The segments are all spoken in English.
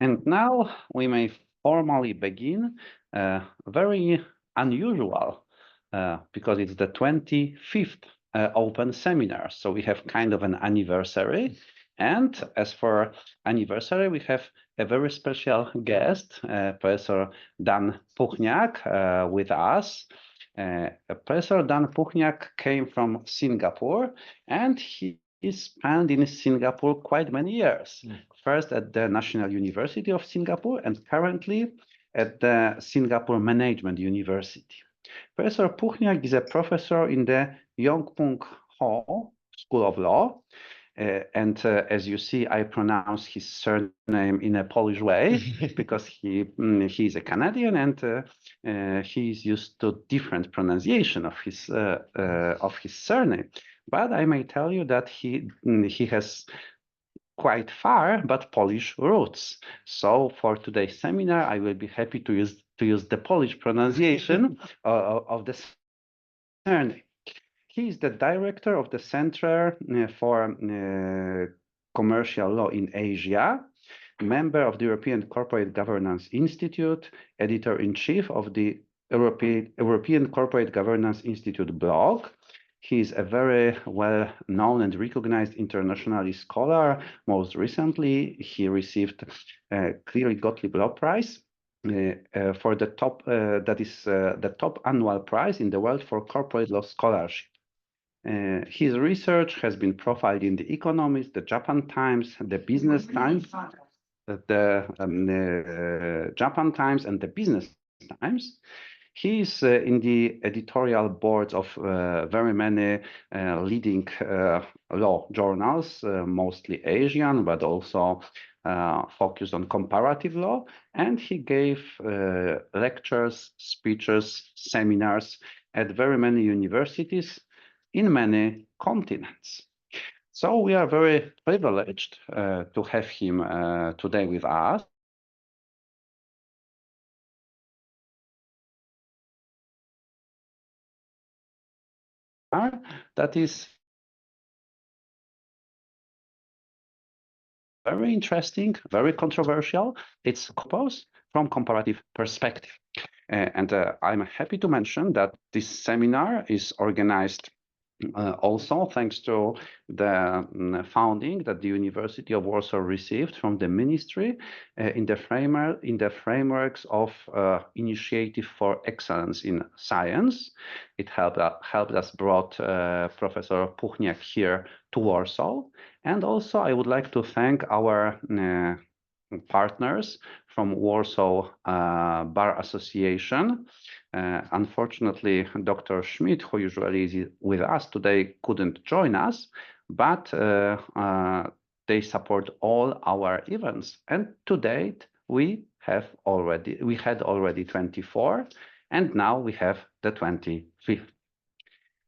And now we may formally begin a very unusual, because it's the 25th open seminar. So we have kind of an anniversary. And as for anniversary, we have a very special guest, Professor Dan Puchniak, with us. Professor Dan Puchniak came from Singapore, and he spent in Singapore quite many years. First at the National University of Singapore and currently at the Singapore Management University. Professor Puchniak is a professor in the Yong Hall School of Law. As you see, I pronounce his surname in a Polish way because he's a Canadian and he's used to different pronunciation of his surname. But I may tell you that he has quite far but Polish roots. So for today's seminar, I will be happy to use the Polish pronunciation of the surname. He is the director of the Center for Commercial Law in Asia, member of the European Corporate Governance Institute, editor-in-chief of the European Corporate Governance Institute blog. He is a very well-known and recognized internationally scholar. Most recently, he received Cleary Gottlieb Law Prize for the top, that is the top annual prize in the world for corporate law scholarship. His research has been profiled in The Economist, the Japan Times, the Business Times, the Japan Times and the Business Times. He's in the editorial boards of very many leading law journals, mostly Asian, but also focused on comparative law. And he gave lectures, speeches, seminars at very many universities in many continents. So we are very privileged to have him today with us. That is very interesting, very controversial. It's composed from comparative perspective. And I'm happy to mention that this seminar is organized also thanks to the funding that the University of Warsaw received from the ministry in the frameworks of Initiative for Excellence in Science. It helped us brought Professor Puchniak here to Warsaw. And also I would like to thank our partners from Warsaw Bar Association. Unfortunately, Dr. Schmidt, who usually is with us today, couldn't join us, but they support all our events. And to date, we had already 24, and now we have the 25th.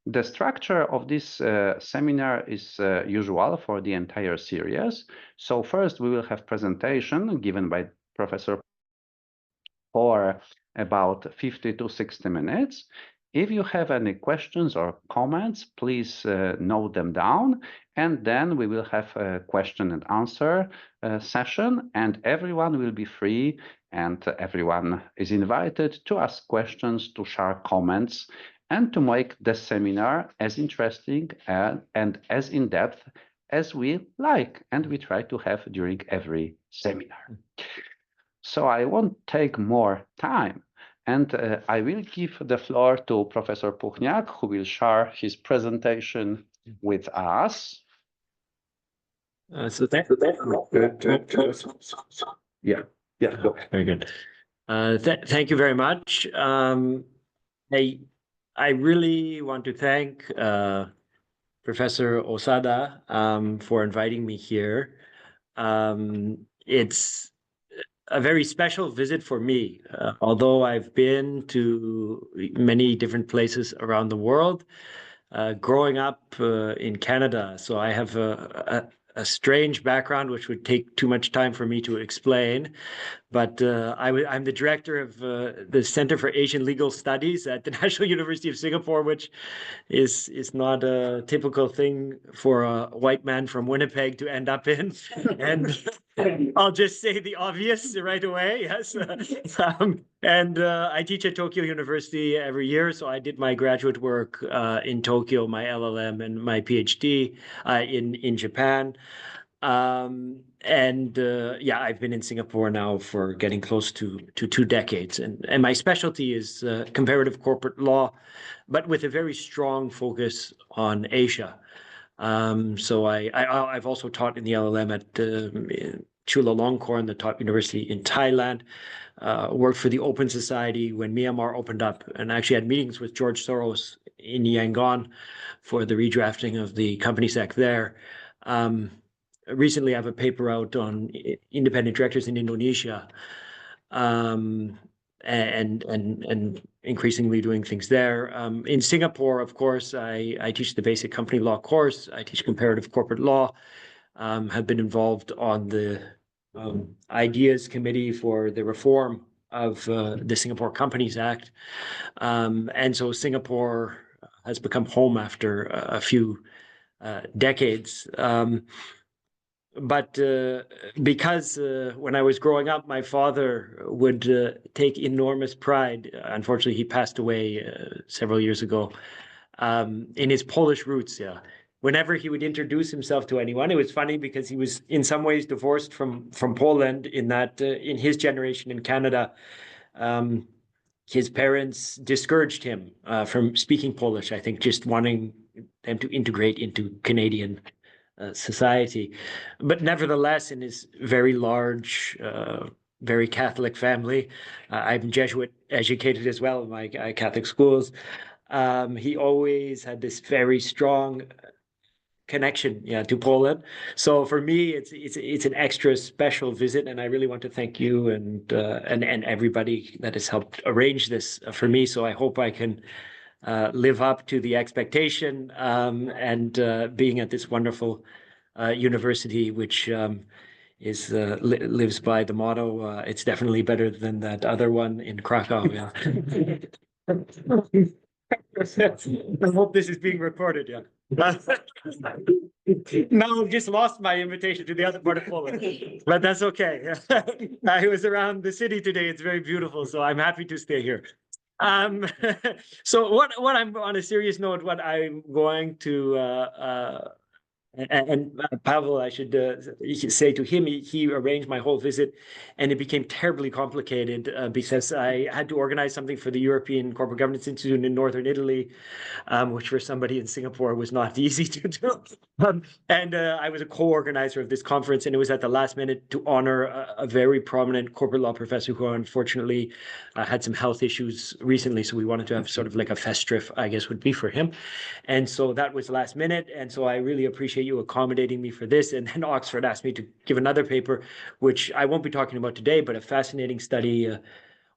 The structure of this seminar is usual for the entire series. So first we will have presentation given by Professor for about 50 to 60 minutes. If you have any questions or comments, please note them down, and then we will have a question and answer session, and everyone will be free and everyone is invited to ask questions, to share comments, and to make the seminar as interesting and as in-depth as we like, and we try to have during every seminar. So I won't take more time, and I will give the floor to Professor Puchniak, who will share his presentation with us. So thank Yeah, go. Very good. Thank you very much. I really want to thank Professor Osada for inviting me here. It's a very special visit for me, although I've been to many different places around the world, growing up in Canada. So I have a strange background, which would take too much time for me to explain. but I'm the director of the Center for Asian Legal Studies at the National University of Singapore, which is not a typical thing for a white man from Winnipeg to end up in. And I'll just say the obvious right away. Yes. And I teach at Tokyo University every year. So I did my graduate work in Tokyo, my LLM and my PhD in Japan. Yeah, I've been in Singapore now for getting close to 2 decades. And my specialty is comparative corporate law, but with a very strong focus on Asia. So I've also taught in the LLM at Chulalongkorn, the top university in Thailand, worked for the Open Society when Myanmar opened up, and actually had meetings with George Soros in Yangon for the redrafting of the Companies Act there. Recently, I have a paper out on independent directors in Indonesia, and increasingly doing things there. In Singapore, of course, I teach the basic company law course. I teach comparative corporate law. Have been involved on the ideas committee for the reform of the Singapore Companies Act, and so Singapore has become home after a few decades. But because when I was growing up, my father would take enormous pride. Unfortunately, he passed away several years ago, in his Polish roots. Yeah. Whenever he would introduce himself to anyone, it was funny because he was in some ways divorced from Poland, in that in his generation in Canada, his parents discouraged him from speaking Polish, I think just wanting them to integrate into Canadian society. But nevertheless, in his very large, very Catholic family, I'm Jesuit educated as well in my Catholic schools. He always had this very strong connection, to Poland. So for me, it's an extra special visit, and I really want to thank you and everybody that has helped arrange this for me. So I hope I can live up to the expectation, and being at this wonderful university, which lives by the motto, it's definitely better than that other one in Krakow. Yeah. I hope this is being recorded. Yeah. Now I've just lost my invitation to the other part of Poland, but that's okay. I was around the city today. It's very beautiful, so I'm happy to stay here. So what I'm, on a serious note, what I'm going to and Pavel, I should say to him, he arranged my whole visit, and it became terribly complicated because I had to organize something for the European Corporate Governance Institute in Northern Italy, which for somebody in Singapore was not easy to do. And I was a co-organizer of this conference, and it was at the last minute to honor a very prominent corporate law professor who unfortunately had some health issues recently. So we wanted to have sort of like a festschrift, I guess would be for him. And so that was last minute. And so I really appreciate you accommodating me for this. And then Oxford asked me to give another paper, which I won't be talking about today, but a fascinating study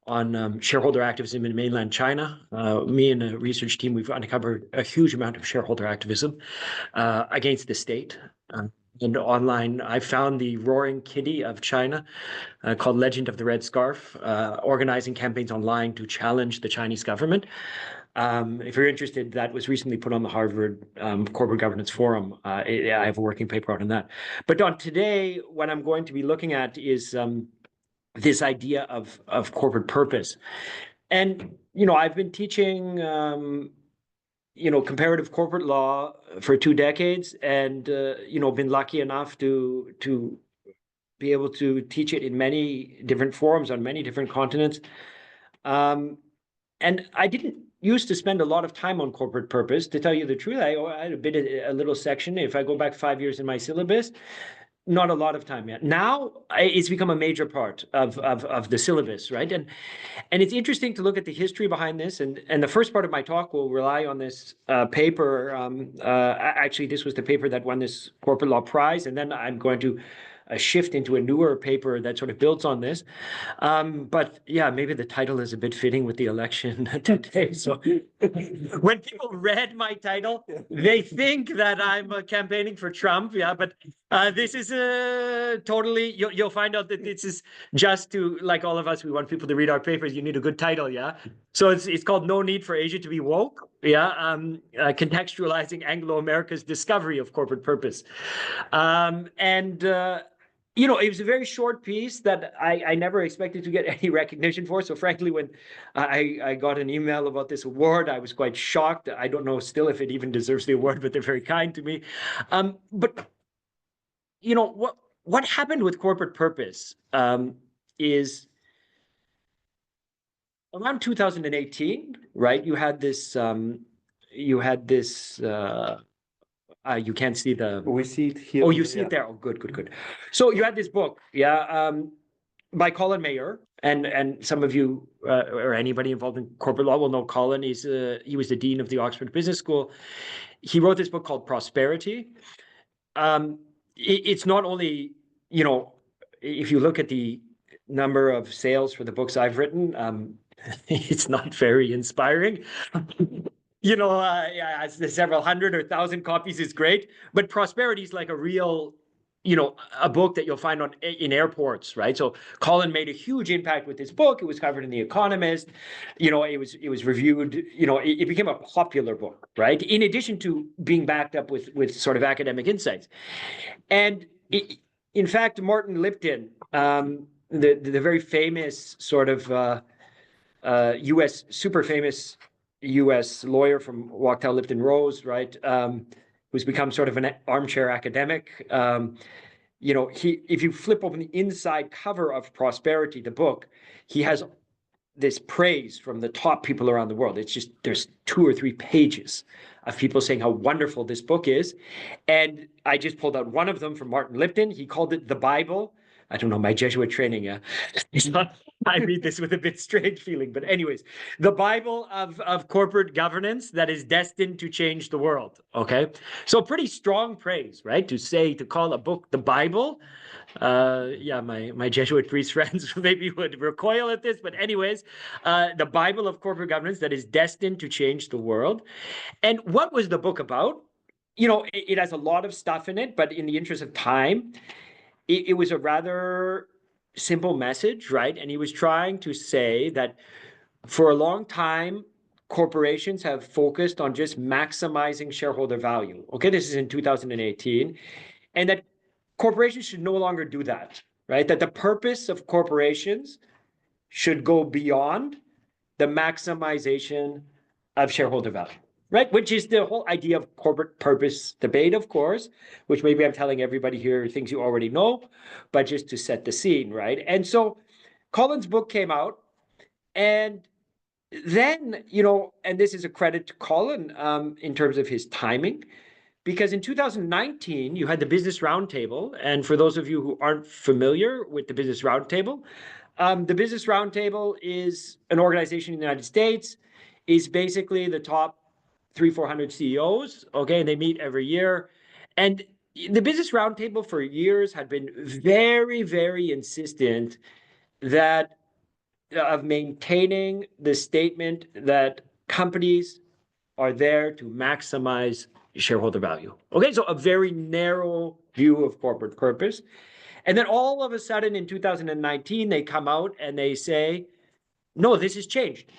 on shareholder activism in mainland China. Me and a research team, we've uncovered a huge amount of shareholder activism against the state. And online, I found the roaring kitty of China, called Legend of the Red Scarf, organizing campaigns online to challenge the Chinese government. If you're interested, that was recently put on the Harvard Corporate Governance Forum. I have a working paper out on that. But on today, what I'm going to be looking at is this idea of corporate purpose. And, I've been teaching, comparative corporate law for 2 decades, and, been lucky enough to be able to teach it in many different forums on many different continents. And I didn't used to spend a lot of time on corporate purpose. To tell you the truth, I had a little section, if I go back 5 years in my syllabus, not a lot of time yet. Now it's become a major part of the syllabus, right? And it's interesting to look at the history behind this. And the first part of my talk will rely on this paper. Actually, this was the paper that won this corporate law prize. And then I'm going to shift into a newer paper that sort of builds on this. But yeah, maybe the title is a bit fitting with the election today. So when people read my title, they think that I'm campaigning for Trump. Yeah, but this is totally, you'll find out that this is just to, like all of us, we want people to read our papers. You need a good title. Yeah. So it's called No Need for Asia to be Woke. Yeah. Contextualizing Anglo-America's discovery of corporate purpose. You know, it was a very short piece that I never expected to get any recognition for. So frankly, when I got an email about this award, I was quite shocked. I don't know still if it even deserves the award, but they're very kind to me. But you know, what happened with corporate purpose is around 2018, right? You had this, you can't see the. We see it here. Oh, you see it there. Oh, good. So you had this book, by Colin Mayer, and some of you or anybody involved in corporate law will know Colin. He was the dean of the Oxford Business School. He wrote this book called Prosperity. It's not only, you know, if you look at the number of sales for the books I've written, it's not very inspiring. You know, several hundred or thousand copies is great, but Prosperity is like a real, you know, a book that you'll find in airports, right? So Colin made a huge impact with this book. It was covered in The Economist. You know, it was reviewed. You know, it became a popular book, right? In addition to being backed up with sort of academic insights, and in fact, Martin Lipton, the very famous sort of super famous U.S. lawyer from Wachtell Lipton Rose, right, who's become sort of an armchair academic. You know, if you flip open the inside cover of Prosperity, the book, he has this praise from the top people around the world. It's just, there's 2 or 3 pages of people saying how wonderful this book is. And I just pulled out one of them from Martin Lipton. He called it the Bible. I don't know, my Jesuit training, yeah. It's not, I read this with a bit strange feeling, but anyways, the Bible of corporate governance that is destined to change the world, okay? So pretty strong praise, right? To call a book the Bible. Yeah, my Jesuit priest friends maybe would recoil at this, but anyways, the Bible of corporate governance that is destined to change the world. And what was the book about? You know, it has a lot of stuff in it, but in the interest of time, it was a rather simple message, right? And he was trying to say that for a long time, corporations have focused on just maximizing shareholder value. Okay, this is in 2018. And that corporations should no longer do that, right? That the purpose of corporations should go beyond the maximization of shareholder value. Right, which is the whole idea of corporate purpose debate, of course, which maybe I'm telling everybody here things you already know, but just to set the scene, right? And so Colin's book came out, and then, you know, and this is a credit to Colin in terms of his timing, because in 2019, you had the Business Roundtable. And for those of you who aren't familiar with the Business Roundtable, the Business Roundtable is an organization in the United States, is basically the top 300-400 CEOs, okay, and they meet every year. And the Business Roundtable for years had been very, very insistent that of maintaining the statement that companies are there to maximize shareholder value. Okay, so a very narrow view of corporate purpose. And then all of a sudden in 2019, they come out and they say, no, this has changed.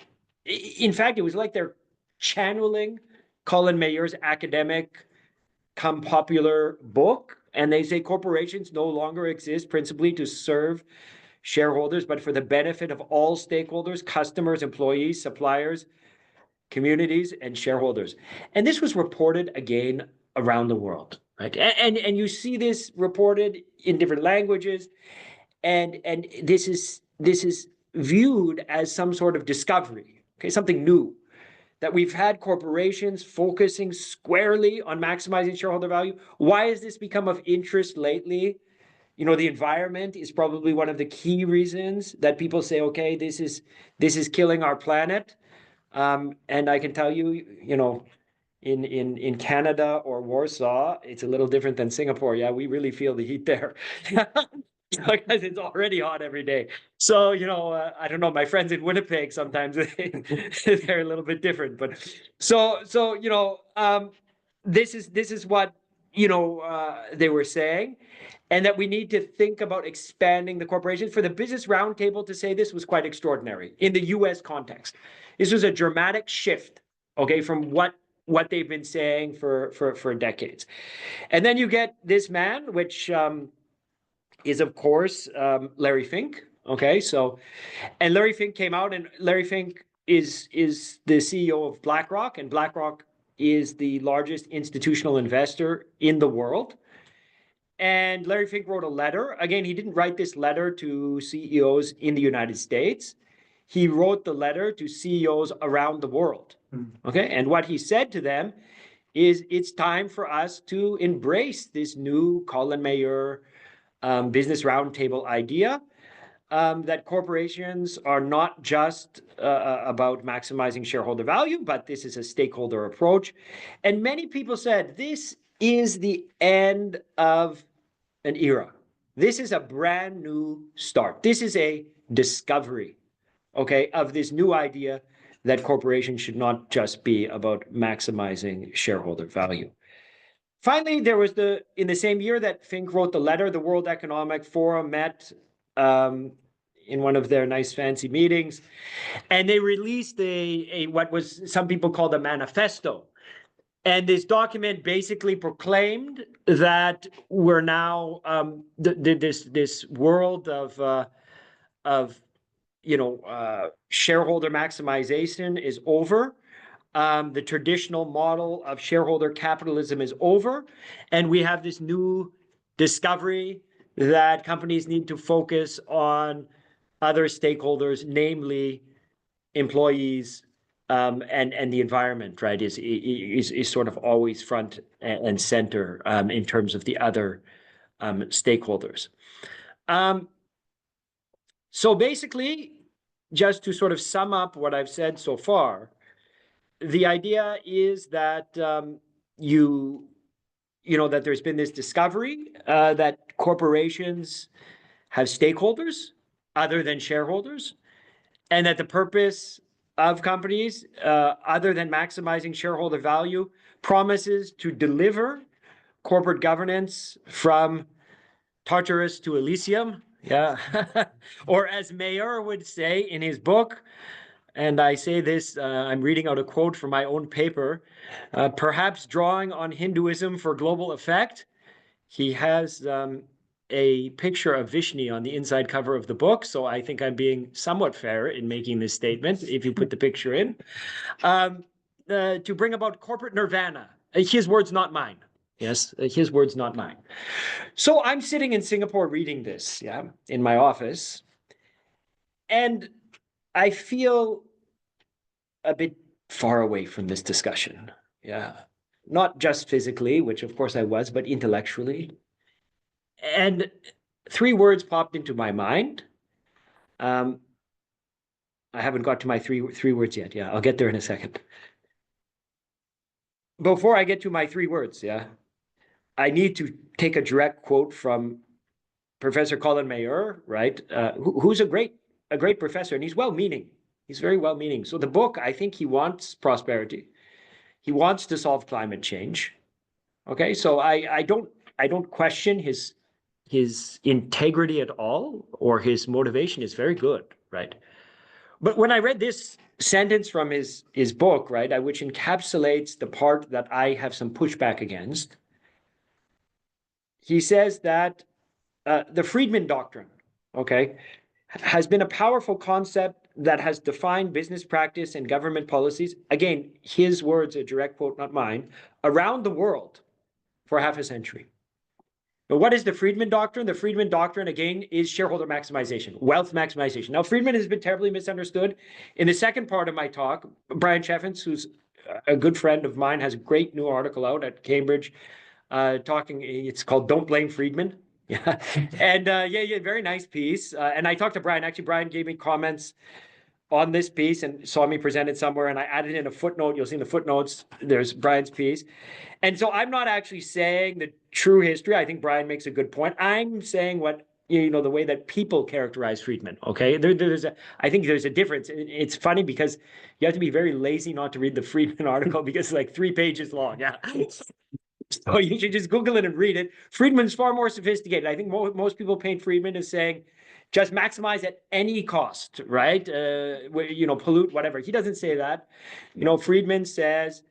In fact, it was like they're channeling Colin Mayer's academic come popular book, and they say corporations no longer exist principally to serve shareholders, but for the benefit of all stakeholders, customers, employees, suppliers, communities, and shareholders. And this was reported again around the world, right? And you see this reported in different languages, and this is viewed as some sort of discovery, okay, something new. That we've had corporations focusing squarely on maximizing shareholder value. Why has this become of interest lately? You know, the environment is probably one of the key reasons that people say, okay, this is killing our planet. And I can tell you, you know, in Canada or Warsaw, it's a little different than Singapore. Yeah, we really feel the heat there. Because it's already hot every day. So, I don't know, my friends in Winnipeg, sometimes they're a little bit different. But this is what, they were saying, and that we need to think about expanding the corporations. For the Business Roundtable to say this was quite extraordinary in the US context. This was a dramatic shift, okay, from what they've been saying for decades. And then you get this man, which is, of course, Larry Fink. Okay, so, and Larry Fink came out, and Larry Fink is the CEO of BlackRock, and BlackRock is the largest institutional investor in the world. And Larry Fink wrote a letter. Again, he didn't write this letter to CEOs in the United States. He wrote the letter to CEOs around the world. Okay, and what he said to them is, it's time for us to embrace this new Colin Mayer Business Roundtable idea, that corporations are not just about maximizing shareholder value, but this is a stakeholder approach. And many people said, this is the end of an era. This is a brand new start. This is a discovery, okay, of this new idea that corporations should not just be about maximizing shareholder value. Finally, there was in the same year that Fink wrote the letter, the World Economic Forum met in one of their nice fancy meetings, and they released a what was some people called a manifesto. And this document basically proclaimed that we're now this world of shareholder maximization is over. The traditional model of shareholder capitalism is over, and we have this new discovery that companies need to focus on other stakeholders, namely employees, and the environment, right, is sort of always front and center in terms of the other stakeholders. So basically, just to sort of sum up what I've said so far, the idea is that that there's been this discovery that corporations have stakeholders other than shareholders, and that the purpose of companies, other than maximizing shareholder value, promises to deliver corporate governance from Tartarus to Elysium. Yeah. Or as Mayer would say in his book, and I say this, I'm reading out a quote from my own paper, perhaps drawing on Hinduism for global effect. He has a picture of Vishnu on the inside cover of the book, so I think I'm being somewhat fair in making this statement, if you put the picture in, to bring about corporate nirvana. His words, not mine. Yes, his words, not mine. So I'm sitting in Singapore reading this, yeah, in my office, and I feel a bit far away from this discussion. Yeah, not just physically, which of course I was, but intellectually. And three words popped into my mind. I haven't got to my three words yet. Yeah, I'll get there in a second. Before I get to my three words, yeah, I need to take a direct quote from Professor Colin Mayer, right? Who's a great professor, and he's well-meaning. He's very well-meaning. So the book, I think he wants prosperity. He wants to solve climate change. Okay, so I don't question his integrity at all, or his motivation is very good, right? But when I read this sentence from his book, right, which encapsulates the part that I have some pushback against, he says that the Friedman doctrine, okay, has been a powerful concept that has defined business practice and government policies, again, his words, a direct quote, not mine, around the world for half a century. But what is the Friedman doctrine? The Friedman doctrine, again, is shareholder maximization, wealth maximization. Now, Friedman has been terribly misunderstood. In the second part of my talk, Brian Cheffins, who's a good friend of mine, has a great new article out at Cambridge talking, it's called Don't Blame Friedman. Yeah, and yeah, very nice piece. And I talked to Brian. Actually, Brian gave me comments on this piece and saw me present it somewhere, and I added in a footnote. You'll see in the footnotes, there's Brian's piece. And so I'm not actually saying the true history. I think Brian makes a good point. I'm saying what, the way that people characterize Friedman, okay? I think there's a difference. It's funny because you have to be very lazy not to read the Friedman article because it's like 3 pages long, yeah. So you should just Google it and read it. Friedman's far more sophisticated. I think most people paint Friedman as saying, just maximize at any cost, right? Pollute, whatever. He doesn't say that. Friedman says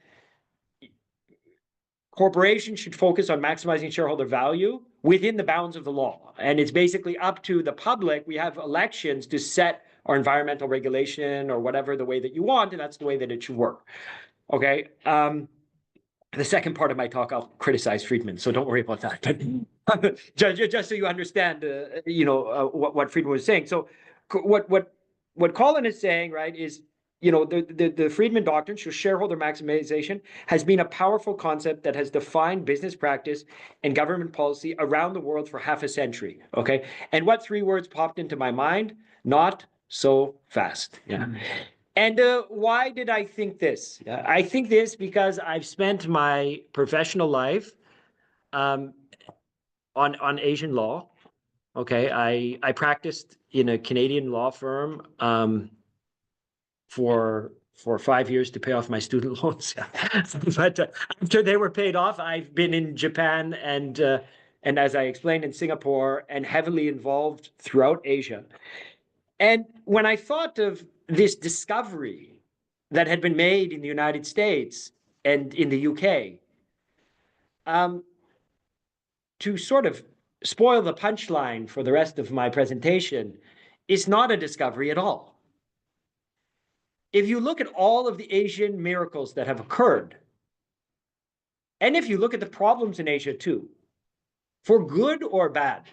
corporations should focus on maximizing shareholder value within the bounds of the law. And it's basically up to the public. We have elections to set our environmental regulation or whatever the way that you want, and that's the way that it should work. Okay. The second part of my talk, I'll criticize Friedman, so don't worry about that. But just so you understand, what Friedman was saying. So, what Colin is saying, right, is the Friedman doctrine, so shareholder maximization, has been a powerful concept that has defined business practice and government policy around the world for half a century. Okay, and what 3 words popped into my mind? Not so fast. Yeah. And why did I think this? I think this because I've spent my professional life on Asian law. Okay, I practiced in a Canadian law firm for 5 years to pay off my student loans. But after they were paid off, I've been in Japan and as I explained, in Singapore, and heavily involved throughout Asia. And when I thought of this discovery that had been made in the United States and in the UK, to sort of spoil the punchline for the rest of my presentation, it's not a discovery at all. If you look at all of the Asian miracles that have occurred, and if you look at the problems in Asia too, for good or bad,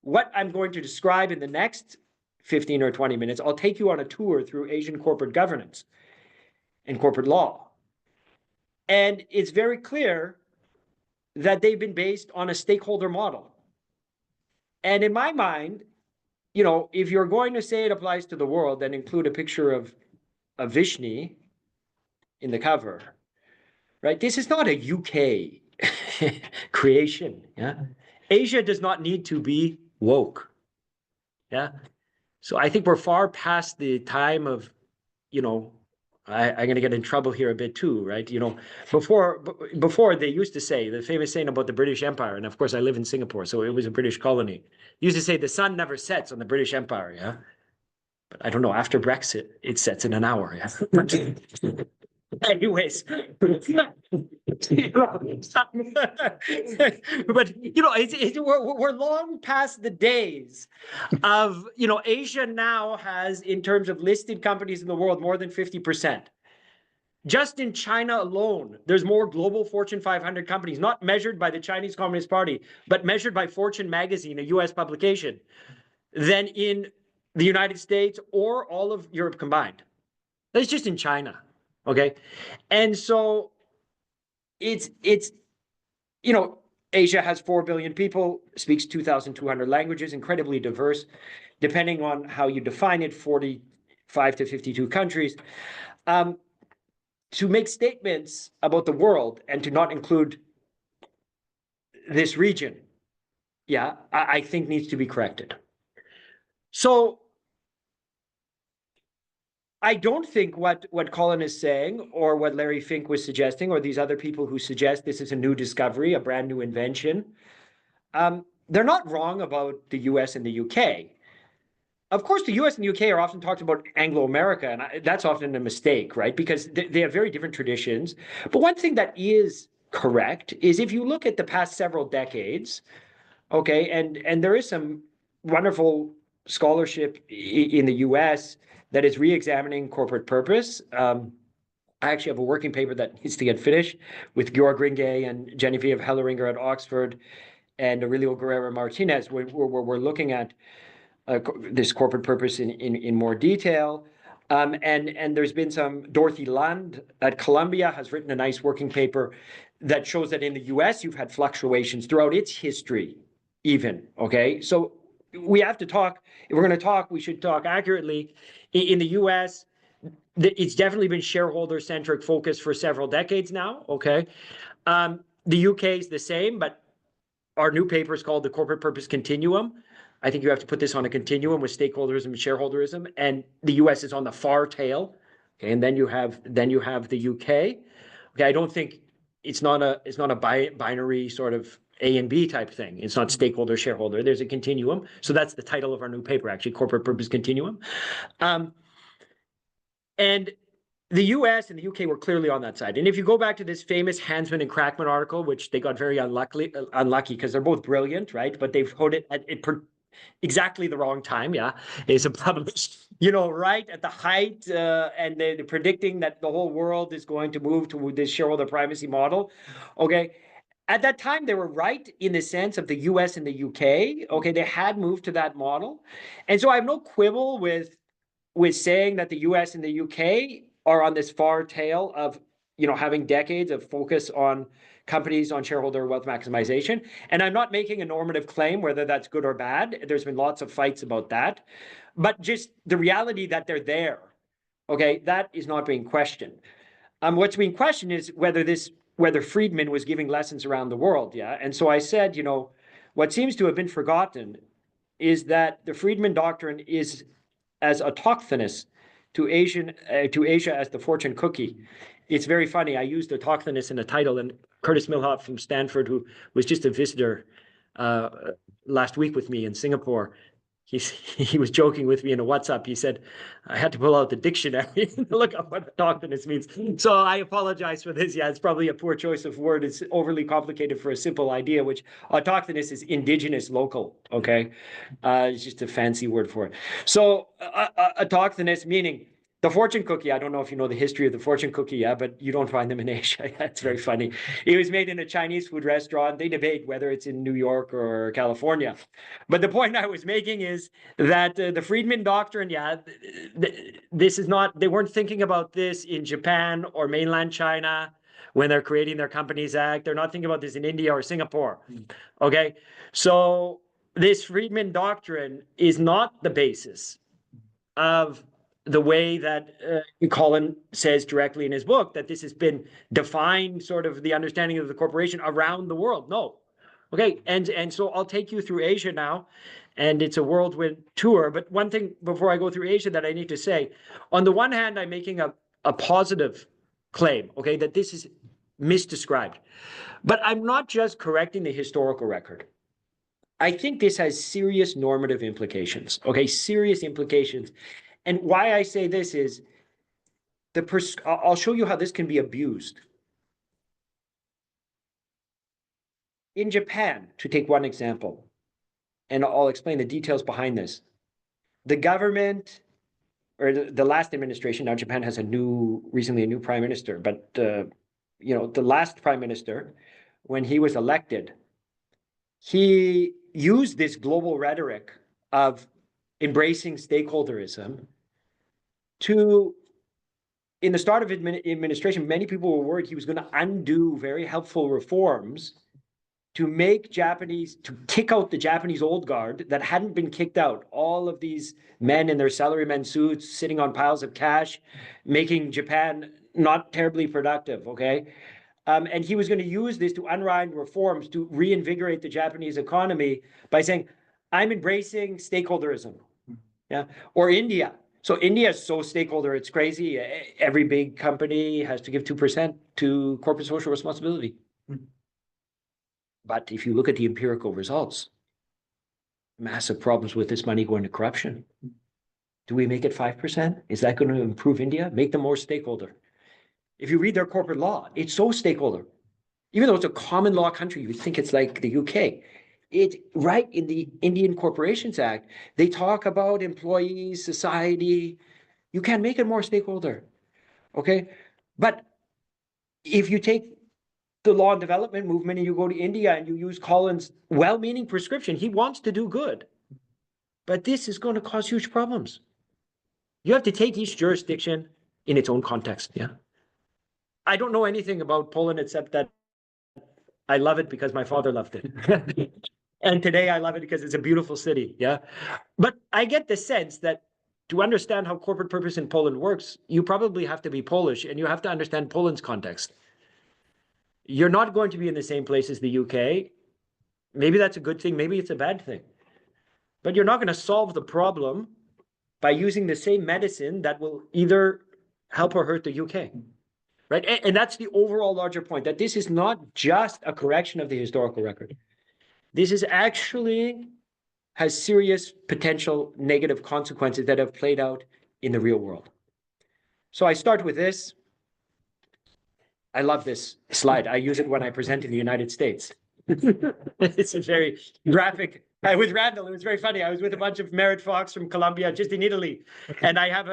what I'm going to describe in the next 15 or 20 minutes, I'll take you on a tour through Asian corporate governance and corporate law. And it's very clear that they've been based on a stakeholder model. And in my mind, if you're going to say it applies to the world, then include a picture of a Vishni in the cover, right? This is not a UK creation, yeah? Asia does not need to be woke, yeah? So I think we're far past the time of, I'm going to get in trouble here a bit too, right? Before they used to say, the famous saying about the British Empire, and of course I live in Singapore, so it was a British colony. Used to say the sun never sets on the British Empire, yeah? But I don't know, after Brexit, it sets in an hour, yeah? Anyways, but we're long past the days of Asia now has, in terms of listed companies in the world, more than 50%. Just in China alone, there's more global Fortune 500 companies, not measured by the Chinese Communist Party, but measured by Fortune magazine, a US publication, than in the United States or all of Europe combined. That's just in China. Okay. And so it's Asia has 4 billion people, speaks 2,200 languages, incredibly diverse, depending on how you define it, 45 to 52 countries. To make statements about the world and to not include this region, yeah, I think needs to be corrected. So I don't think what Colin is saying or what Larry Fink was suggesting or these other people who suggest this is a new discovery, a brand new invention, they're not wrong about the US and the UK. Of course, the US and the UK are often talked about Anglo-America, and that's often a mistake, right? Because they have very different traditions. But one thing that is correct is if you look at the past several decades, okay, and there is some wonderful scholarship in the US that is re-examining corporate purpose. I actually have a working paper that needs to get finished with Georg Ringe and Genevieve Helleringer at Oxford and Aurelio Guerrero Martinez, where we're looking at this corporate purpose in more detail. And there's been some, Dorothy Lund at Columbia has written a nice working paper that shows that in the US, you've had fluctuations throughout its history even, okay? So we have to talk, if we're going to talk, we should talk accurately. In the US, it's definitely been shareholder-centric focus for several decades now, okay? The UK is the same, but our new paper is called the Corporate Purpose Continuum. I think you have to put this on a continuum with stakeholderism and shareholderism, and the US is on the far tail, okay? And then you have the UK. Okay, I don't think it's not a binary sort of A and B type thing. It's not stakeholder, shareholder. There's a continuum. So that's the title of our new paper, actually, Corporate Purpose Continuum. And the US and the UK were clearly on that side. And if you go back to this famous Hansman and Crackman article, which they got very unlucky because they're both brilliant, right? But they've put it at exactly the wrong time, yeah. It's published, right at the height, and they're predicting that the whole world is going to move to this shareholder primacy model, okay? At that time, they were right in the sense of the US and the UK, okay? They had moved to that model. And so I have no quibble with saying that the US and the UK are on this far tail of, having decades of focus on companies on shareholder wealth maximization. And I'm not making a normative claim whether that's good or bad. There's been lots of fights about that. But just the reality that they're there, okay, that is not being questioned. What's being questioned is whether Friedman was giving lessons around the world, yeah? And so I said, what seems to have been forgotten is that the Friedman doctrine is as autochthonous to Asia as the fortune cookie. It's very funny. I used autochthonous in the title, and Curtis Milhoff from Stanford, who was just a visitor last week with me in Singapore, he was joking with me in a WhatsApp. He said, I had to pull out the dictionary to look up what autochthonous means. So I apologize for this. Yeah, it's probably a poor choice of word. It's overly complicated for a simple idea, which autochthonous is indigenous local, okay? It's just a fancy word for it. So autochthonous meaning the fortune cookie. I don't know if you know the history of the fortune cookie, yeah, but you don't find them in Asia. That's very funny. It was made in a Chinese food restaurant. They debate whether it's in New York or California. But the point I was making is that the Friedman doctrine, yeah, this is not, they weren't thinking about this in Japan or mainland China when they're creating their Companies Act. They're not thinking about this in India or Singapore, okay? So this Friedman doctrine is not the basis of the way that Colin says directly in his book, that this has been defined sort of the understanding of the corporation around the world. No. Okay, and so I'll take you through Asia now, and it's a whirlwind tour. But one thing before I go through Asia that I need to say, on the one hand, I'm making a positive claim, okay, that this is misdescribed. But I'm not just correcting the historical record. I think this has serious normative implications, okay, serious implications. And why I say this is, I'll show you how this can be abused. In Japan, to take one example, and I'll explain the details behind this, the government, or the last administration, now Japan has recently a new prime minister, but the last prime minister, when he was elected, he used this global rhetoric of embracing stakeholderism to, in the start of administration, many people were worried he was going to undo very helpful reforms to kick out the Japanese old guard that hadn't been kicked out. All of these men in their salaryman suits sitting on piles of cash, making Japan not terribly productive, okay? And he was going to use this to unwind reforms to reinvigorate the Japanese economy by saying, I'm embracing stakeholderism, yeah? Or India. So India is so stakeholder, it's crazy. Every big company has to give 2% to corporate social responsibility. But if you look at the empirical results, massive problems with this money going to corruption. Do we make it 5%? Is that going to improve India? Make them more stakeholder. If you read their corporate law, it's so stakeholder. Even though it's a common law country, you think it's like the UK. It's right in the Indian Corporations Act. They talk about employees, society. You can make it more stakeholder, okay? But if you take the law and development movement and you go to India and you use Colin's well-meaning prescription, he wants to do good. But this is going to cause huge problems. You have to take each jurisdiction in its own context, yeah? I don't know anything about Poland except that I love it because my father loved it. And today I love it because it's a beautiful city. Yeah. But I get the sense that to understand how corporate purpose in Poland works, you probably have to be Polish and you have to understand Poland's context. You're not going to be in the same place as the UK. Maybe that's a good thing. Maybe it's a bad thing. But you're not going to solve the problem by using the same medicine that will either help or hurt the UK. Right? And that's the overall larger point, that this is not just a correction of the historical record. This is actually has serious potential negative consequences that have played out in the real world. So I start with this. I love this slide. I use it when I present in the United States. It's a very graphic. With Randall, it was very funny. I was with a bunch of merit folks from Colombia, just in Italy. And I have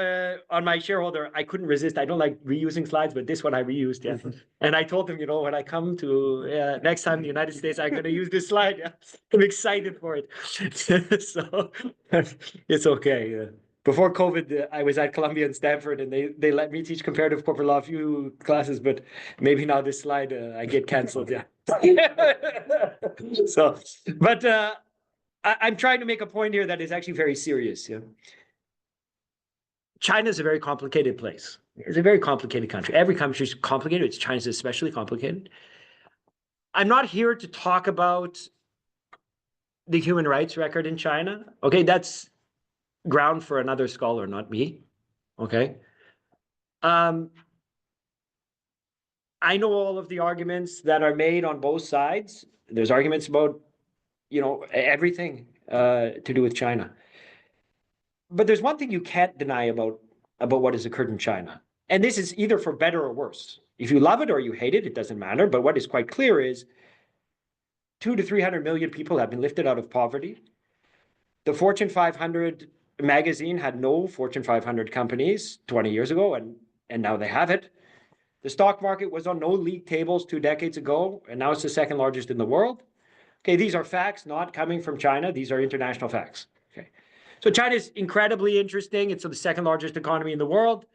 on my shareholder, I couldn't resist. I don't like reusing slides, but this one I reused. Yeah. And I told them, when I come to next time in the United States, I'm going to use this slide. Yeah. I'm excited for it. So it's okay. Before COVID, I was at Columbia and Stanford, and they let me teach comparative corporate law a few classes, but maybe now this slide, I get canceled. Yeah. So, but I'm trying to make a point here that is actually very serious. Yeah. China is a very complicated place. It's a very complicated country. Every country is complicated. China's especially complicated. I'm not here to talk about the human rights record in China. Okay, that's ground for another scholar, not me. Okay. I know all of the arguments that are made on both sides. There's arguments about, everything to do with China. But there's one thing you can't deny about what has occurred in China. And this is either for better or worse. If you love it or you hate it, it doesn't matter. But what is quite clear is 200 to 300 million people have been lifted out of poverty. The Fortune 500 magazine had no Fortune 500 companies 20 years ago, and now they have it. The stock market was on no league tables 2 decades ago, and now it's the second largest in the world. Okay, these are facts not coming from China. These are international facts. Okay, so China is incredibly interesting. It's the second largest economy in the world.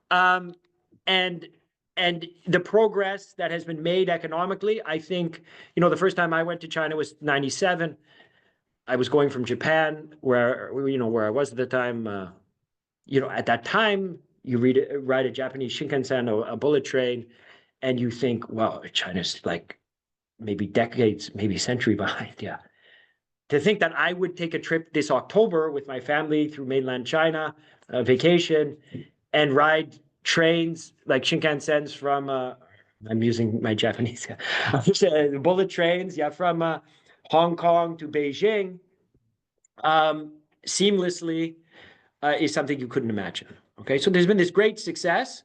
And the progress that has been made economically, I think, the first time I went to China was 97. I was going from Japan, where I was at the time. At that time, you ride a Japanese Shinkansen, a bullet train, and you think, wow, China's like maybe decades, maybe a century behind. Yeah. To think that I would take a trip this October with my family through mainland China, vacation, and ride trains like Shinkansens from, I'm using my Japanese, bullet trains, from Hong Kong to Beijing, seamlessly, is something you couldn't imagine. Okay, so there's been this great success.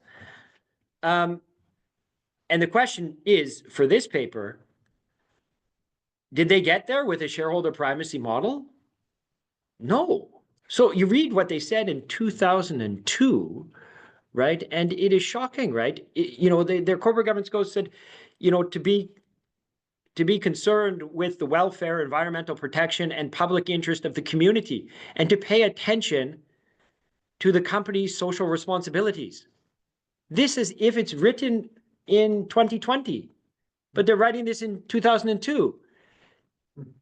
And the question is, for this paper, did they get there with a shareholder primacy model? No. So you read what they said in 2002, right? And it is shocking, right? Their corporate governance said, to be concerned with the welfare, environmental protection, and public interest of the community, and to pay attention to the company's social responsibilities. This is if it's written in 2020, but they're writing this in 2002.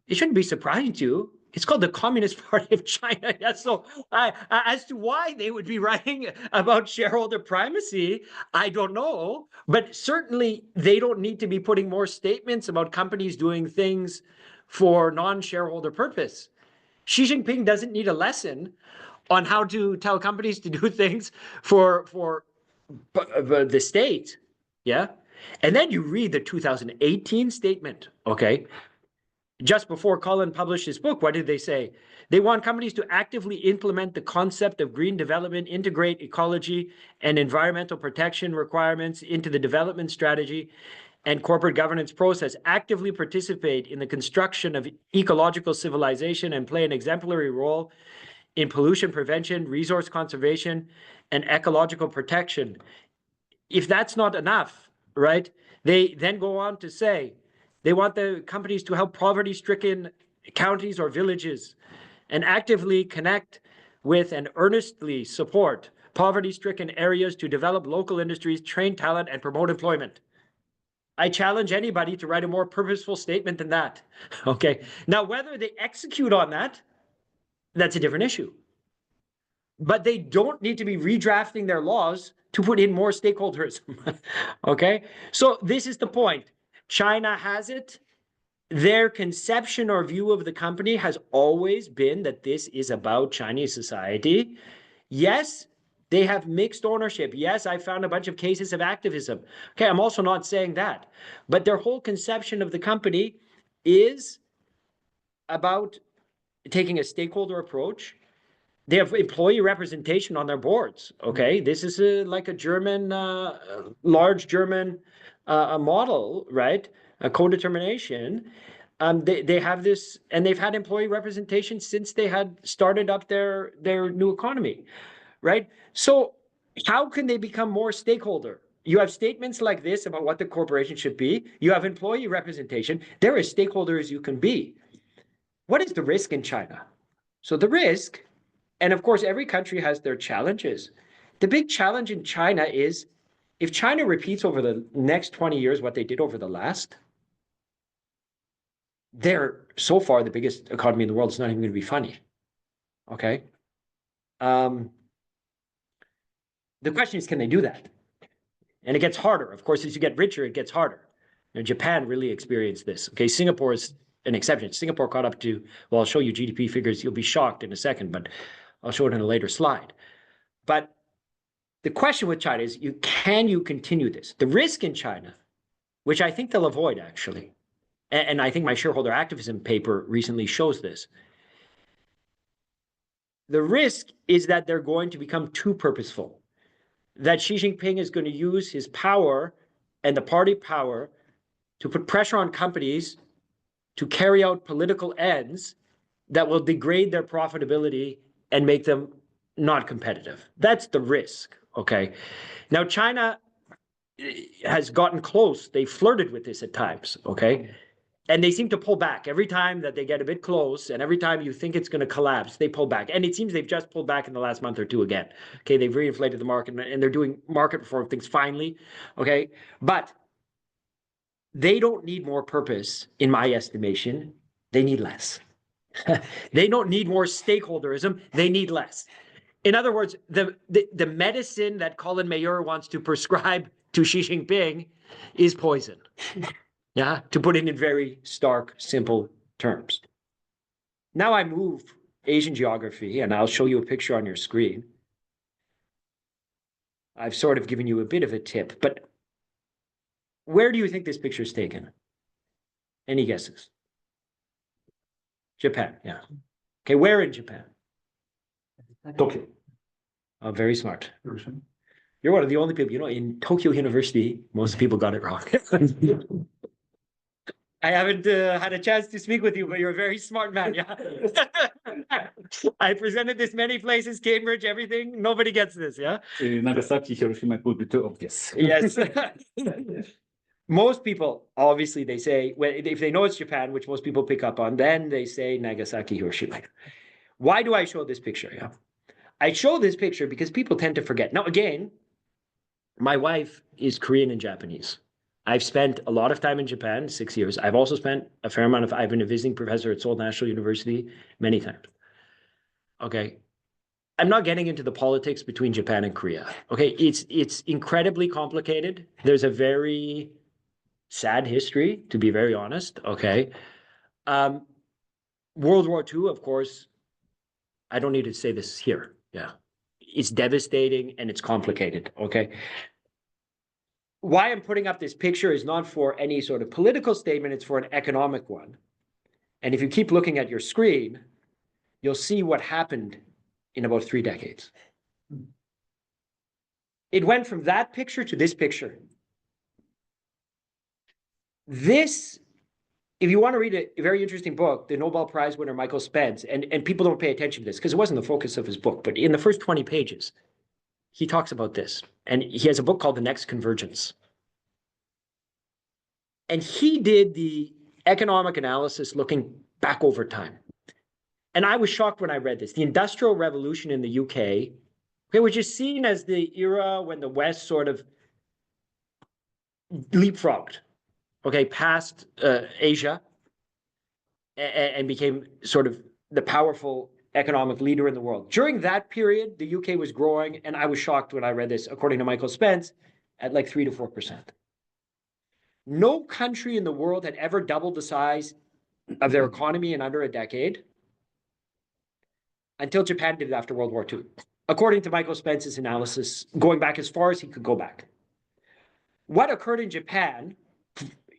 It shouldn't be surprising to you. It's called the Communist Party of China. Yeah, so as to why they would be writing about shareholder primacy, I don't know. But certainly they don't need to be putting more statements about companies doing things for non-shareholder purpose. Xi Jinping doesn't need a lesson on how to tell companies to do things for the state. Yeah. And then you read the 2018 statement. Okay. Just before Colin published his book, what did they say? They want companies to actively implement the concept of green development, integrate ecology and environmental protection requirements into the development strategy and corporate governance process, actively participate in the construction of ecological civilization, and play an exemplary role in pollution prevention, resource conservation, and ecological protection. If that's not enough, right, they then go on to say, they want the companies to help poverty-stricken counties or villages and actively connect with and earnestly support poverty-stricken areas to develop local industries, train talent, and promote employment. I challenge anybody to write a more purposeful statement than that. Okay. Now, whether they execute on that, that's a different issue. But they don't need to be redrafting their laws to put in more stakeholderism. Okay. So this is the point. China has it. Their conception or view of the company has always been that this is about Chinese society. Yes, they have mixed ownership. Yes, I found a bunch of cases of activism. Okay, I'm also not saying that. But their whole conception of the company is about taking a stakeholder approach. They have employee representation on their boards. Okay, this is like a German, large German model, right? A co-determination. They have this, and they've had employee representation since they had started up their new economy, right? So how can they become more stakeholder? You have statements like this about what the corporation should be. You have employee representation. They're as stakeholder as you can be. What is the risk in China? So the risk, and of course, every country has their challenges. The big challenge in China is if China repeats over the next 20 years what they did over the last, they're so far the biggest economy in the world. It's not even going to be funny. Okay. The question is, can they do that? And it gets harder. Of course, as you get richer, it gets harder. You know, Japan really experienced this. Okay, Singapore is an exception. Singapore caught up to, well, I'll show you GDP figures. You'll be shocked in a second, but I'll show it in a later slide. But the question with China is, can you continue this? The risk in China, which I think they'll avoid actually, and I think my shareholder activism paper recently shows this. The risk is that they're going to become too purposeful, that Xi Jinping is going to use his power and the party power to put pressure on companies to carry out political ends that will degrade their profitability and make them not competitive. That's the risk, okay? Now, China has gotten close. They flirted with this at times, okay? And they seem to pull back every time that they get a bit close, and every time you think it's going to collapse, they pull back. And it seems they've just pulled back in the last month or two again. Okay, they've reinflated the market, and they're doing market reform things finally. Okay, but they don't need more purpose, in my estimation. They need less. They don't need more stakeholderism. They need less. In other words, the medicine that Colin Mayer wants to prescribe to Xi Jinping is poison. Yeah, to put it in very stark, simple terms. Now I move Asian geography, and I'll show you a picture on your screen. I've sort of given you a bit of a tip, but where do you think this picture is taken? Any guesses? Japan, yeah. Okay, where in Japan? Tokyo. Oh, very smart. You're one of the only people, you know, in Tokyo University, most people got it wrong. I haven't had a chance to speak with you, but you're a very smart man, yeah. I presented this many places, Cambridge, everything. Nobody gets this, yeah? Nagasaki, Hiroshima would be too obvious. Yes. Most people, obviously, they say, well, if they know it's Japan, which most people pick up on, then they say Nagasaki, Hiroshima. Why do I show this picture? Yeah, I show this picture because people tend to forget. Now, again, my wife is Korean and Japanese. I've spent a lot of time in Japan, 6 years. I've also spent a fair amount of, I've been a visiting professor at Seoul National University many times. Okay. I'm not getting into the politics between Japan and Korea. Okay. It's incredibly complicated. There's a very sad history, to be very honest. Okay. World War II, of course, I don't need to say this here. Yeah. It's devastating and it's complicated. Okay. Why I'm putting up this picture is not for any sort of political statement, it's for an economic one. And if you keep looking at your screen, you'll see what happened in about 3 decades. It went from that picture to this picture. This, if you want to read a very interesting book, the Nobel Prize winner Michael Spence, and people don't pay attention to this because it wasn't the focus of his book, but in the first 20 pages, he talks about this. And he has a book called The Next Convergence. And he did the economic analysis looking back over time. And I was shocked when I read this. The Industrial Revolution in the UK, okay, which is seen as the era when the West sort of leapfrogged. okay, past Asia and became sort of the powerful economic leader in the world. During that period, the UK was growing, and I was shocked when I read this, according to Michael Spence, at like 3 to 4%. No country in the world had ever doubled the size of their economy in under a decade until Japan did it after World War II, according to Michael Spence's analysis, going back as far as he could go back. What occurred in Japan,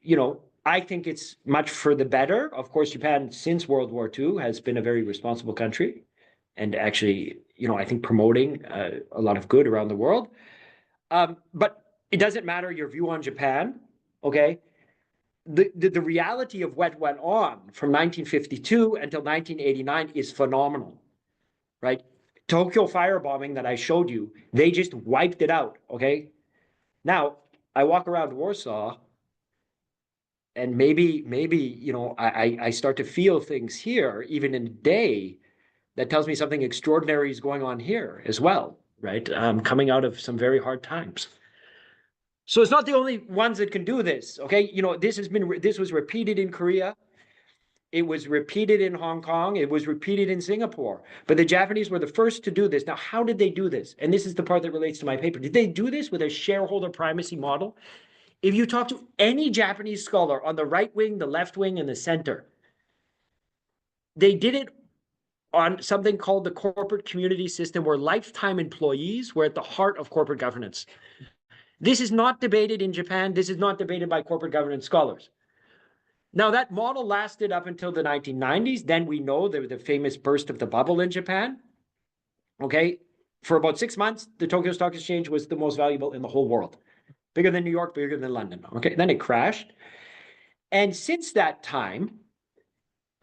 you know, I think it's much for the better. Of course, Japan, since World War II, has been a very responsible country and actually, you know, I think promoting a lot of good around the world. But it doesn't matter your view on Japan, okay? The reality of what went on from 1952 until 1989 is phenomenal, right? Tokyo firebombing that I showed you, they just wiped it out, okay? Now, I walk around Warsaw, and maybe, you know, I start to feel things here, even in a day, that tells me something extraordinary is going on here as well, right? Coming out of some very hard times. So it's not the only ones that can do this, okay? You know, this was repeated in Korea. It was repeated in Hong Kong. It was repeated in Singapore. But the Japanese were the first to do this. Now, how did they do this? And this is the part that relates to my paper. Did they do this with a shareholder primacy model? If you talk to any Japanese scholar on the right wing, the left wing, and the center, they did it on something called the corporate community system, where lifetime employees were at the heart of corporate governance. This is not debated in Japan. This is not debated by corporate governance scholars. Now, that model lasted up until the 1990s. Then we know there was the famous burst of the bubble in Japan. Okay, for about 6 months, the Tokyo Stock Exchange was the most valuable in the whole world. Bigger than New York, bigger than London. Okay, then it crashed. And since that time,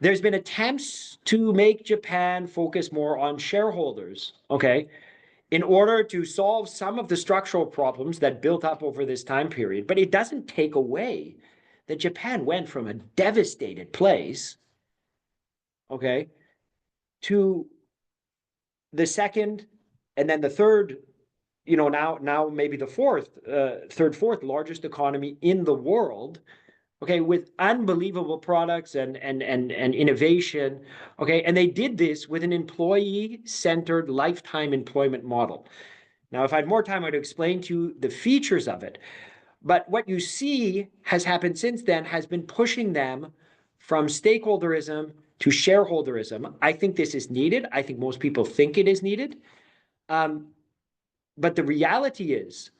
there's been attempts to make Japan focus more on shareholders, okay, in order to solve some of the structural problems that built up over this time period. But it doesn't take away that Japan went from a devastated place, okay, to the second and then the third, you know, now maybe the fourth largest economy in the world, okay, with unbelievable products and innovation, okay, and they did this with an employee-centered lifetime employment model. Now, if I had more time, I'd explain to you the features of it. But what you see has happened since then has been pushing them from stakeholderism to shareholderism. I think this is needed. I think most people think it is needed. But the reality is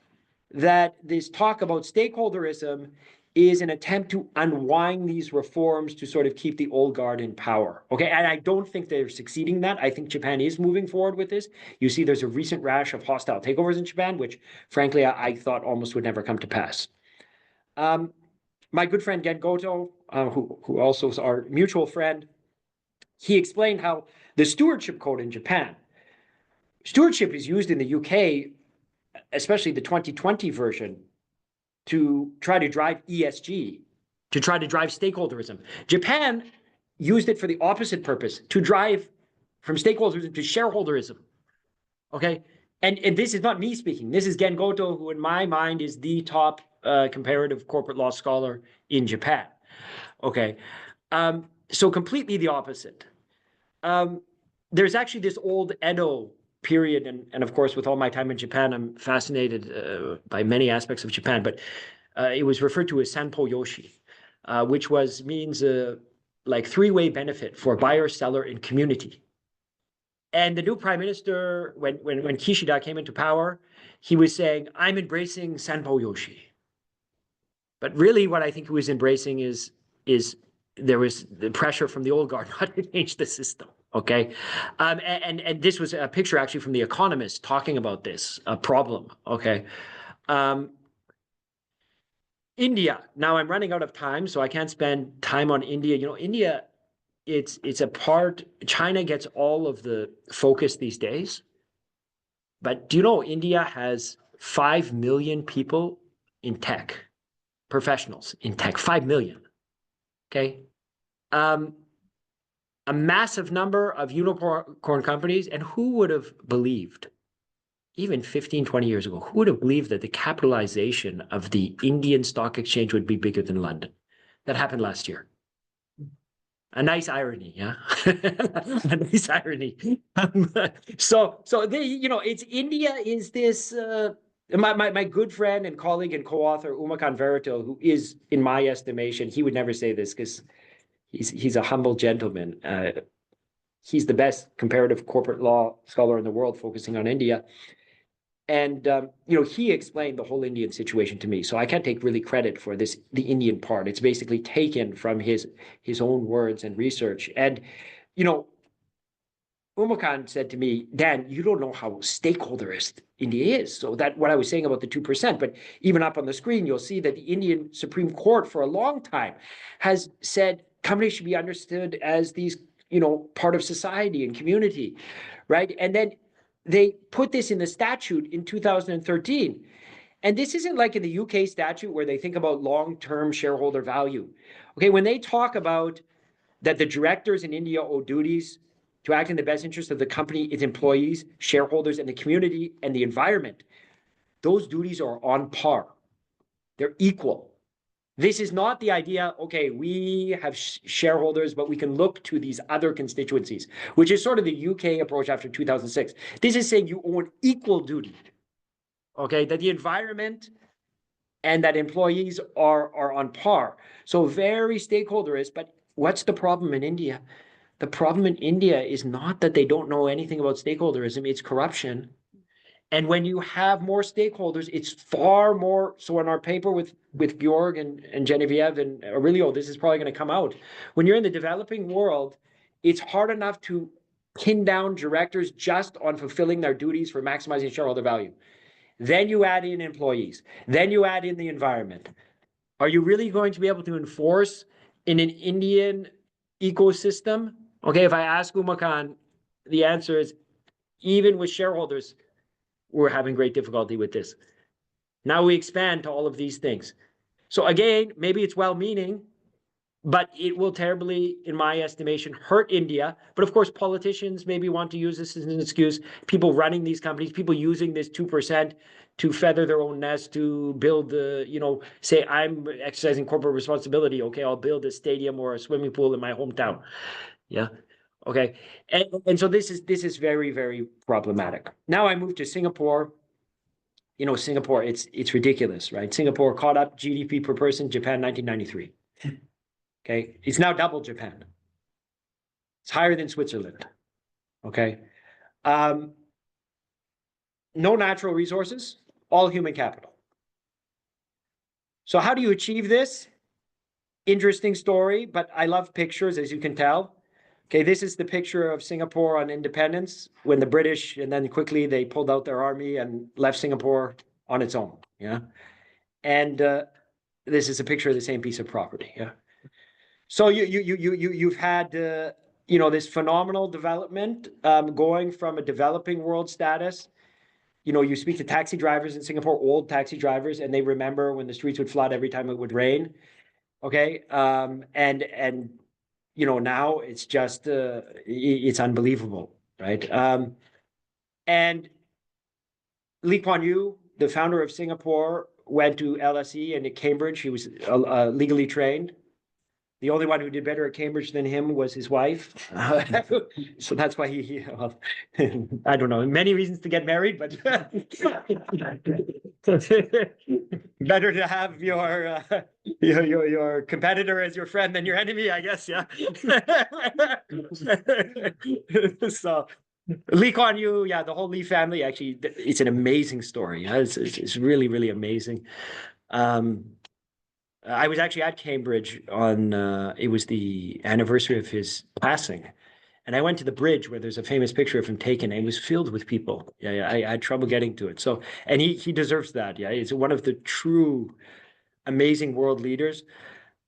that this talk about stakeholderism is an attempt to unwind these reforms to sort of keep the old guard in power. Okay, and I don't think they're succeeding in that. I think Japan is moving forward with this. You see there's a recent rash of hostile takeovers in Japan, which frankly, I thought almost would never come to pass. My good friend Gen Goto, who also is our mutual friend, he explained how the stewardship code in Japan, stewardship is used in the UK, especially the 2020 version, to try to drive ESG, to try to drive stakeholderism. Japan used it for the opposite purpose, to drive from stakeholderism to shareholderism, okay? And this is not me speaking. This is Gen Goto, who in my mind is the top comparative corporate law scholar in Japan, okay? So completely the opposite. There's actually this old Edo period, and of course, with all my time in Japan, I'm fascinated by many aspects of Japan, but it was referred to as Sanpo Yoshi, which means like three-way benefit for buyer, seller, and community. And the new prime minister, when Kishida came into power, he was saying, I'm embracing Sanpo Yoshi. But really what I think he was embracing is there was the pressure from the old guard not to change the system. Okay, and this was a picture actually from The Economist talking about this problem. Okay, India. Now I'm running out of time, so I can't spend time on India. You know, India, it's a part. China gets all of the focus these days, but do you know India has 5 million people in tech, professionals in tech, 5 million. Okay. A massive number of unicorn companies, and who would have believed even 15, 20 years ago, who would have believed that the capitalization of the Indian stock exchange would be bigger than London? That happened last year. A nice irony, yeah. A nice irony. So they, it's India is this. My good friend and colleague and co-author Umakant Veritil, who is, in my estimation, he would never say this because he's a humble gentleman. He's the best comparative corporate law scholar in the world, focusing on India. And he explained the whole Indian situation to me. So I can't take really credit for the Indian part. It's basically taken from his own words and research. And Umakant said to me, Dan, you don't know how stakeholderist India is. So that what I was saying about the 2%, but even up on the screen, you'll see that the Indian Supreme Court for a long time has said companies should be understood as these, part of society and community, right? And then they put this in the statute in 2013. And this isn't like in the UK statute where they think about long-term shareholder value. Okay, when they talk about that the directors in India owe duties to act in the best interest of the company, its employees, shareholders, and the community and the environment, those duties are on par. They're equal. This is not the idea, okay, we have shareholders, but we can look to these other constituencies, which is sort of the UK approach after 2006. This is saying you owe an equal duty, okay, that the environment and that employees are on par. So very stakeholderist, but what's the problem in India? The problem in India is not that they don't know anything about stakeholderism, it's corruption. And when you have more stakeholders, it's far more. So in our paper with Georg and Genevieve and Aurelio, this is probably going to come out. When you're in the developing world, it's hard enough to pin down directors just on fulfilling their duties for maximizing shareholder value. Then you add in employees. Then you add in the environment. Are you really going to be able to enforce in an Indian ecosystem? Okay, if I ask Umakant, the answer is even with shareholders, we're having great difficulty with this. Now we expand to all of these things. So again, maybe it's well-meaning, but it will terribly, in my estimation, hurt India. But of course, politicians maybe want to use this as an excuse. People running these companies, people using this 2% to feather their own nest, to build say I'm exercising corporate responsibility. Okay, I'll build a stadium or a swimming pool in my hometown. Yeah. Okay, and so this is very, very problematic. Now I move to Singapore. Singapore, it's ridiculous, right? Singapore caught up GDP per person, Japan 1993. Okay, it's now double Japan. It's higher than Switzerland. Okay, no natural resources, all human capital. So how do you achieve this? Interesting story, but I love pictures, as you can tell. Okay, this is the picture of Singapore on independence when the British, and then quickly they pulled out their army and left Singapore on its own. Yeah, and this is a picture of the same piece of property. Yeah, so you've had this phenomenal development going from a developing world status. You speak to taxi drivers in Singapore, old taxi drivers, and they remember when the streets would flood every time it would rain. Okay, and now it's just, it's unbelievable, right? And Lee Kuan Yew, the founder of Singapore, went to LSE and at Cambridge. He was legally trained. The only one who did better at Cambridge than him was his wife. So that's why he I don't know, many reasons to get married, but better to have your competitor as your friend than your enemy, I guess, yeah. So Lee Kuan Yew, yeah, the whole Lee family, actually, it's an amazing story. Yeah? It's really, really amazing. I was actually at Cambridge on, it was the anniversary of his passing. And I went to the bridge where there's a famous picture of him taken, and it was filled with people. Yeah, I had trouble getting to it. So, and he deserves that. Yeah, he's one of the true amazing world leaders,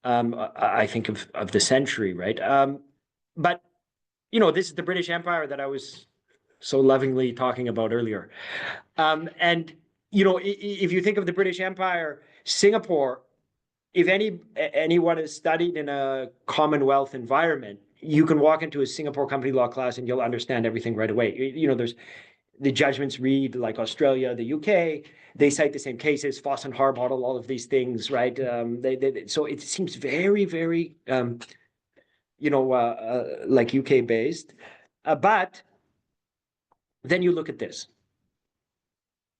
I think, of the century, right? But, this is the British Empire that I was so lovingly talking about earlier. And, if you think of the British Empire, Singapore, if anyone has studied in a Commonwealth environment, you can walk into a Singapore company law class and you'll understand everything right away. the judgments read like Australia, the UK, they cite the same cases, Foss and Harbottle, all of these things, right? So it seems very, very, like UK based. But then you look at this.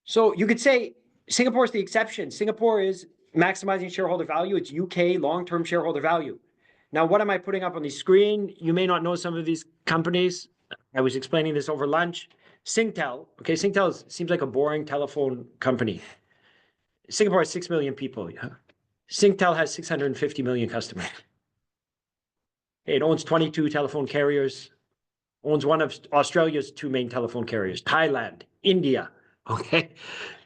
So you could say Singapore is the exception. Singapore is maximizing shareholder value. It's UK long-term shareholder value. Now, what am I putting up on the screen? You may not know some of these companies. I was explaining this over lunch. Singtel, okay, Singtel seems like a boring telephone company. Singapore has 6 million people. Yeah? Singtel has 650 million customers. It owns 22 telephone carriers, owns one of Australia's 2 main telephone carriers, Thailand, India, okay?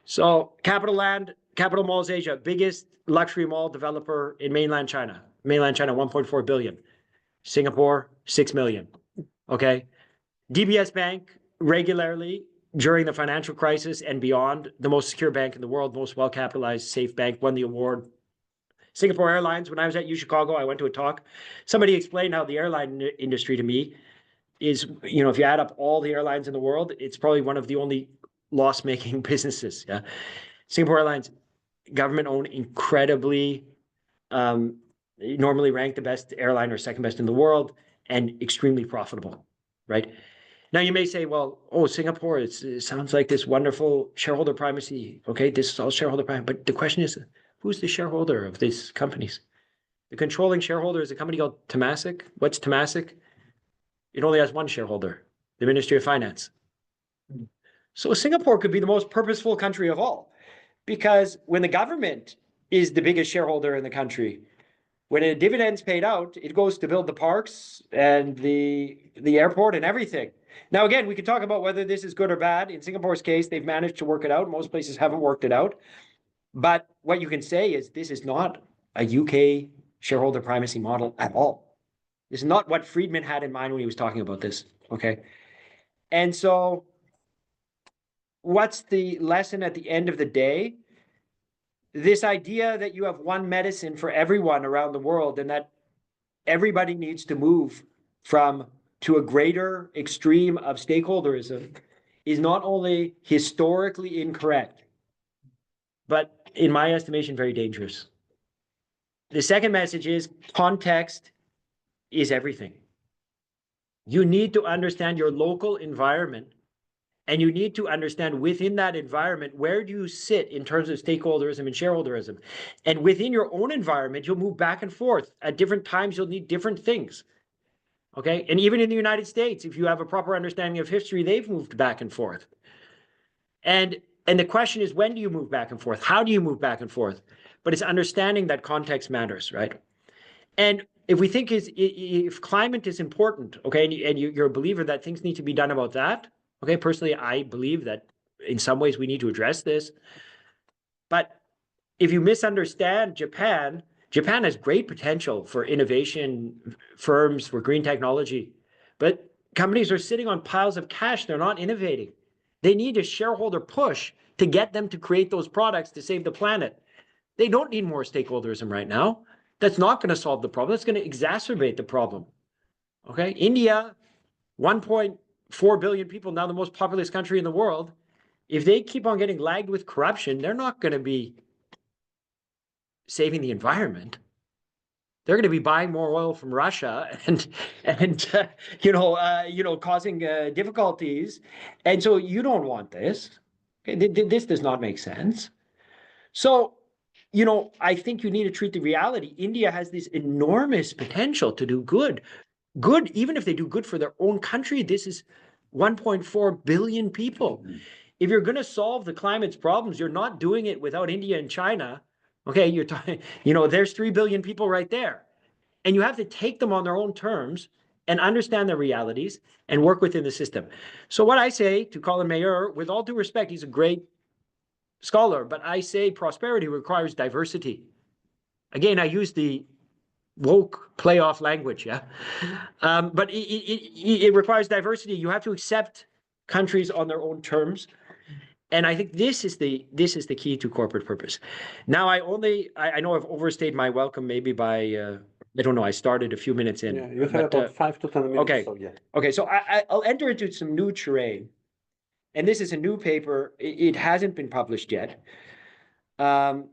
So Capital Malls Asia, biggest luxury mall developer in mainland China. Mainland China, 1.4 billion. Singapore, 6 million, okay? DBS Bank, regularly during the financial crisis and beyond, the most secure bank in the world, most well-capitalized, safe bank, won the award. Singapore Airlines, when I was at UChicago, I went to a talk. Somebody explained how the airline industry to me is, if you add up all the airlines in the world, it's probably one of the only loss-making businesses. Yeah, Singapore Airlines, government-owned, incredibly, normally ranked the best airline or second best in the world, and extremely profitable, right? Now you may say, well, Singapore, it sounds like this wonderful shareholder primacy. Okay, this is all shareholder primacy. But the question is, who's the shareholder of these companies? The controlling shareholder is a company called Temasek. What's Temasek? It only has one shareholder, the Ministry of Finance. So Singapore could be the most purposeful country of all, because when the government is the biggest shareholder in the country, when a dividend's paid out, it goes to build the parks and the airport and everything. Now, again, we could talk about whether this is good or bad. In Singapore's case, they've managed to work it out. Most places haven't worked it out. But what you can say is this is not a UK shareholder primacy model at all. This is not what Friedman had in mind when he was talking about this, okay? And so what's the lesson at the end of the day? This idea that you have one medicine for everyone around the world and that everybody needs to move to a greater extreme of stakeholderism is not only historically incorrect, but in my estimation, very dangerous. The second message is context is everything. You need to understand your local environment, and you need to understand within that environment, where do you sit in terms of stakeholderism and shareholderism? And within your own environment, you'll move back and forth. At different times, you'll need different things. Okay, and even in the United States, if you have a proper understanding of history, they've moved back and forth. And the question is, when do you move back and forth? How do you move back and forth? But it's understanding that context matters, right? And if we think if climate is important, okay, and you're a believer that things need to be done about that, okay, personally, I believe that in some ways we need to address this. But if you misunderstand Japan has great potential for innovation firms, for green technology, but companies are sitting on piles of cash. They're not innovating. They need a shareholder push to get them to create those products to save the planet. They don't need more stakeholderism right now. That's not going to solve the problem. That's going to exacerbate the problem. Okay, India, 1.4 billion people, now the most populous country in the world. If they keep on getting lagged with corruption, they're not going to be saving the environment. They're going to be buying more oil from Russia and causing difficulties. And so you don't want this. Okay? This does not make sense. So, I think you need to treat the reality. India has this enormous potential to do good. Good, even if they do good for their own country. This is 1.4 billion people. If you're going to solve the climate's problems, you're not doing it without India and China. Okay, you're talking, there's 3 billion people right there. And you have to take them on their own terms and understand their realities and work within the system. So what I say to Colin Mayer, with all due respect, he's a great scholar, but I say prosperity requires diversity. Again, I use the woke playoff language, yeah? But it requires diversity. You have to accept countries on their own terms. And I think this is the key to corporate purpose. Now, I know I've overstayed my welcome maybe by, I don't know, I started a few minutes in. Yeah, you have about 5 to 10 minutes. Okay. So yeah. Okay, so I'll enter into some new terrain. and this is a new paper. It hasn't been published yet. And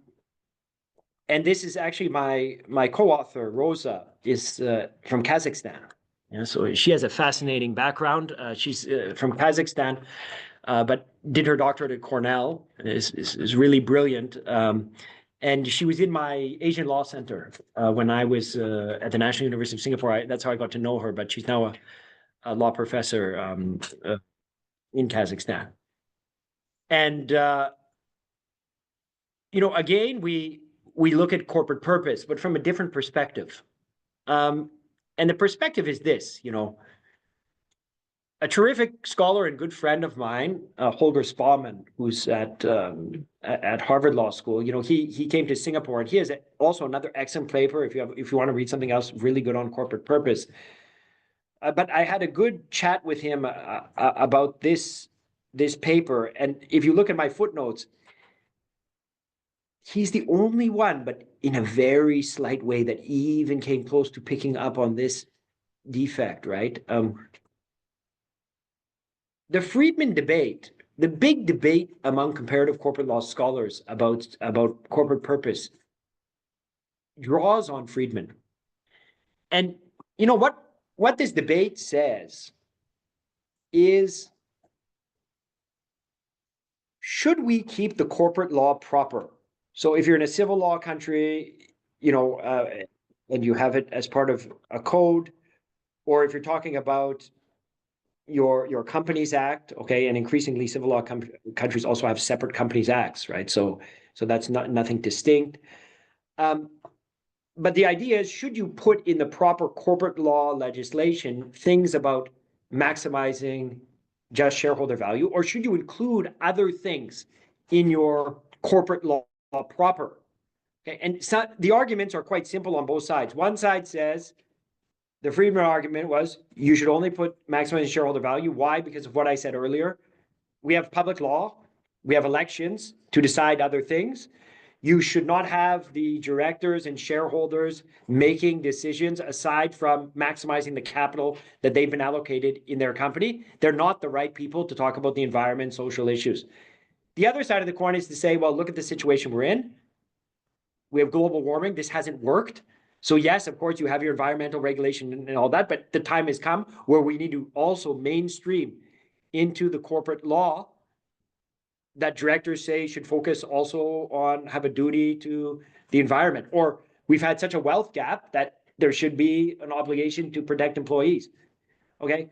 this is actually my co-author, Rosa, is from Kazakhstan. Yeah, so she has a fascinating background. She's from Kazakhstan, but did her doctorate at Cornell, is really brilliant. And she was in my Asian Law Center when I was at the National University of Singapore. That's how I got to know her, but she's now a law professor in Kazakhstan. And, again, we look at corporate purpose, but from a different perspective. And the perspective is this, a terrific scholar and good friend of mine, Holger Spaumann, who's at Harvard Law School. He came to Singapore, and he has also another excellent paper. If you want to read something else really good on corporate purpose. But I had a good chat with him about this paper, and if you look at my footnotes, he's the only one, but in a very slight way, that even came close to picking up on this defect, right? The Friedman debate, the big debate among comparative corporate law scholars about corporate purpose, draws on Friedman. And what this debate says is, should we keep the corporate law proper? So if you're in a civil law country, and you have it as part of a code, or if you're talking about your Companies Act, okay, and increasingly civil law countries also have separate Companies Acts, right? So that's nothing distinct. But the idea is, should you put in the proper corporate law legislation things about maximizing just shareholder value, or should you include other things in your corporate law proper? Okay, and so the arguments are quite simple on both sides. One side says, the Friedman argument was, you should only put maximizing shareholder value. Why? Because of what I said earlier. We have public law. We have elections to decide other things. You should not have the directors and shareholders making decisions aside from maximizing the capital that they've been allocated in their company. They're not the right people to talk about the environment, social issues. The other side of the coin is to say, well, look at the situation we're in. We have global warming. This hasn't worked. So yes, of course, you have your environmental regulation and all that, but the time has come where we need to also mainstream into the corporate law that directors say should focus also on, have a duty to the environment. Or we've had such a wealth gap that there should be an obligation to protect employees. Okay.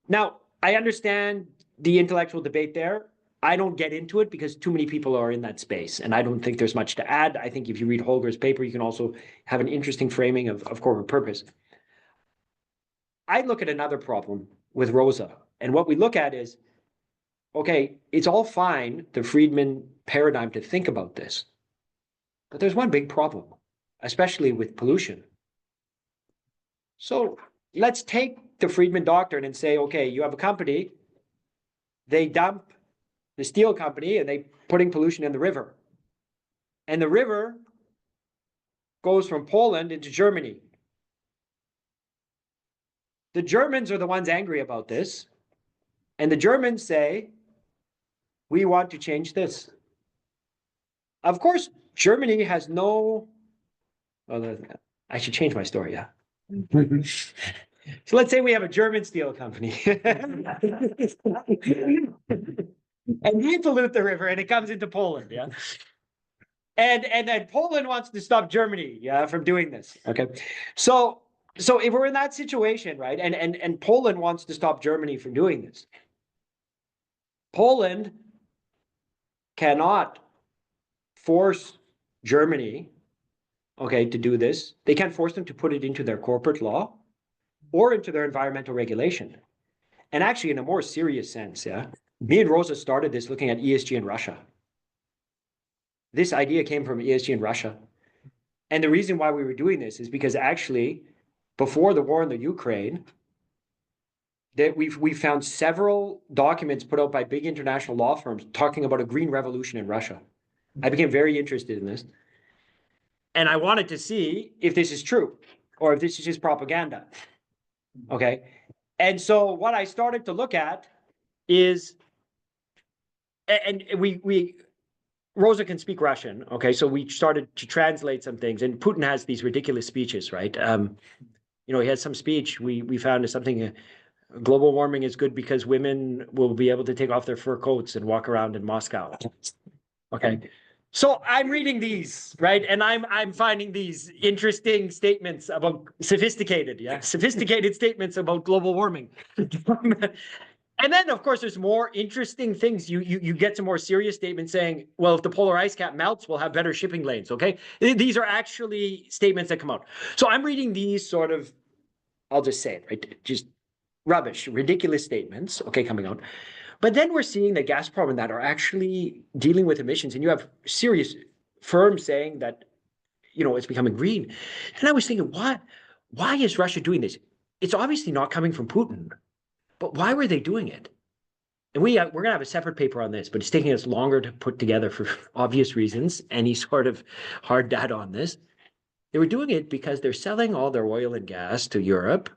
Now, I understand the intellectual debate there. I don't get into it because too many people are in that space, and I don't think there's much to add. I think if you read Holger's paper, you can also have an interesting framing of corporate purpose. I look at another problem with Rosa, and what we look at is, okay, it's all fine, the Friedman paradigm, to think about this, but there's one big problem, especially with pollution. So let's take the Friedman doctrine and say, okay, you have a company, they dump the steel company and they putting pollution in the river. And the river goes from Poland into Germany. The Germans are the ones angry about this. And the Germans say, we want to change this. Of course, Germany has no, well, I should change my story, yeah. So let's say we have a German steel company. And we pollute the river and it comes into Poland, yeah. And then Poland wants to stop Germany, yeah, from doing this. Okay. So if we're in that situation, right, and Poland wants to stop Germany from doing this, Poland cannot force Germany, okay, to do this. They can't force them to put it into their corporate law or into their environmental regulation. And actually, in a more serious sense, yeah, me and Rosa started this looking at ESG in Russia. This idea came from ESG in Russia. And the reason why we were doing this is because actually, before the war in the Ukraine, that we found several documents put out by big international law firms talking about a green revolution in Russia. I became very interested in this. And I wanted to see if this is true or if this is just propaganda. Okay. And so what I started to look at is and we Rosa can speak Russian, okay? So we started to translate some things, and Putin has these ridiculous speeches, right? He has some speech we found is something. Global warming is good because women will be able to take off their fur coats and walk around in Moscow. Okay. So I'm reading these, right? And I'm finding these interesting statements about sophisticated statements about global warming. And then, of course, there's more interesting things. You get some more serious statements saying, well, if the polar ice cap melts, we'll have better shipping lanes, okay? These are actually statements that come out. So I'm reading these sort of, I'll just say it, right? Just rubbish, ridiculous statements, okay, coming out. But then we're seeing that Gazprom and that are actually dealing with emissions, and you have serious firms saying that, it's becoming green. And I was thinking, why is Russia doing this? It's obviously not coming from Putin. But why were they doing it? And we're going to have a separate paper on this, but it's taking us longer to put together for obvious reasons, any sort of hard data on this. They were doing it because they're selling all their oil and gas to Europe.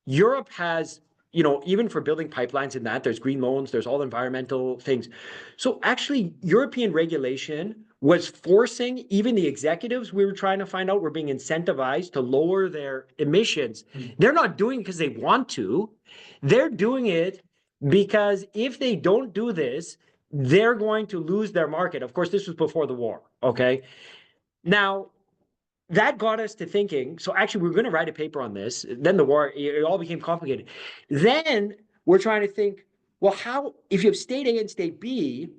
Europe has, even for building pipelines and that, there's green loans, there's all environmental things. So actually, European regulation was forcing even the executives we were trying to find out were being incentivized to lower their emissions. They're not doing it because they want to. They're doing it because if they don't do this, they're going to lose their market. Of course, this was before the war, okay? Now, that got us to thinking, so actually we were going to write a paper on this. Then the war, it all became complicated. Then we're trying to think, well, how, if you have state A and state B,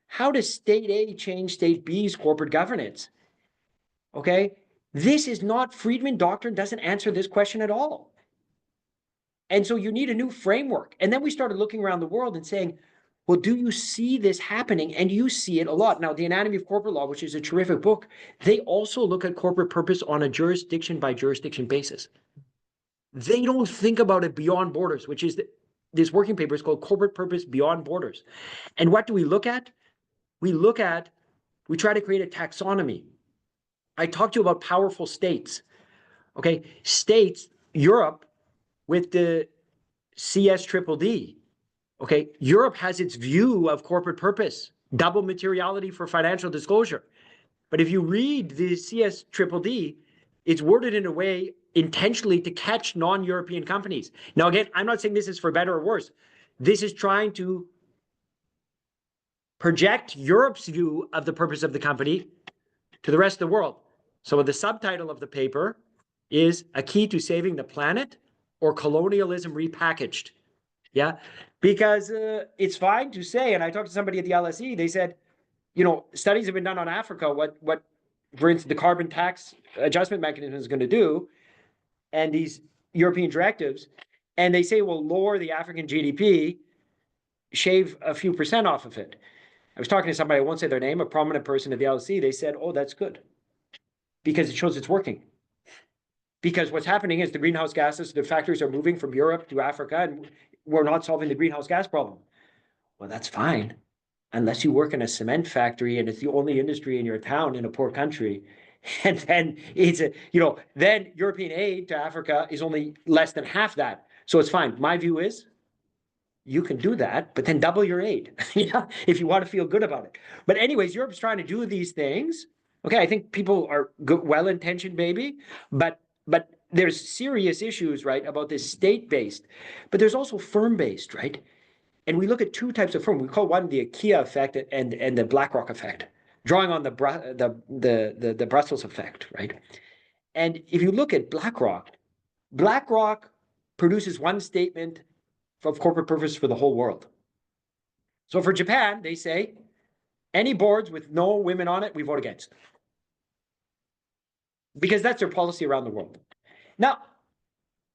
how does state A change state B's corporate governance? Okay, this is not, Friedman doctrine doesn't answer this question at all. And so you need a new framework. And then we started looking around the world and saying, well, do you see this happening? And you see it a lot. Now, The Anatomy of Corporate Law, which is a terrific book, they also look at corporate purpose on a jurisdiction by jurisdiction basis. They don't think about it beyond borders, which is this working paper is called Corporate Purpose Beyond Borders. And what do we look at? We try to create a taxonomy. I talked to you about powerful states. Okay, states, Europe with the CSDDD. Okay, Europe has its view of corporate purpose, double materiality for financial disclosure. But if you read the CSDDD, it's worded in a way intentionally to catch non-European companies. Now, again, I'm not saying this is for better or worse. This is trying to project Europe's view of the purpose of the company to the rest of the world. So the subtitle of the paper is A Key to Saving the Planet or Colonialism Repackaged. Yeah, because it's fine to say, and I talked to somebody at the LSE, they said, studies have been done on Africa, what, for instance, the carbon tax adjustment mechanism is going to do, and these European directives, and they say, well, lower the African GDP, shave a few percent off of it. I was talking to somebody, I won't say their name, a prominent person at the LSE, they said, oh, that's good, because it shows it's working. Because what's happening is the greenhouse gases, the factories are moving from Europe to Africa, and we're not solving the greenhouse gas problem. Well, that's fine, unless you work in a cement factory and it's the only industry in your town in a poor country. And then it's then European aid to Africa is only less than half that. So it's fine. My view is you can do that, but then double your aid, if you want to feel good about it. But anyways, Europe's trying to do these things. Okay, I think people are good, well-intentioned, maybe, but there's serious issues, right, about this state-based, but there's also firm-based, right? And we look at two types of firm. We call one the IKEA effect and the BlackRock effect, drawing on the Brussels effect, right? And if you look at BlackRock produces one statement of corporate purpose for the whole world. So for Japan, they say, any boards with no women on it, we vote against. Because that's their policy around the world. Now,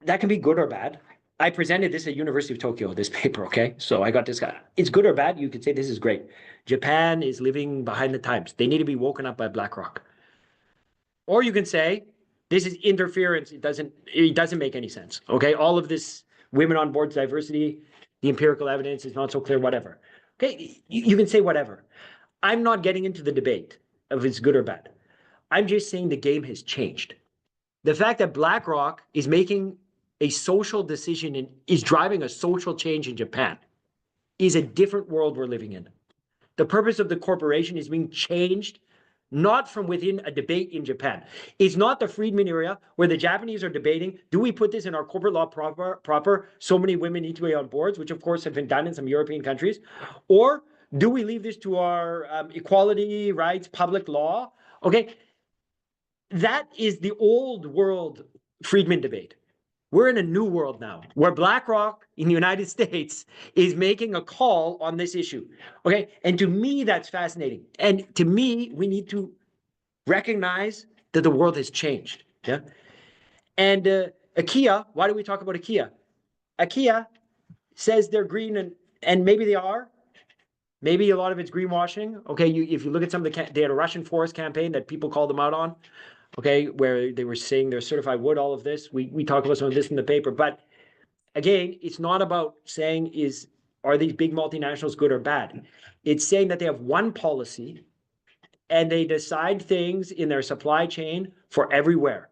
that can be good or bad. I presented this at University of Tokyo, this paper, okay? So I got this guy. It's good or bad. You could say this is great. Japan is living behind the times. They need to be woken up by BlackRock. Or you can say, this is interference. It doesn't make any sense, okay? All of this women on boards diversity, the empirical evidence is not so clear, whatever. Okay, you can say whatever. I'm not getting into the debate of it's good or bad. I'm just saying the game has changed. The fact that BlackRock is making a social decision and is driving a social change in Japan is a different world we're living in. the purpose of the corporation is being changed, not from within a debate in Japan. It's not the Friedman era where the Japanese are debating, do we put this in our corporate law proper? So many women need to be on boards, which of course have been done in some European countries. Or do we leave this to our equality, rights, public law? Okay, that is the old world Friedman debate. We're in a new world now, where BlackRock in the United States is making a call on this issue. Okay, and to me, that's fascinating. And to me, we need to recognize that the world has changed. Yeah. And IKEA, why do we talk about IKEA? IKEA says they're green, and maybe they are. Maybe a lot of it's greenwashing. Okay, if you look at some of they had a Russian forest campaign that people called them out on. Okay, where they were saying they're certified wood, all of this. We talk about some of this in the paper. But again, it's not about saying are these big multinationals good or bad? It's saying that they have one policy and they decide things in their supply chain for everywhere.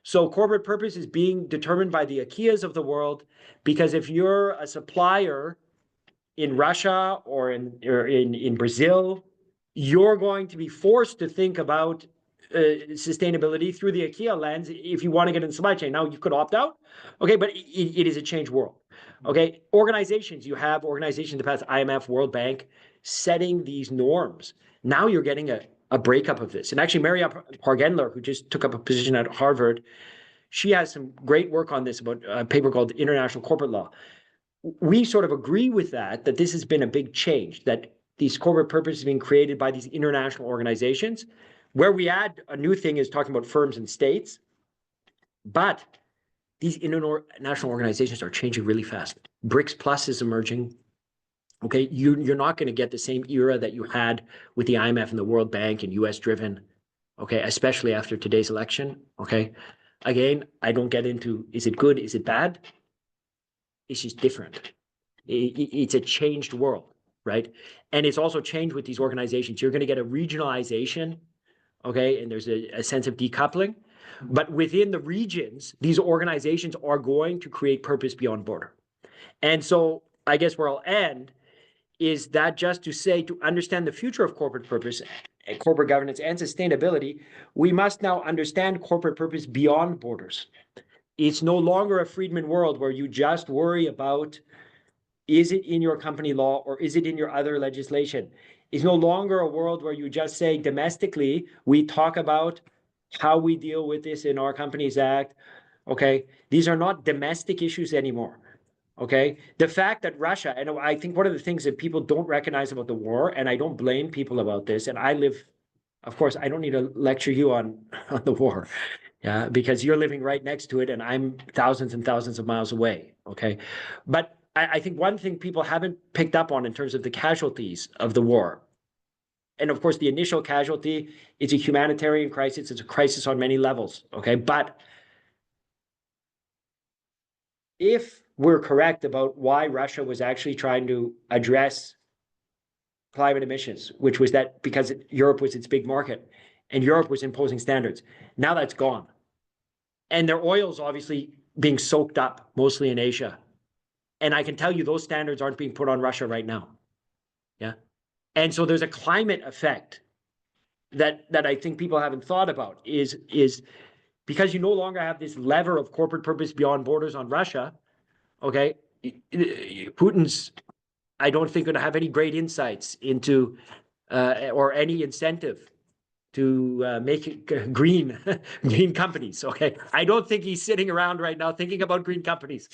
So corporate purpose is being determined by the IKEAs of the world, because if you're a supplier in Russia or in Brazil, you're going to be forced to think about sustainability through the IKEA lens if you want to get in the supply chain. Now, you could opt out, okay, but it is a changed world. Okay, organizations, you have organizations in the past, IMF, World Bank, setting these norms. Now you're getting a breakup of this. And actually, Maria Pargendler, who just took up a position at Harvard, she has some great work on this, about a paper called International Corporate Law. We sort of agree with that this has been a big change, that these corporate purposes being created by these international organizations. Where we add a new thing is talking about firms and states, but these international organizations are changing really fast. BRICS Plus is emerging. Okay, you're not going to get the same era that you had with the IMF and the World Bank and US driven, okay, especially after today's election. Okay, again, I don't get into, is it good, is it bad? It's just different. It's a changed world, right? And it's also changed with these organizations. You're going to get a regionalization. Okay, and there's a sense of decoupling. But within the regions, these organizations are going to create purpose beyond border. And so I guess where I'll end is that just to say, to understand the future of corporate purpose, corporate governance, and sustainability, we must now understand corporate purpose beyond borders. It's no longer a Friedman world where you just worry about, is it in your company law or is it in your other legislation? It's no longer a world where you just say domestically, we talk about how we deal with this in our Companies Act. Okay, these are not domestic issues anymore. Okay, the fact that Russia, and I think one of the things that people don't recognize about the war, and I don't blame people about this, and I live, of course, I don't need to lecture you on the war, yeah, because you're living right next to it and I'm thousands and thousands of miles away. Okay, but I think one thing people haven't picked up on in terms of the casualties of the war, and of course the initial casualty, it's a humanitarian crisis, it's a crisis on many levels, okay? But if we're correct about why Russia was actually trying to address climate emissions, which was that because Europe was its big market and Europe was imposing standards, now that's gone. And their oil's obviously being soaked up, mostly in Asia. And I can tell you those standards aren't being put on Russia right now. Yeah. And so there's a climate effect that I think people haven't thought about is because you no longer have this lever of corporate purpose beyond borders on Russia. Okay. Putin's, I don't think, going to have any great insights into or any incentive to make it green companies. Okay, I don't think he's sitting around right now thinking about green companies.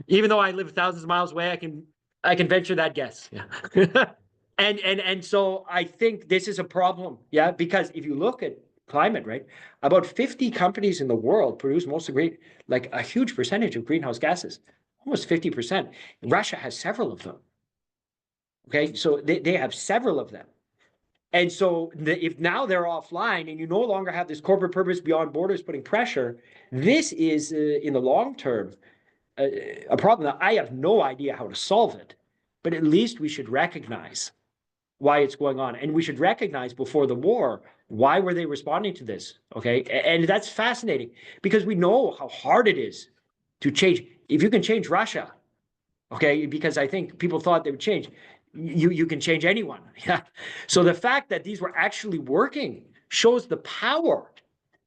Even though I live thousands of miles away, I can venture that guess. Yeah. and so I think this is a problem. Yeah, because if you look at climate, right, about 50 companies in the world produce most of like a huge percentage of greenhouse gases, almost 50%. Russia has several of them. Okay, so they have several of them. And so if now they're offline and you no longer have this corporate purpose beyond borders putting pressure, this is in the long term a problem that I have no idea how to solve it, but at least we should recognize why it's going on. And we should recognize before the war, why were they responding to this? Okay, and that's fascinating because we know how hard it is to change. If you can change Russia, okay, because I think people thought they would change. you can change anyone. Yeah. So the fact that these were actually working shows the power,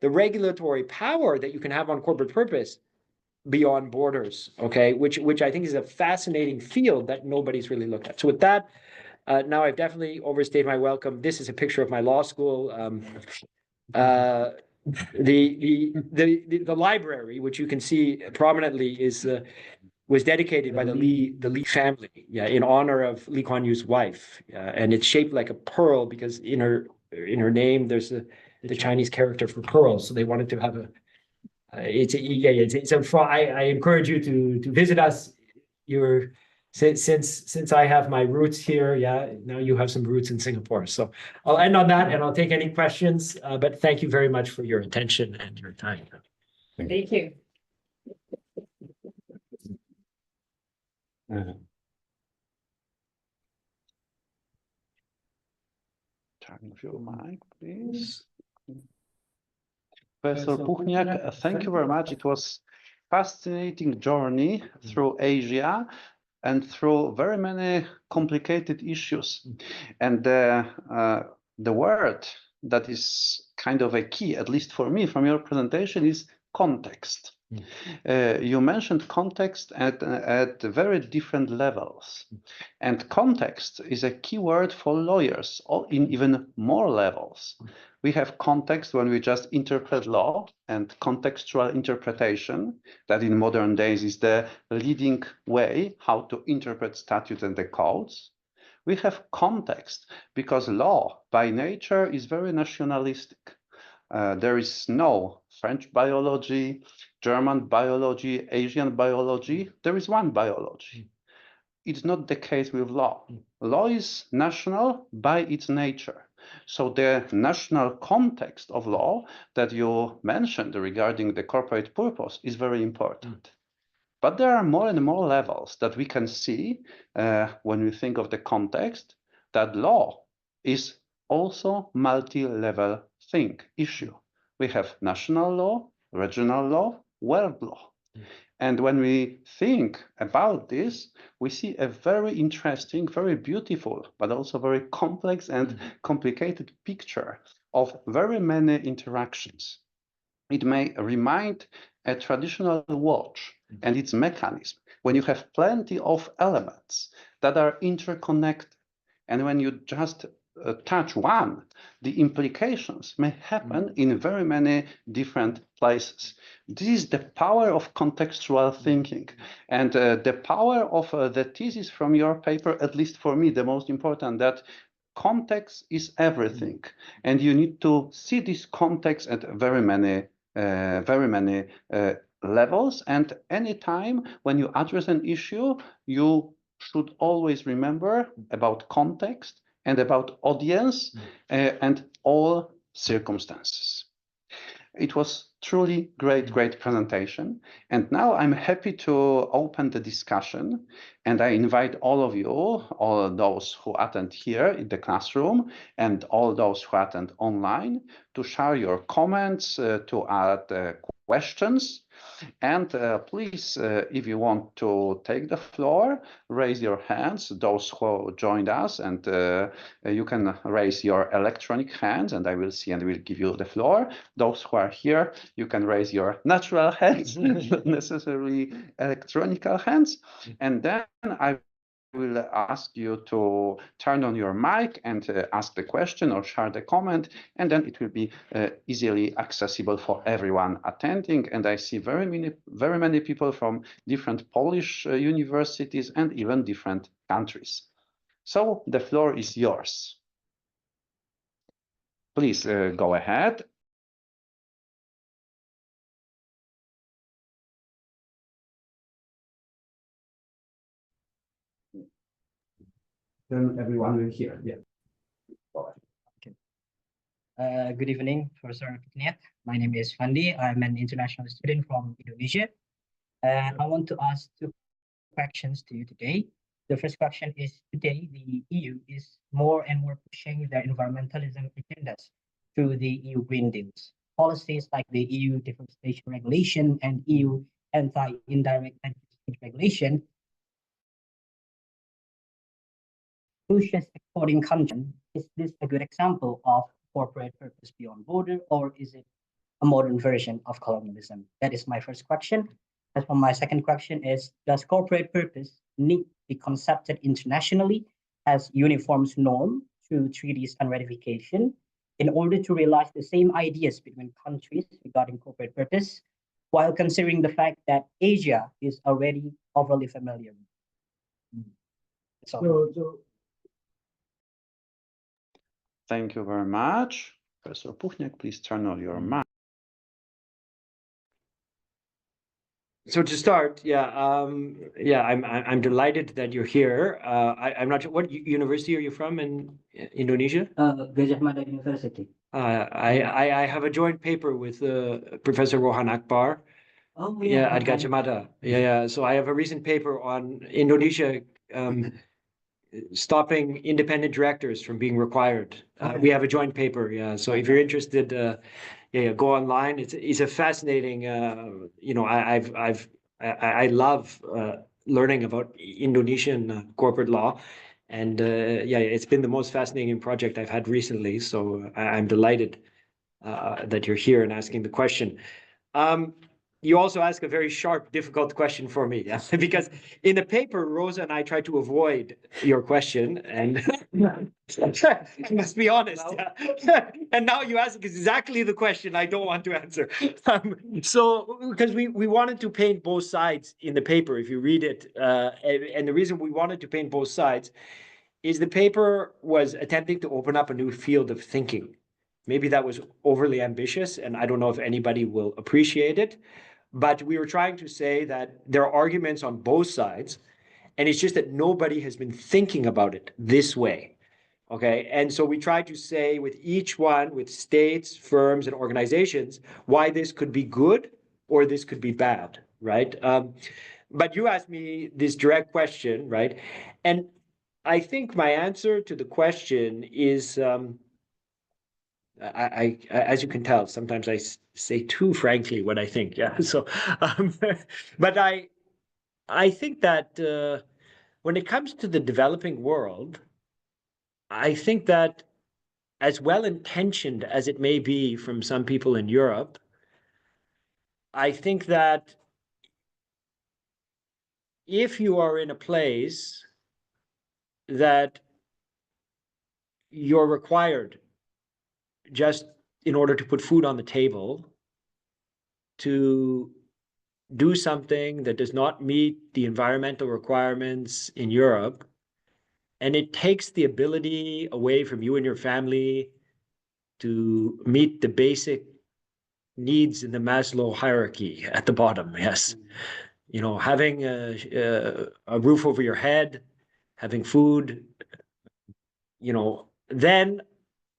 the regulatory power that you can have on corporate purpose beyond borders. Okay, which I think is a fascinating field that nobody's really looked at. So with that, now I've definitely overstayed my welcome. This is a picture of my law school. The library, which you can see prominently, was dedicated by the Lee family, yeah, in honor of Lee Kuan Yew's wife, and it's shaped like a pearl because in her name there's the Chinese character for pearl, so they wanted to have a. I encourage you to visit us. Since I have my roots here, yeah, now you have some roots in Singapore. So I'll end on that, and I'll take any questions. But thank you very much for your attention and your time. Thank you. Turn off your mic, please. Professor Puchniak, thank you very much. It was fascinating journey through Asia and through very many complicated issues. And the word that is kind of a key, at least for me, from your presentation, is context. You mentioned context at very different levels. And context is a key word for lawyers, or in even more levels. We have context when we just interpret law, and contextual interpretation, that in modern days is the leading way how to interpret statutes and the codes. We have context because law by nature is very nationalistic. There is no French biology, German biology, Asian biology. There is one biology. It's not the case with law. Law is national by its nature. So the national context of law that you mentioned regarding the corporate purpose is very important. But there are more and more levels that we can see when we think of the context, that law is also multi-level issue. We have national law, regional law, world law. And when we think about this, we see a very interesting, very beautiful, but also very complex and complicated picture of very many interactions. It may remind a traditional watch and its mechanism, when you have plenty of elements that are interconnected. And when you just touch one, the implications may happen in very many different places. This is the power of contextual thinking, and the power of the thesis from your paper, at least for me, the most important, that context is everything, and you need to see this context at very many levels. And anytime when you address an issue, you should always remember about context and about audience and all circumstances. It was truly great presentation. And now I'm happy to open the discussion. And I invite all of you, all those who attend here in the classroom and all those who attend online, to share your comments, to add questions. And please, if you want to take the floor, raise your hands, those who joined us, and you can raise your electronic hands, and I will see and will give you the floor. Those who are here, you can raise your natural hands, not necessarily electronic hands. And then I will ask you to turn on your mic and ask the question or share the comment, and then it will be easily accessible for everyone attending. And I see very many people from different Polish universities and even different countries. So the floor is yours. Please go ahead. Then everyone will hear. Yeah. Okay. Good evening, Professor Puchniak. My name is Fandi. I'm an international student from Indonesia. And I want to ask two questions to you today. The first question is, today the EU is more and more pushing their environmentalism agendas through the EU Green Deals. Policies like the EU Deforestation Regulation and EU Anti-Indirect Regulation Indonesia's exporting country, is this a good example of corporate purpose beyond border, or is it a modern version of colonialism? That is my first question. As for my second question is, does corporate purpose need to be concepted internationally as uniform norm through treaties and ratification in order to realize the same ideas between countries regarding corporate purpose, while considering the fact that Asia is already overly familiar? So, Thank you very much. Professor Puchniak, please turn on your mic. So to start, I'm delighted that you're here. I'm not sure, what university are you from in Indonesia? Gajah Mada University. I have a joint paper with Professor Rohan Akbar. Oh, At Gajah Mada. So I have a recent paper on Indonesia stopping independent directors from being required. We have a joint paper. So if you're interested, go online. It's a fascinating. I love learning about Indonesian corporate law, and it's been the most fascinating project I've had recently. So I'm delighted that you're here and asking the question. You also ask a very sharp, difficult question for me, because in the paper, Rosa and I tried to avoid your question, and I must be honest. And now you ask exactly the question I don't want to answer. So, because we wanted to paint both sides in the paper, if you read it, and the reason we wanted to paint both sides is the paper was attempting to open up a new field of thinking. Maybe that was overly ambitious, and I don't know if anybody will appreciate it. But we were trying to say that there are arguments on both sides, and it's just that nobody has been thinking about it this way, okay? And so we tried to say with each one, with states, firms, and organizations, why this could be good or this could be bad, right? But you asked me this direct question, right? And I think my answer to the question is, I as you can tell, sometimes I say too frankly what I think. So, but I think that when it comes to the developing world, I think that as well-intentioned as it may be from some people in Europe, I think that if you are in a place that you're required just in order to put food on the table, to do something that does not meet the environmental requirements in Europe, and it takes the ability away from you and your family to meet the basic needs in the Maslow hierarchy at the bottom, yes. You know, having a roof over your head, having food, you know, then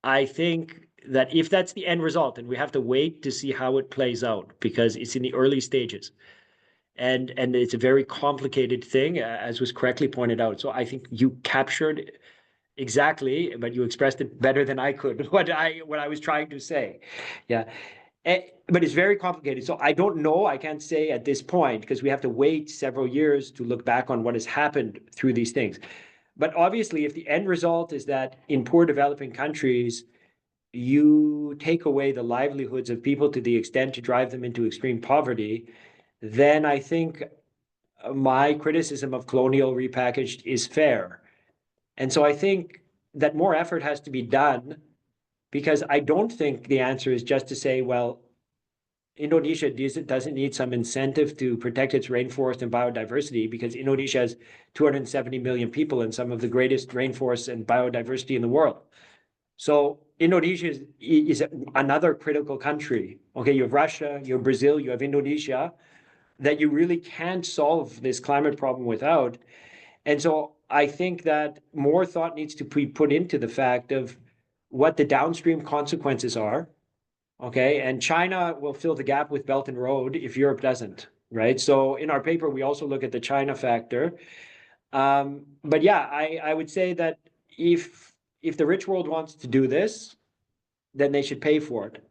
I think that if that's the end result, and we have to wait to see how it plays out because it's in the early stages, and it's a very complicated thing, as was correctly pointed out. So I think you captured exactly, but you expressed it better than I could what I was trying to say. But it's very complicated. So I don't know. I can't say at this point because we have to wait several years to look back on what has happened through these things. But obviously, if the end result is that in poor developing countries, you take away the livelihoods of people to the extent to drive them into extreme poverty, then I think my criticism of colonial repackaged is fair. And so I think that more effort has to be done because I don't think the answer is just to say, well, Indonesia doesn't need some incentive to protect its rainforest and biodiversity because Indonesia has 270 million people and some of the greatest rainforests and biodiversity in the world. So Indonesia is another critical country. Okay, you have Russia, you have Brazil, you have Indonesia, that you really can't solve this climate problem without. And so I think that more thought needs to be put into the fact of what the downstream consequences are. Okay, and China will fill the gap with Belt and Road if Europe doesn't, right? So in our paper, we also look at the China factor. But yeah, I would say that if the rich world wants to do this, then they should pay for it.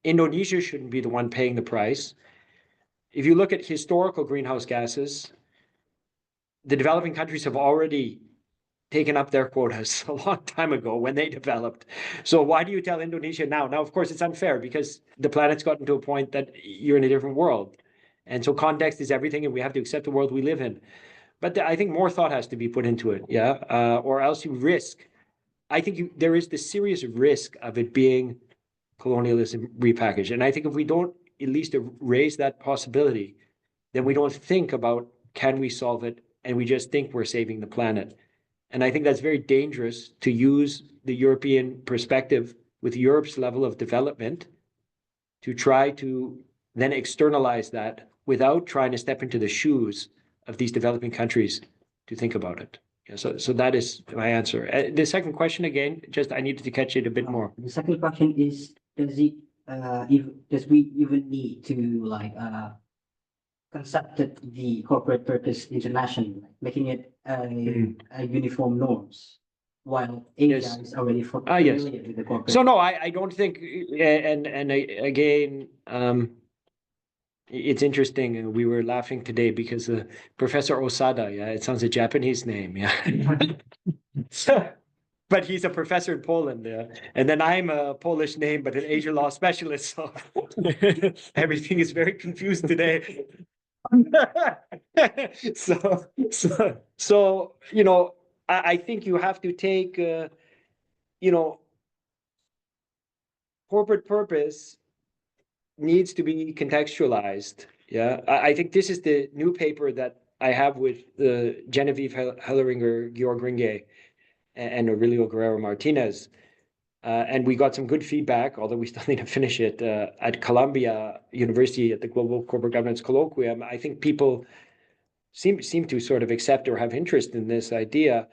Indonesia shouldn't be the one paying the price. If you look at historical greenhouse gases, the developing countries have already taken up their quotas a long time ago when they developed. So why do you tell Indonesia now? Now, of course, it's unfair because the planet's gotten to a point that you're in a different world. And so context is everything, and we have to accept the world we live in. But I think more thought has to be put into it, or else you risk. I think there is the serious risk of it being colonialism repackaged. And I think if we don't at least raise that possibility, then we don't think about, can we solve it? And we just think we're saving the planet. And I think that's very dangerous to use the European perspective with Europe's level of development to try to then externalize that without trying to step into the shoes of these developing countries to think about it. Yeah, so that is my answer. The second question again, just I needed to catch it a bit more. The second question is, does we even need to concepted the corporate purpose internationally, making it a uniform norms, while Asia Yes. is already Yes. familiar with the corporate. So no, I don't think, and again, it's interesting. We were laughing today because Professor Osada, yeah, it sounds a Japanese name, yeah. But he's a professor in Poland, and then I'm a Polish name, but an Asian law specialist. So everything is very confused today. So you know, I think you have to take you know, corporate purpose needs to be contextualized. Yeah, I think this is the new paper that I have with Genevieve Helleringer, Georg Ringe, and Aurelio Guerrero Martinez. And we got some good feedback, although we still need to finish it, at Columbia University at the Global Corporate Governance Colloquium. I think people seem to sort of accept or have interest in this idea.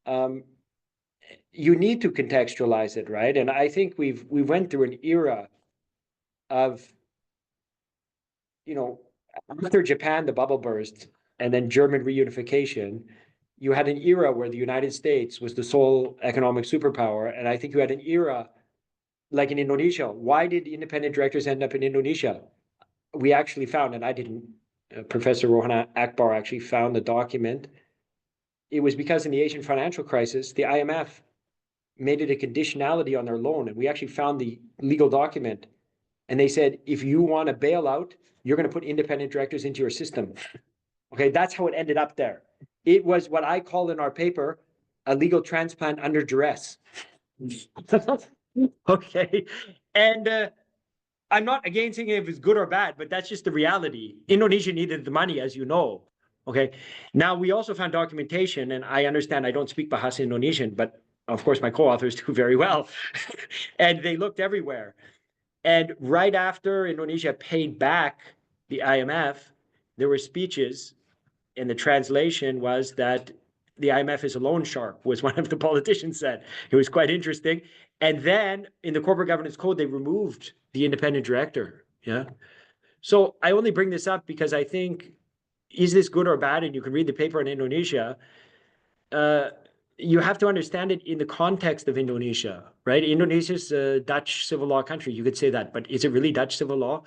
You need to contextualize it, right? And I think we went through an era of, you know, after Japan, the bubble burst, and then German reunification, you had an era where the United States was the sole economic superpower. And I think you had an era like in Indonesia. Why did independent directors end up in Indonesia? We actually found, and I didn't, Professor Rohana Akbar actually found the document. It was because in the Asian financial crisis, the IMF made it a conditionality on their loan. And we actually found the legal document. And they said, if you want a bailout, you're going to put independent directors into your system. Okay, that's how it ended up there. It was what I call in our paper a legal transplant under duress. Okay, and I'm not again saying if it's good or bad, but that's just the reality. Indonesia needed the money, as you know. Okay, now we also found documentation, and I understand I don't speak Bahasa Indonesian, but of course my co-authors do very well, and they looked everywhere. And right after Indonesia paid back the IMF, there were speeches, and the translation was that the IMF is a loan shark, was one of the politicians said. It was quite interesting. And then in the corporate governance code, they removed the independent director. Yeah. So I only bring this up because I think, is this good or bad? And you can read the paper on Indonesia. You have to understand it in the context of Indonesia, right? Indonesia is a Dutch civil law country. You could say that, but is it really Dutch civil law?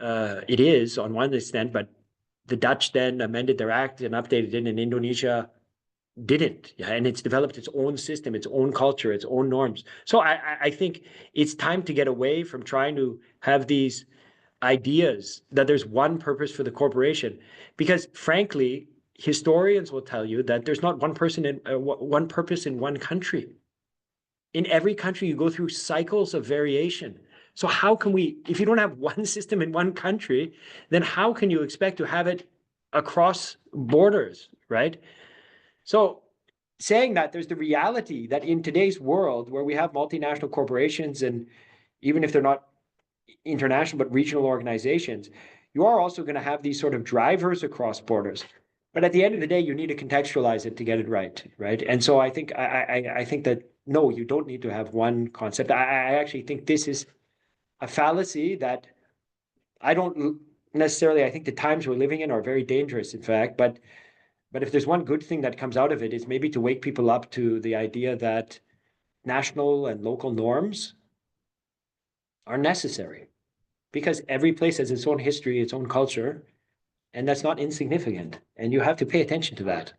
It is on one extent, but the Dutch then amended their act and updated it, and Indonesia didn't. Yeah, and it's developed its own system, its own culture, its own norms. So I think it's time to get away from trying to have these ideas that there's one purpose for the corporation, because frankly, historians will tell you that there's not one purpose in one country. In every country, you go through cycles of variation. So how can we, if you don't have one system in one country, then how can you expect to have it across borders, right? So saying that, there's the reality that in today's world where we have multinational corporations, and even if they're not international but regional organizations, you are also going to have these sort of drivers across borders. But at the end of the day, you need to contextualize it to get it right, right? And so I think I think that no, you don't need to have one concept. I actually think this is a fallacy that I don't necessarily, I think the times we're living in are very dangerous, in fact, but if there's one good thing that comes out of it, is maybe to wake people up to the idea that national and local norms are necessary, because every place has its own history, its own culture, and that's not insignificant, and you have to pay attention to that.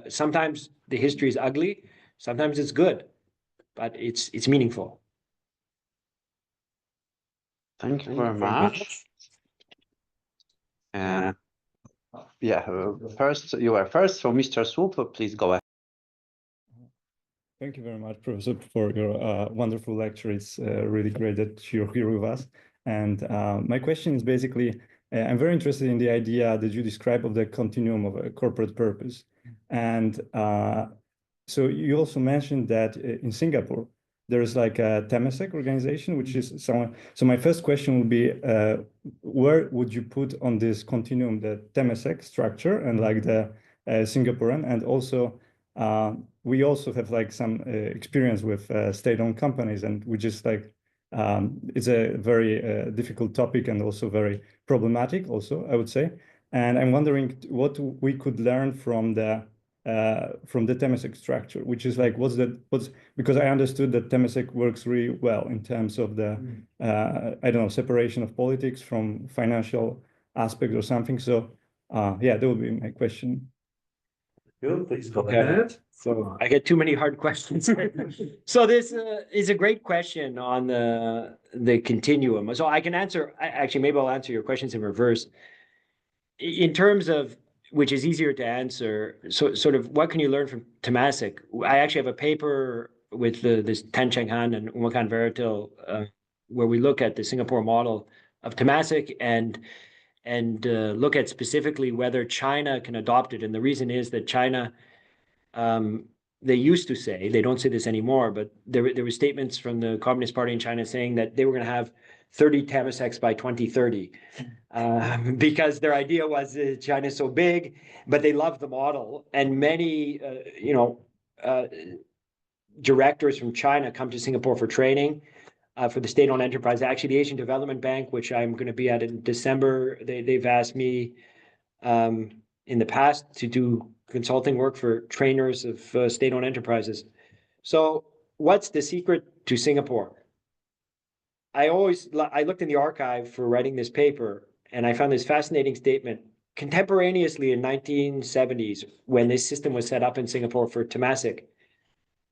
Sometimes the history is ugly, sometimes it's good, but it's meaningful. Thank you very much. First, you were first, so Mr. Swoop, please go ahead. Thank you very much, Professor, for your wonderful lecture. It's really great that you're here with us. And my question is basically, I'm very interested in the idea that you describe of the continuum of a corporate purpose. And so you also mentioned that in Singapore, there is like a Temasek organization, which is someone. So my first question would be, where would you put on this continuum the Temasek structure and like the Singaporean? And also, we also have like some experience with state-owned companies, and we just like, it's a very difficult topic and also very problematic also, I would say. And I'm wondering what we could learn from the Temasek structure, which is like, because I understood that Temasek works really well in terms of the, I don't know, separation of politics from financial aspect or something. So yeah, that would be my question. Please go ahead. So I get too many hard questions. So this is a great question on the continuum. So I can answer, actually, maybe I'll answer your questions in reverse. In terms of, which is easier to answer, so sort of what can you learn from Temasek? I actually have a paper with this Tan Cheng Han and Umakan Veritil, where we look at the Singapore model of Temasek and look at specifically whether China can adopt it. And the reason is that China, they used to say, they don't say this anymore, but there were statements from the Communist Party in China saying that they were going to have 30 Temaseks by 2030, because their idea was China's so big, but they love the model. And many, directors from China come to Singapore for training for the state-owned enterprise. Actually, the Asian Development Bank, which I'm going to be at in December, they've asked me in the past to do consulting work for trainers of state-owned enterprises. So what's the secret to Singapore? I looked in the archive for writing this paper, and I found this fascinating statement. Contemporaneously in 1970s, when this system was set up in Singapore for Temasek,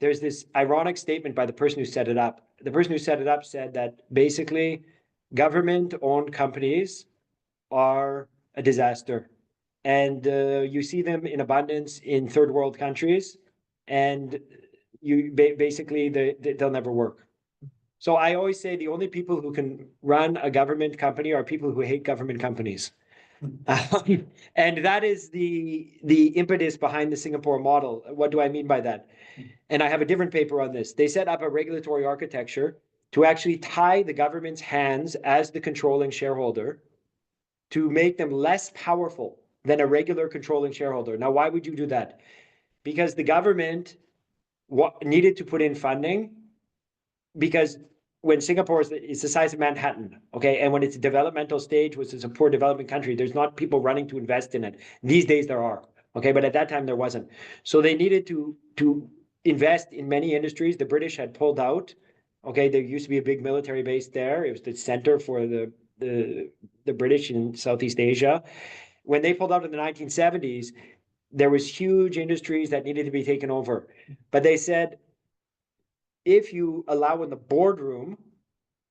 there's this ironic statement by the person who set it up. The person who set it up said that basically government-owned companies are a disaster. And you see them in abundance in third world countries, and basically they'll never work. So I always say the only people who can run a government company are people who hate government companies. And that is the impetus behind the Singapore model. What do I mean by that? And I have a different paper on this. They set up a regulatory architecture to actually tie the government's hands as the controlling shareholder to make them less powerful than a regular controlling shareholder. Now, why would you do that? Because the government needed to put in funding, because when Singapore is the size of Manhattan, okay, and when it's a developmental stage, which is a poor developing country, there's not people running to invest in it. These days there are, okay, but at that time there wasn't. So they needed to invest in many industries. The British had pulled out, okay, there used to be a big military base there. It was the center for the British in Southeast Asia. When they pulled out in the 1970s, there was huge industries that needed to be taken over. But they said, if you allow in the boardroom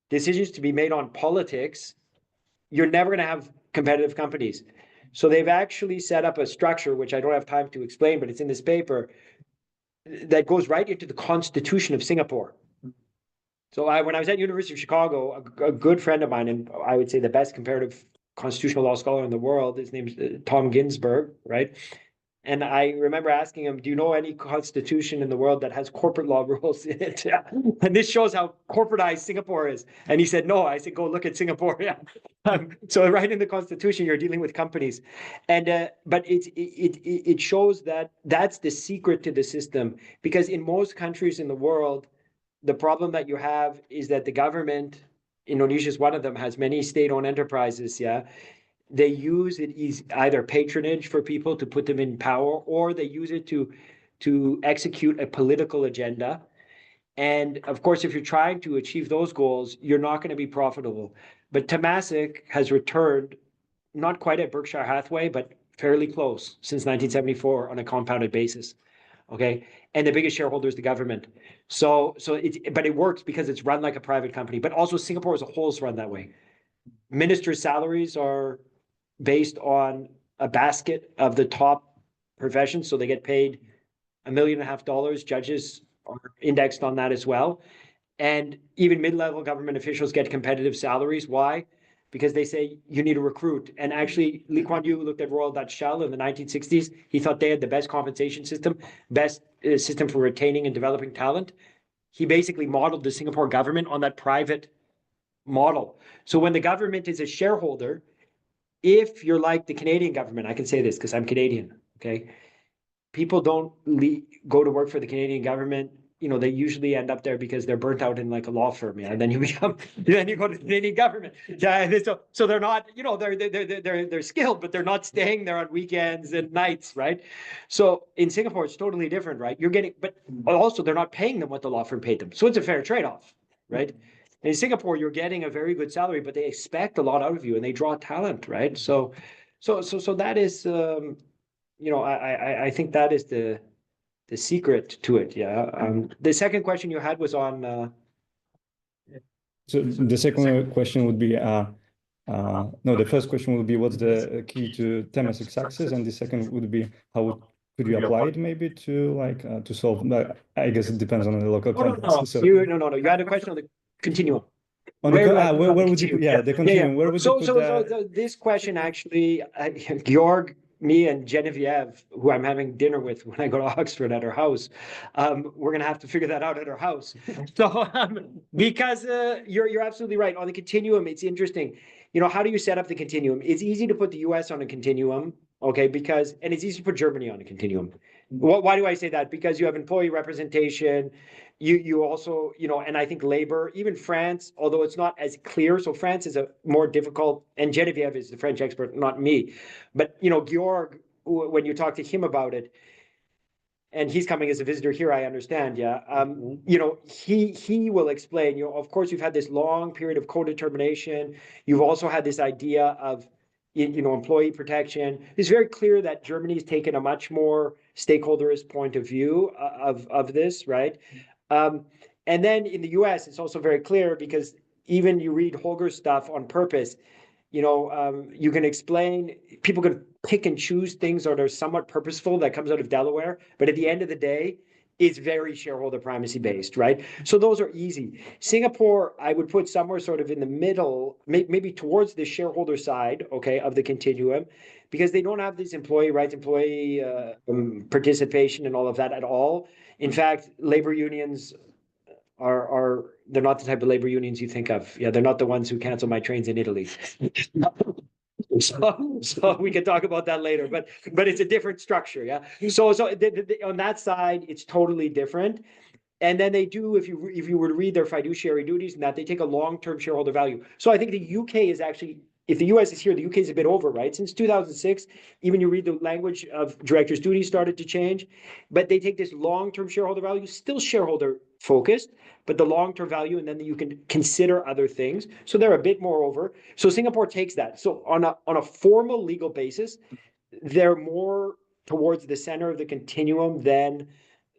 decisions to be made on politics, you're never going to have competitive companies. So they've actually set up a structure, which I don't have time to explain, but it's in this paper, that goes right into the Constitution of Singapore. So when I was at University of Chicago, a good friend of mine, and I would say the best comparative constitutional law scholar in the world, his name's Tom Ginsburg, right? And I remember asking him, do you know any constitution in the world that has corporate law rules in it? And this shows how corporatized Singapore is. And he said, no. I said, go look at Singapore. Yeah. So right in the constitution, you're dealing with companies. And but it shows that that's the secret to the system. Because in most countries in the world, the problem that you have is that the government, Indonesia is one of them, has many state-owned enterprises, yeah. They use it as either patronage for people to put them in power, or they use it to execute a political agenda. And of course, if you're trying to achieve those goals, you're not going to be profitable. But Temasek has returned, not quite at Berkshire Hathaway, but fairly close since 1974 on a compounded basis. Okay. And the biggest shareholder is the government. But it works because it's run like a private company, but also Singapore as a whole is run that way. Ministers' salaries are based on a basket of the top professions. So they get paid $1.5 million. Judges are indexed on that as well. And even mid-level government officials get competitive salaries. Why? Because they say you need to recruit. And actually, Lee Kuan Yew looked at Royal Dutch Shell in the 1960s. He thought they had the best compensation system, best system for retaining and developing talent. He basically modeled the Singapore government on that private model. So when the government is a shareholder, if you're like the Canadian government, I can say this because I'm Canadian, okay? People don't go to work for the Canadian government. You know, they usually end up there because they're burnt out in like a law firm, yeah. And then you then you go to the Canadian government, yeah. And so they're not, you know, they're skilled, but they're not staying there on weekends and nights, right? So in Singapore, it's totally different, right? You're getting, but also they're not paying them what the law firm paid them, so it's a fair trade-off, right? In Singapore, you're getting a very good salary, but they expect a lot out of you, and they draw talent, right? So that is, you know, I think that is the secret to it, yeah. The second question you had was on. So the second question would be, no, the first question would be what's the key to thematic success, and the second would be how could you apply it maybe to like to solve? But I guess it depends on the local context. No. You had a question on the continuum. On where would you put, the continuum? Where would you put so this question actually, Georg, me and Genevieve, who I'm having dinner with when I go to Oxford at her house, we're gonna have to figure that out at her house. So because you're absolutely right on the continuum. It's interesting. You know, how do you set up the continuum? It's easy to put the US on a continuum, okay? And it's easy to put Germany on a continuum. Why do I say that? Because you have employee representation. You also, you know, and I think labor, even France, although it's not as clear. So France is a more difficult, and Genevieve is the French expert, not me. But, you know, Georg, when you talk to him about it, and he's coming as a visitor here, I understand, yeah. You know, he will explain, you know, of course, you've had this long period of co-determination. You've also had this idea of, you know, employee protection. It's very clear that Germany's taken a much more stakeholderist point of view of this, right? And then in the US, it's also very clear because even you read Holger's stuff on purpose, you know, you can explain, people can pick and choose things that are somewhat purposeful that comes out of Delaware, but at the end of the day, it's very shareholder primacy based, right? So those are easy. Singapore, I would put somewhere sort of in the middle, maybe towards the shareholder side, okay, of the continuum, because they don't have these employee rights, employee participation and all of that at all. In fact, labor unions they're not the type of labor unions you think of. Yeah, they're not the ones who cancel my trains in Italy. So we can talk about that later, but it's a different structure, yeah. So on that side, it's totally different. And then they do, if you were to read their fiduciary duties and that, they take a long-term shareholder value. So I think the UK is actually, if the US is here, the UK is a bit over, right? Since 2006, even you read the language of directors' duties started to change, but they take this long-term shareholder value, still shareholder focused, but the long-term value, and then you can consider other things. So they're a bit more over. So Singapore takes that. So on a formal legal basis, they're more towards the center of the continuum than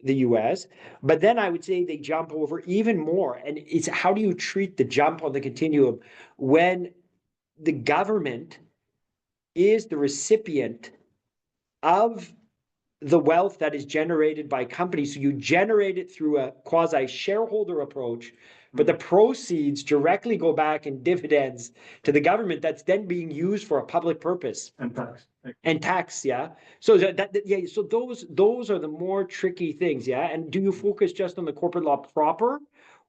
the US. But then I would say they jump over even more. And it's how do you treat the jump on the continuum when the government is the recipient of the wealth that is generated by companies. So you generate it through a quasi-shareholder approach, but the proceeds directly go back in dividends to the government that's then being used for a public purpose. And tax, yeah. So so those are the more tricky things, yeah. And do you focus just on the corporate law proper,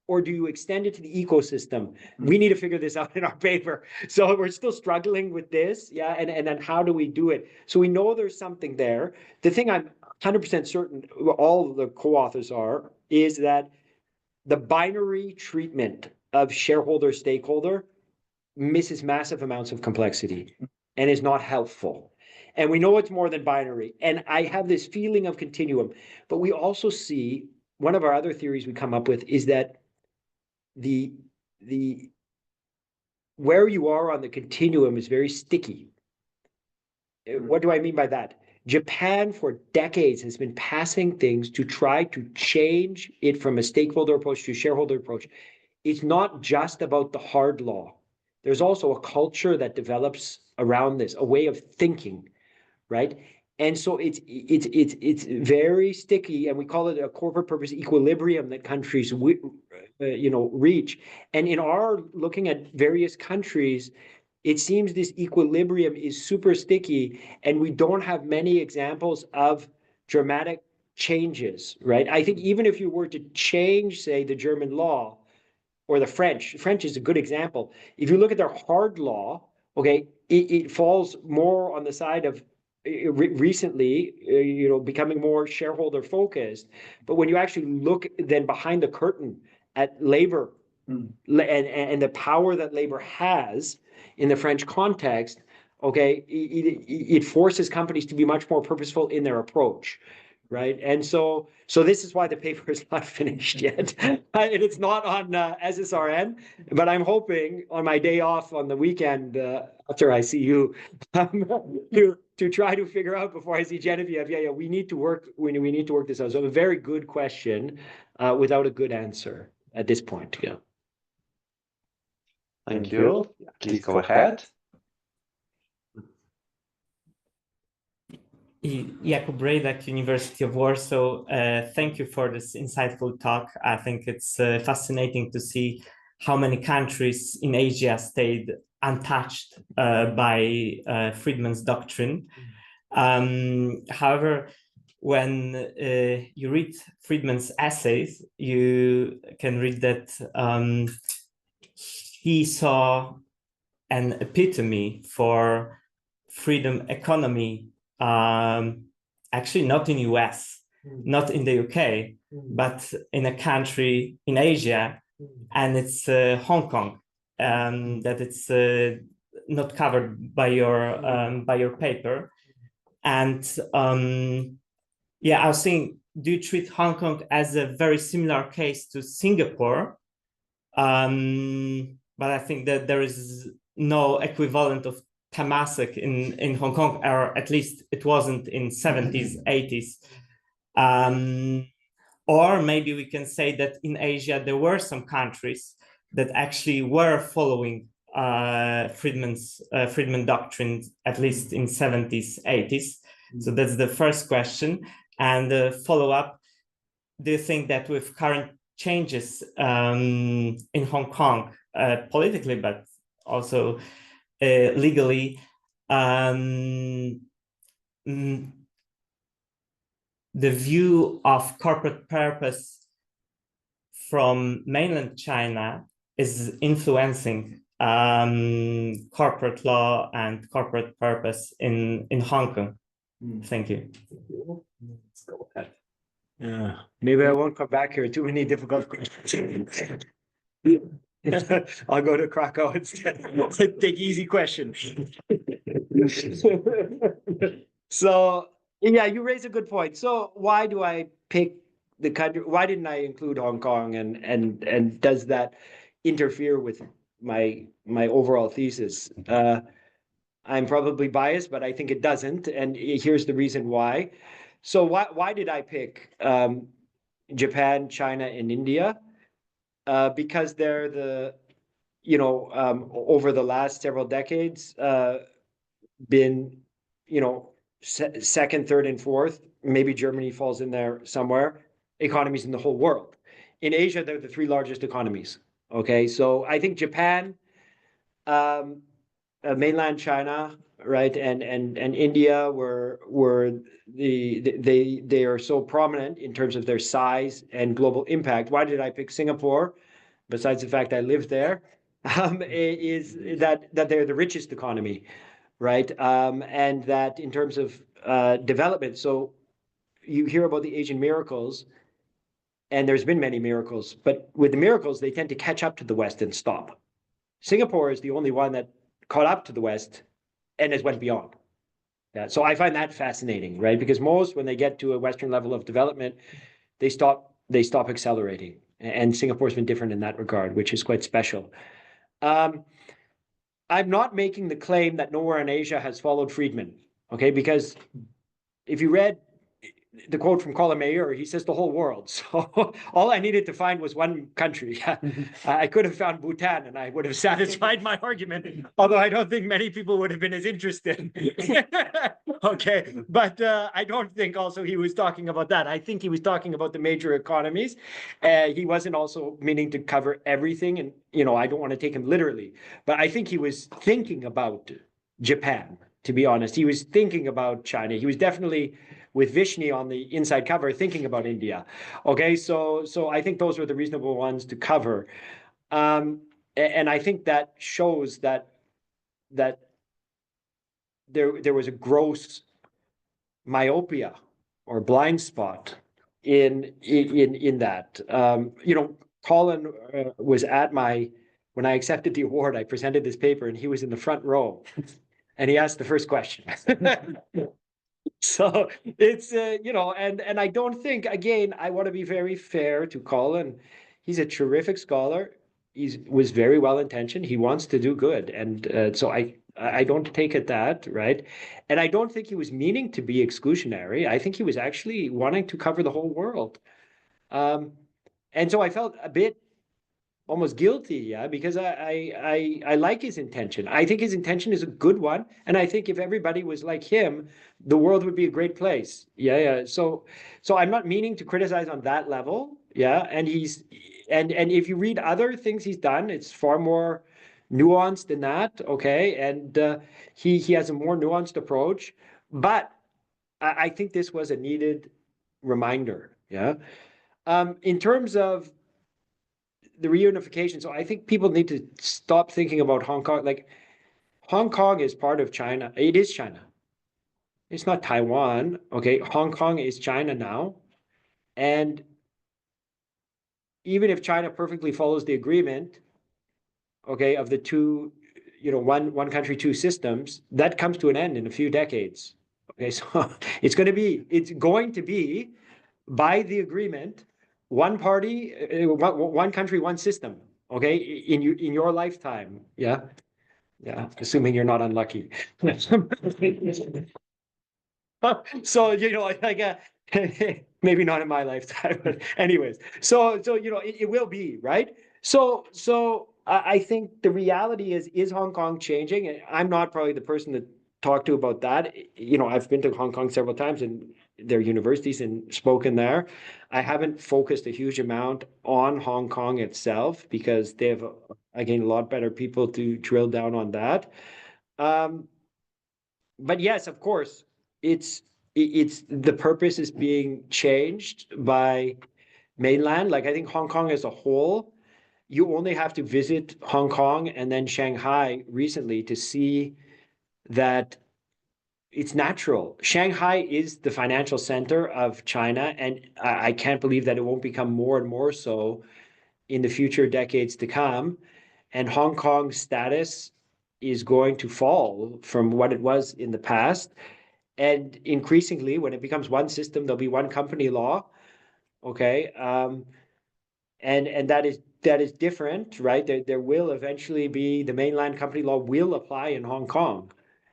or do you extend it to the ecosystem? We need to figure this out in our paper. So we're still struggling with this, yeah, and then how do we do it? So we know there's something there. The thing I'm 100% certain all of the co-authors are is that the binary treatment of shareholder stakeholder misses massive amounts of complexity and is not helpful. And we know it's more than binary. And I have this feeling of continuum, but we also see one of our other theories we come up with is that the where you are on the continuum is very sticky. What do I mean by that? Japan for decades has been passing things to try to change it from a stakeholder approach to a shareholder approach. It's not just about the hard law. There's also a culture that develops around this, a way of thinking, right? And so it's very sticky, and we call it a corporate purpose equilibrium that countries reach. And in our looking at various countries, it seems this equilibrium is super sticky, and we don't have many examples of dramatic changes, right? I think even if you were to change, say, the German law or the French is a good example. If you look at their hard law, okay, it falls more on the side of recently, becoming more shareholder focused. But when you actually look then behind the curtain at labor and the power that labor has in the French context, okay, it forces companies to be much more purposeful in their approach, right? And so this is why the paper is not finished yet. And it's not on SSRN, but I'm hoping on my day off on the weekend after I see you to try to figure out before I see Genevieve. Yeah, we need to work. We need to work this out. So a very good question without a good answer at this point. Yeah. Thank you. Please go ahead. Jakub Brejdak, University of Warsaw. Thank you for this insightful talk. I think it's fascinating to see how many countries in Asia stayed untouched by Friedman's doctrine. However, when you read Friedman's essays, you can read that he saw an epitome for freedom economy, actually not in US, not in the UK, but in a country in Asia, and it's Hong Kong, that it's not covered by your paper. And yeah, I was saying, do you treat Hong Kong as a very similar case to Singapore? But I think that there is no equivalent of Temasek in Hong Kong, or at least it wasn't in 70s, 80s. Or maybe we can say that in Asia, there were some countries that actually were following Friedman doctrine, at least in 70s, 80s. So that's the first question. And the follow-up, do you think that with current changes in Hong Kong, politically, but also legally, the view of corporate purpose from mainland China is influencing corporate law and corporate purpose in Hong Kong? Thank you. Let's go ahead. Yeah, maybe I won't come back here. Too many difficult questions. I'll go to Krakow instead. Take easy questions. So yeah, you raise a good point. So why do I pick the country? Why didn't I include Hong Kong? And does that interfere with my overall thesis? I'm probably biased, but I think it doesn't. And here's the reason why. So why did I pick Japan, China, and India? Because they're the, over the last several decades, been, second, third, and fourth. Maybe Germany falls in there somewhere. Economies in the whole world. In Asia, they're the three largest economies. Okay, so I think Japan, mainland China, right, and India they are so prominent in terms of their size and global impact. Why did I pick Singapore? Besides the fact I lived there, is that they're the richest economy, right? And that in terms of development, so you hear about the Asian miracles, and there's been many miracles, but with the miracles, they tend to catch up to the West and stop. Singapore is the only one that caught up to the West and has went beyond. Yeah, so I find that fascinating, right? Because most, when they get to a Western level of development, they stop accelerating. And Singapore's been different in that regard, which is quite special. I'm not making the claim that nowhere in Asia has followed Friedman. okay? Because if you read the quote from Colin Mayer, he says the whole world. So all I needed to find was one country. I could have found Bhutan and I would have satisfied my argument, although I don't think many people would have been as interested. Okay, but I don't think also he was talking about that. I think he was talking about the major economies. He wasn't also meaning to cover everything. And, you know, I don't want to take him literally, but I think he was thinking about Japan, to be honest. He was thinking about China. He was definitely, with Vishnu on the inside cover, thinking about India. Okay, so I think those were the reasonable ones to cover. And I think that shows that there was a gross myopia or blind spot in that. You know, Colin was at when I accepted the award, I presented this paper and he was in the front row and he asked the first question. So it's, you know, and I don't think, again, I want to be very fair to Colin. He's a terrific scholar. He was very well intentioned. He wants to do good. And so I don't take it that, right? And I don't think he was meaning to be exclusionary. I think he was actually wanting to cover the whole world. And so I felt a bit almost guilty, yeah, because I like his intention. I think his intention is a good one, and I think if everybody was like him, the world would be a great place. Yeah. So I'm not meaning to criticize on that level, yeah. And and if you read other things he's done, it's far more nuanced than that, okay. And he has a more nuanced approach, but I think this was a needed reminder, yeah. In terms of the reunification, so I think people need to stop thinking about Hong Kong. Like, Hong Kong is part of China. It is China. It's not Taiwan, okay? Hong Kong is China now. And even if China perfectly follows the agreement, okay, of the two, you know, one country, two systems, that comes to an end in a few decades. Okay, so it's going to be by the agreement, one party, one country, one system. Okay, in your lifetime, yeah, assuming you're not unlucky. So you know, like maybe not in my lifetime, but anyways. So you know, it will be right. So I think the reality is Hong Kong changing? And I'm not probably the person to talk to about that. You know, I've been to Hong Kong several times and their universities and spoken there. I haven't focused a huge amount on Hong Kong itself because they have, again, a lot better people to drill down on that. But yes, of course, it's the purpose is being changed by mainland. Like, I think Hong Kong as a whole, you only have to visit Hong Kong and then Shanghai recently to see that it's natural. Shanghai is the financial center of China, and I can't believe that it won't become more and more so in the future decades to come. And Hong Kong's status is going to fall from what it was in the past. And increasingly, when it becomes one system, there'll be one company law. Okay. And that is different, right? There will eventually be the mainland company law will apply in Hong Kong.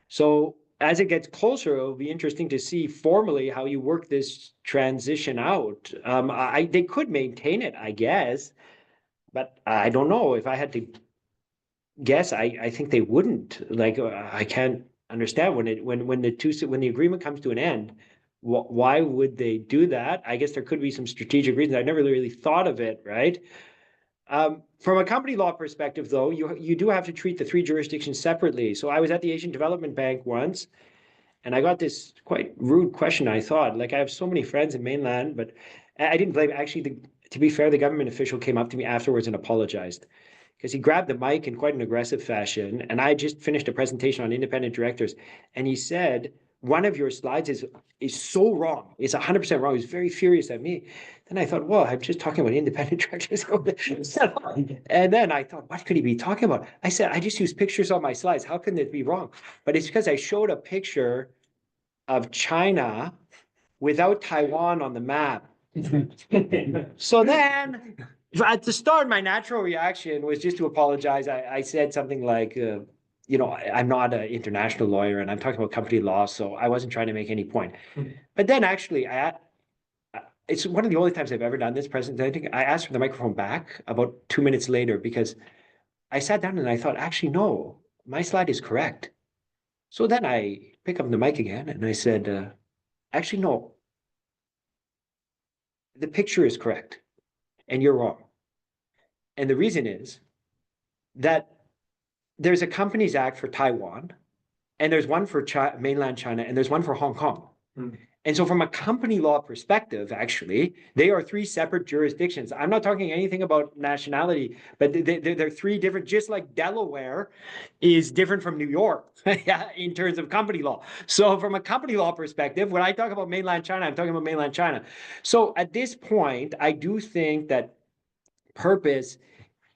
So as it gets closer, it'll be interesting to see formally how you work this transition out. They could maintain it, I guess, but I don't know. If I had to guess, I think they wouldn't. Like, I can't understand when the agreement comes to an end. Why would they do that? I guess there could be some strategic reasons. I never really thought of it, right? From a company law perspective, though, you do have to treat the three jurisdictions separately. So I was at the Asian Development Bank once, and I got this quite rude question, I thought. Like, I have so many friends in mainland, but I didn't blame. Actually, to be fair, the government official came up to me afterwards and apologized because he grabbed the mic in quite an aggressive fashion. And I just finished a presentation on independent directors. And he said, one of your slides is so wrong. It's 100% wrong. He was very furious at me. Then I thought, well, I'm just talking about independent directors. And then I thought, what could he be talking about? I said, I just use pictures on my slides. How can it be wrong? But it's because I showed a picture of China without Taiwan on the map. So then, at the start, my natural reaction was just to apologize. I said something like, you know, I'm not an international lawyer and I'm talking about company law, so I wasn't trying to make any point. But then actually, it's one of the only times I've ever done this presentation. I asked for the microphone back about 2 minutes later because I sat down and I thought, actually, no, my slide is correct. So then I pick up the mic again and I said, actually, no, the picture is correct and you're wrong. And the reason is that there's a Companies Act for Taiwan, and there's one for mainland China, and there's one for Hong Kong. And so from a company law perspective, actually, they are three separate jurisdictions. I'm not talking anything about nationality, but they're three different, just like Delaware is different from New York in terms of company law. So from a company law perspective, when I talk about mainland China, I'm talking about mainland China. So at this point, I do think that purpose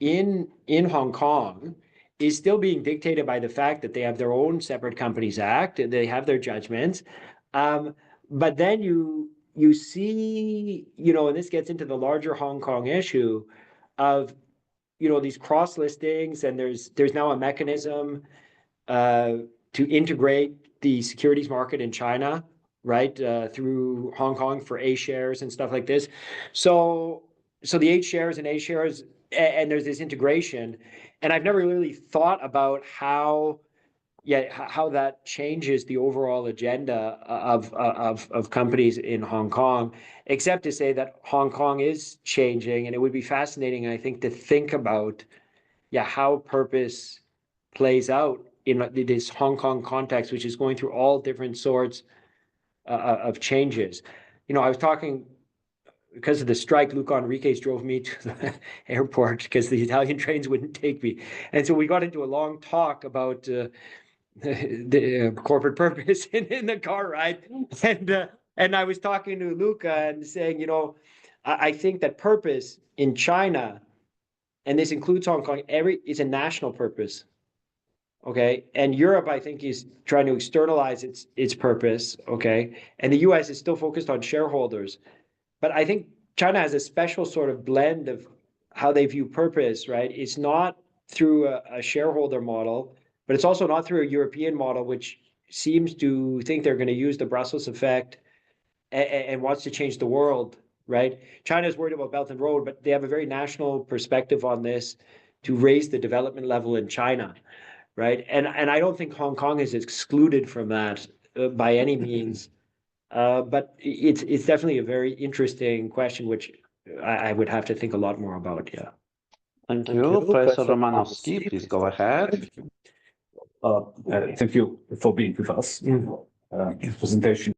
in Hong Kong is still being dictated by the fact that they have their own separate Companies Act, and they have their judgments. But then you see, you know, and this gets into the larger Hong Kong issue of, you know, these cross listings, and there's now a mechanism to integrate the securities market in China, right, through Hong Kong for A shares and stuff like this. So the H shares and A shares, and there's this integration, and I've never really thought about how that changes the overall agenda of companies in Hong Kong, except to say that Hong Kong is changing, and it would be fascinating, I think, to think about, how purpose plays out in this Hong Kong context, which is going through all different sorts of changes. You know, I was talking, because of the strike, Luca Enriquez drove me to the airport because the Italian trains wouldn't take me. And so we got into a long talk about the corporate purpose in the car ride. And I was talking to Luca and saying, you know, I think that purpose in China, and this includes Hong Kong, is a national purpose. Okay. And Europe, I think, is trying to externalize its purpose. Okay. And the US is still focused on shareholders. But I think China has a special sort of blend of how they view purpose, right? It's not through a shareholder model, but it's also not through a European model, which seems to think they're going to use the Brussels effect and wants to change the world, right? China is worried about Belt and Road, but they have a very national perspective on this to raise the development level in China, right? And I don't think Hong Kong is excluded from that by any means. But it's definitely a very interesting question, which I would have to think a lot more about. Yeah. Thank you. Professor Romanowski, please go ahead. Thank you for being with us. This presentation.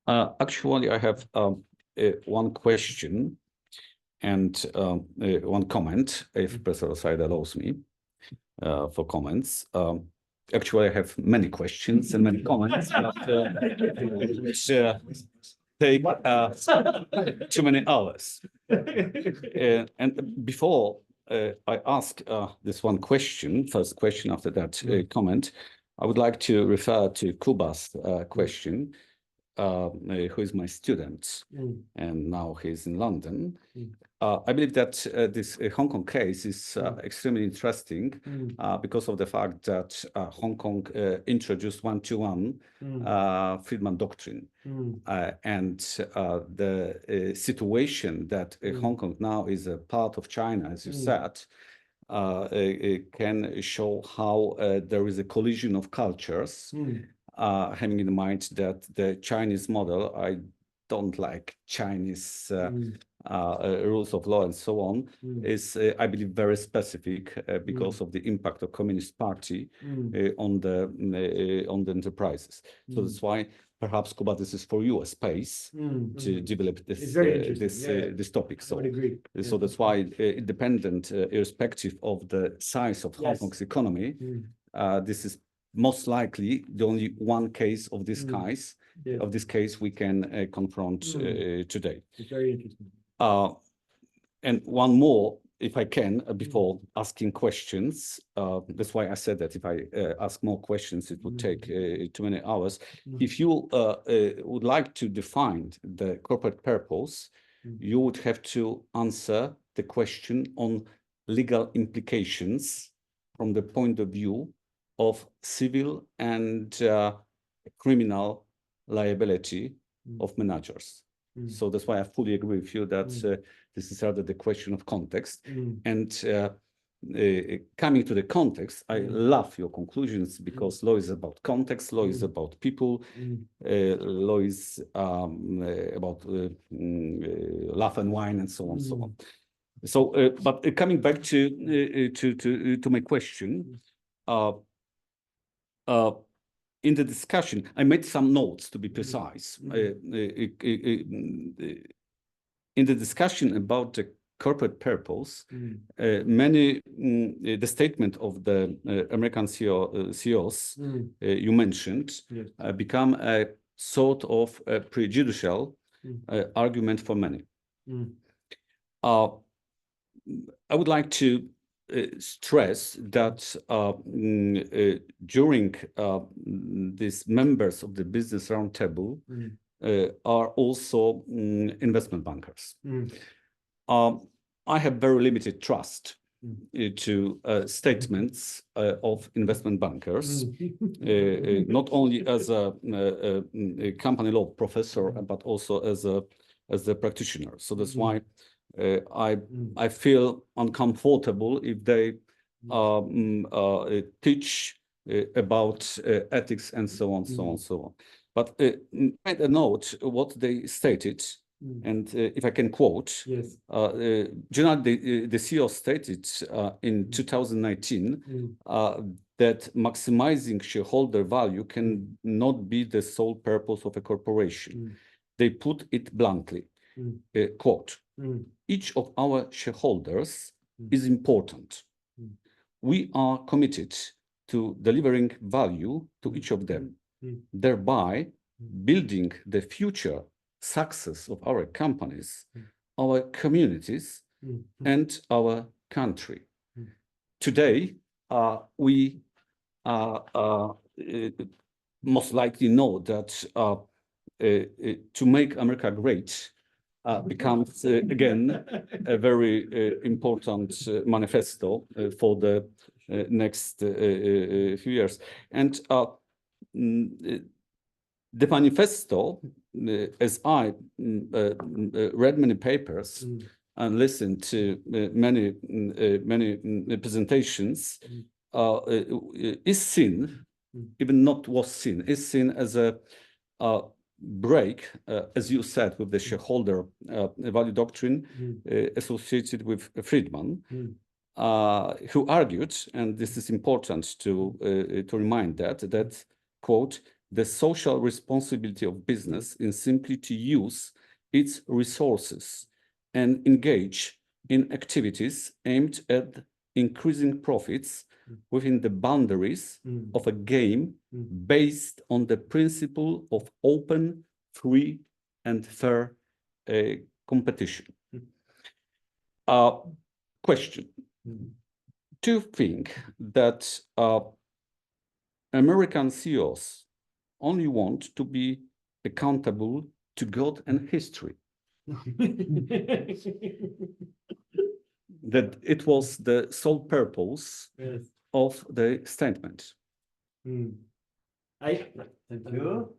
Actually, I have one question and one comment, if Professor Said allows me for comments. Actually, I have many questions and many comments, but which take too many hours. And before I ask this one question, first question after that comment, I would like to refer to Kuba's question, who is my student, and now he's in London. I believe that this Hong Kong case is extremely interesting because of the fact that Hong Kong introduced one-to-one Friedman doctrine. And the situation that Hong Kong now is a part of China, as you said, can show how there is a collision of cultures, having in mind that the Chinese model, I don't like Chinese rules of law and so on, is, I believe, very specific because of the impact of Communist Party on the enterprises. So that's why perhaps, Kuba, this is for you a space to develop this topic. So, so that's why, independent, irrespective of the size of Hong Kong's economy, this is most likely the only one case of this case. Of this case we can confront today. It's very interesting. And one more, if I can, before asking questions. That's why I said that if I ask more questions, it would take too many hours. If you would like to define the corporate purpose you would have to answer the question on legal implications from the point of view of civil and criminal liability of managers. So that's why I fully agree with you that this is rather the question of context. And coming to the context, I love your conclusions because law is about context, law is about people, law is about laugh and wine and so on, so on. So, but coming back to my question, in the discussion, I made some notes to be precise. In the discussion about the corporate purpose, the statement of the American CEOs you mentioned become a sort of a prejudicial argument for many. I would like to stress that during these members of the business roundtable are also investment bankers. I have very limited trust to statements of investment bankers, not only as a company law professor, but also as a practitioner. So that's why I feel uncomfortable if they teach about ethics and so on, so on, so on. But made a note what they stated, and if I can quote, generally the CEO stated in 2019 that maximizing shareholder value can not be the sole purpose of a corporation. They put it bluntly, quote, each of our shareholders is important. We are committed to delivering value to each of them, thereby building the future success of our companies, our communities, and our country. Today, we most likely know that to make America great becomes again a very important manifesto for the next few years. And the manifesto, as I read many papers and listened to many presentations, is seen, even not was seen, is seen as a break, as you said, with the shareholder value doctrine associated with Friedman, who argued, and this is important to remind that, quote, the social responsibility of business is simply to use its resources and engage in activities aimed at increasing profits within the boundaries of a game based on the principle of open, free, and fair competition. Question. Do you think that American CEOs only want to be accountable to God and history? That it was the sole purpose of the statement. Thank you.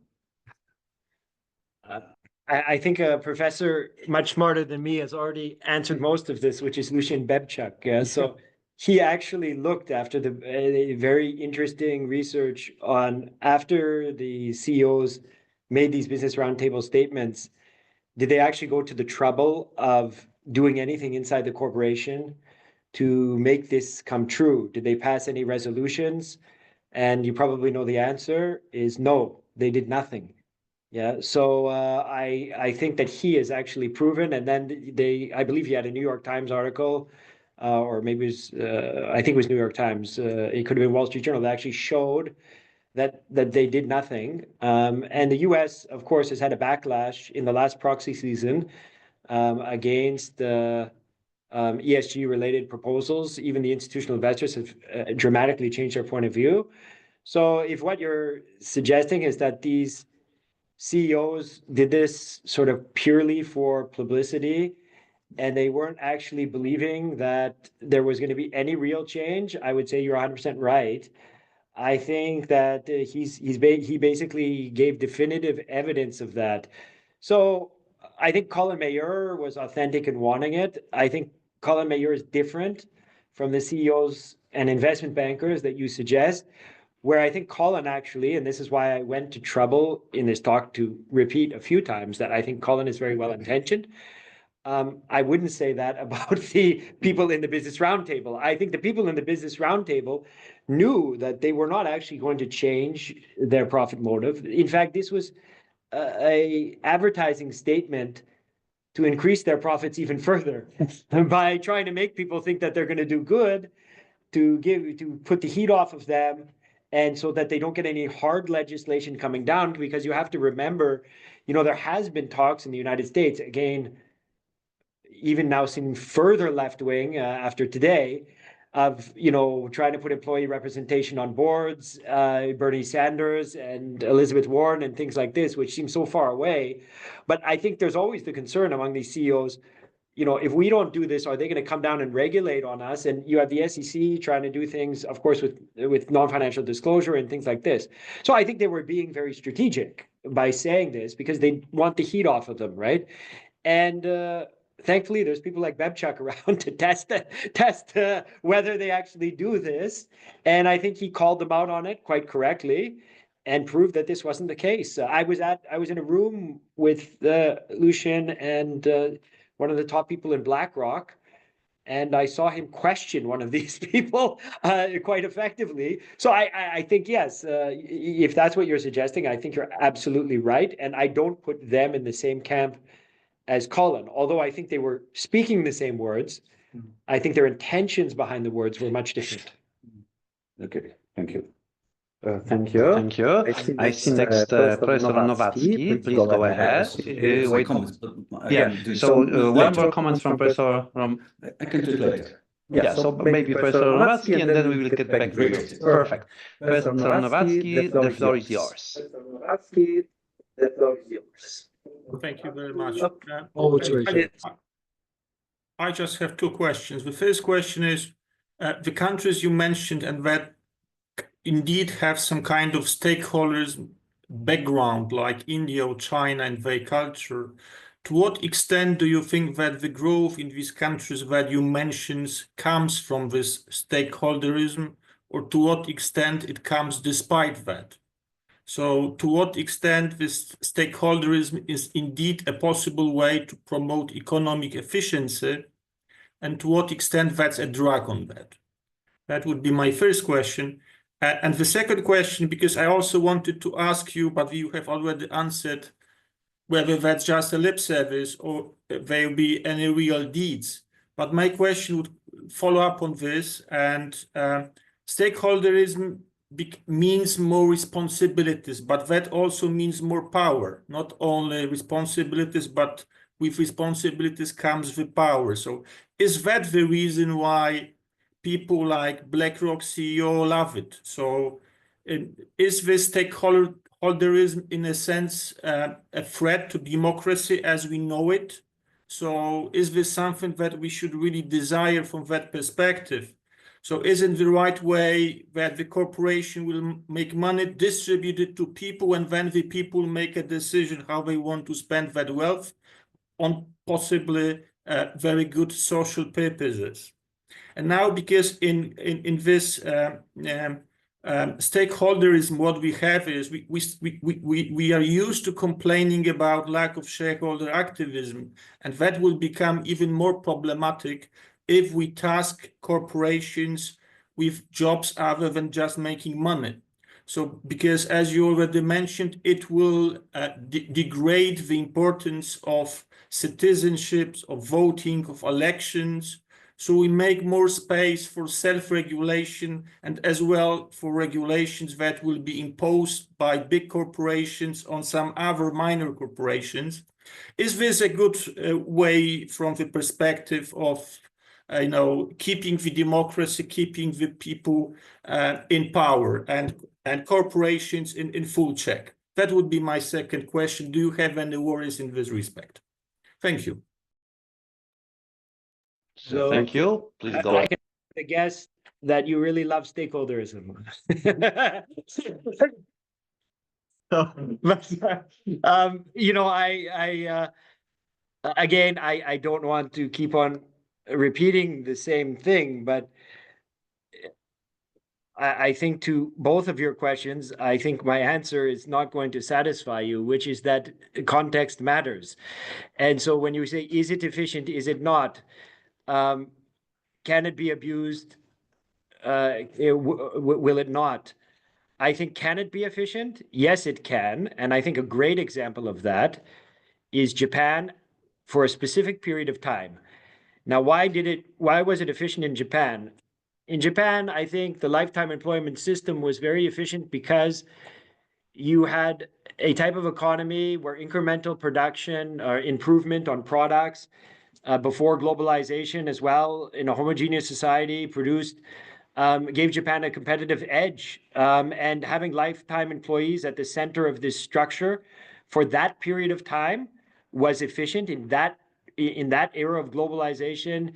I think a professor much smarter than me has already answered most of this, which is Lucien Bebchuk. Yeah, so he actually looked after the very interesting research on after the CEOs made these business roundtable statements. Did they actually go to the trouble of doing anything inside the corporation to make this come true? Did they pass any resolutions? And you probably know the answer is no, they did nothing. Yeah, so I think that he has actually proven, and then I believe he had a New York Times article, or maybe it was, I think it was New York Times, it could have been Wall Street Journal, that actually showed that they did nothing. And the US, of course, has had a backlash in the last proxy season against ESG-related proposals. Even the institutional investors have dramatically changed their point of view. So if what you're suggesting is that these CEOs did this sort of purely for publicity, and they weren't actually believing that there was going to be any real change, I would say you're 100% right. I think that he basically gave definitive evidence of that. So I think Colin Mayer was authentic in wanting it. I think Colin Mayer is different from the CEOs and investment bankers that you suggest, where I think Colin actually, and this is why I went to trouble in this talk to repeat a few times that I think Colin is very well intentioned. I wouldn't say that about the people in the Business Roundtable. I think the people in the Business Roundtable knew that they were not actually going to change their profit motive. In fact, this was a advertising statement to increase their profits even further by trying to make people think that they're going to do good, to put the heat off of them, and so that they don't get any hard legislation coming down. Because you have to remember, there has been talks in the United States, again, even now seeming further left-wing after today, of trying to put employee representation on boards, Bernie Sanders and Elizabeth Warren and things like this, which seem so far away. But I think there's always the concern among these CEOs, if we don't do this, are they going to come down and regulate on us? And you have the SEC trying to do things, of course, with non-financial disclosure and things like this. So I think they were being very strategic by saying this because they want the heat off of them, right? And thankfully, there's people like Bebchuk around to test whether they actually do this. And I think he called them out on it quite correctly and proved that this wasn't the case. I was in a room with Lucian and one of the top people in BlackRock, and I saw him question one of these people quite effectively. So I think, yes, if that's what you're suggesting, I think you're absolutely right. And I don't put them in the same camp as Colin, although I think they were speaking the same words. I think their intentions behind the words were much different. Okay, thank you. Thank you. Thank you. I see next Professor Nowacki. Please go ahead. Wait. Yeah. So one more comment from Professor. I can do it later. Yeah. So maybe Professor Nowacki, and then we will get back to you. Perfect. Professor Nowacki, the floor is yours. The floor is yours. Thank you very much. I just have two questions. The first question is the countries you mentioned and that indeed have some kind of stakeholders background like India or China and their culture. To what extent do you think that the growth in these countries that you mentioned comes from this stakeholderism, or to what extent it comes despite that? So to what extent this stakeholderism is indeed a possible way to promote economic efficiency, and to what extent that's a drag on that? That would be my first question. And the second question, because I also wanted to ask you, but you have already answered, whether that's just a lip service or there will be any real deeds. But my question would follow up on this, and stakeholderism means more responsibilities, but that also means more power. Not only responsibilities, but with responsibilities comes the power. So is that the reason why people like BlackRock CEO love it? So is this stakeholderism in a sense a threat to democracy as we know it? So is this something that we should really desire from that perspective? So isn't the right way that the corporation will make money, distribute it to people, and then the people make a decision how they want to spend that wealth on possibly very good social purposes? And now, because in this stakeholderism, what we have is we are used to complaining about lack of shareholder activism, and that will become even more problematic if we task corporations with jobs other than just making money. So, because as you already mentioned, it will degrade the importance of citizenship, of voting, of elections. So we make more space for self-regulation and as well for regulations that will be imposed by big corporations on some other minor corporations. Is this a good way from the perspective of keeping the democracy, keeping the people in power and corporations in full check? That would be my second question. Do you have any worries in this respect? Thank you. So Thank you. Please go I ahead. can guess that you really love stakeholderism. You know, again, I don't want to keep on repeating the same thing, but I think to both of your questions, I think my answer is not going to satisfy you, which is that context matters. And so when you say, is it efficient? Is it not? Can it be abused? Will it not? I think, can it be efficient? Yes, it can. And I think a great example of that is Japan for a specific period of time. Now, why was it efficient in Japan? In Japan, I think the lifetime employment system was very efficient because you had a type of economy where incremental production or improvement on products before globalization as well in a homogeneous society produced gave Japan a competitive edge, and having lifetime employees at the center of this structure for that period of time was efficient in that era of globalization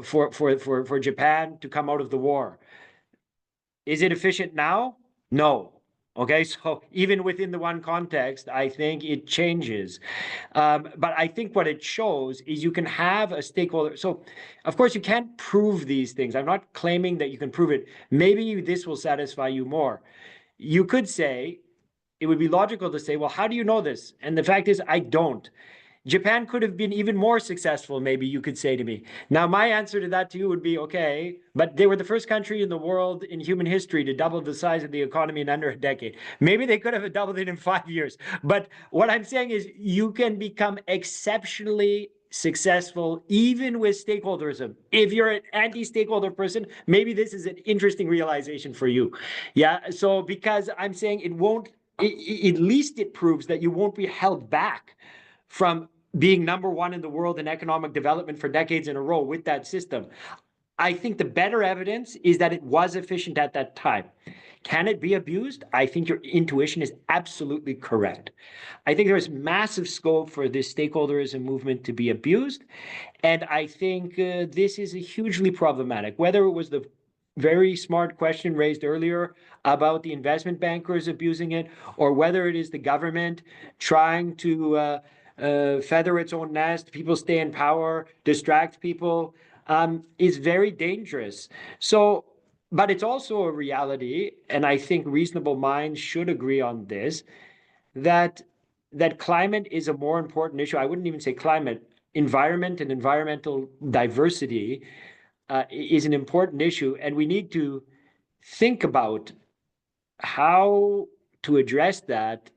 for Japan to come out of the war. Is it efficient now? No. Okay, so even within the one context, I think it changes. But I think what it shows is you can have a stakeholder. So, of course, you can't prove these things. I'm not claiming that you can prove it. Maybe this will satisfy you more. You could say, it would be logical to say, well, how do you know this? And the fact is, I don't. Japan could have been even more successful, maybe you could say to me. Now, my answer to that to you would be, okay, but they were the first country in the world in human history to double the size of the economy in under a decade. Maybe they could have doubled it in 5 years. But what I'm saying is you can become exceptionally successful even with stakeholderism. If you're an anti-stakeholder person, maybe this is an interesting realization for you. Yeah, so because I'm saying it won't, at least it proves that you won't be held back from being number one in the world in economic development for decades in a row with that system. I think the better evidence is that it was efficient at that time. Can it be abused? I think your intuition is absolutely correct. I think there's massive scope for this stakeholderism movement to be abused. And I think this is hugely problematic. Whether it was the very smart question raised earlier about the investment bankers abusing it, or whether it is the government trying to feather its own nest, people stay in power, distract people, is very dangerous. So, but it's also a reality, and I think reasonable minds should agree on this, that climate is a more important issue. I wouldn't even say climate. Environment and environmental diversity is an important issue, and we need to think about how to address that.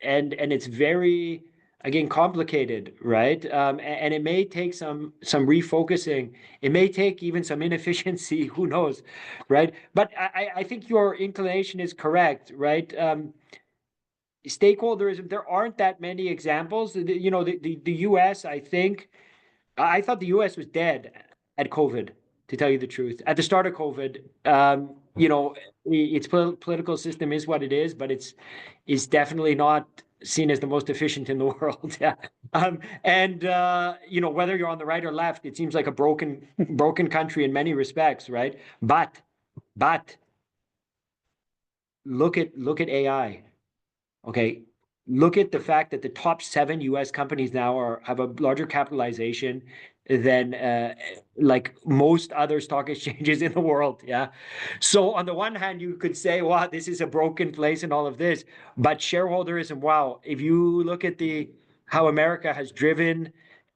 And it's very, again, complicated, right? And it may take some refocusing. It may take even some inefficiency, who knows, right? But I think your inclination is correct, right? Stakeholderism, there aren't that many examples. The US, I thought the US was dead at COVID, to tell you the truth. At the start of COVID, its political system is what it is, but it's definitely not seen as the most efficient in the world. Yeah. Whether you're on the right or left, it seems like a broken country in many respects, right? But look at AI. Okay. Look at the fact that the top 7 US companies now have a larger capitalization than like most other stock exchanges in the world. Yeah. So on the one hand, you could say, wow, this is a broken place and all of this, but shareholderism, wow, if you look at how America has driven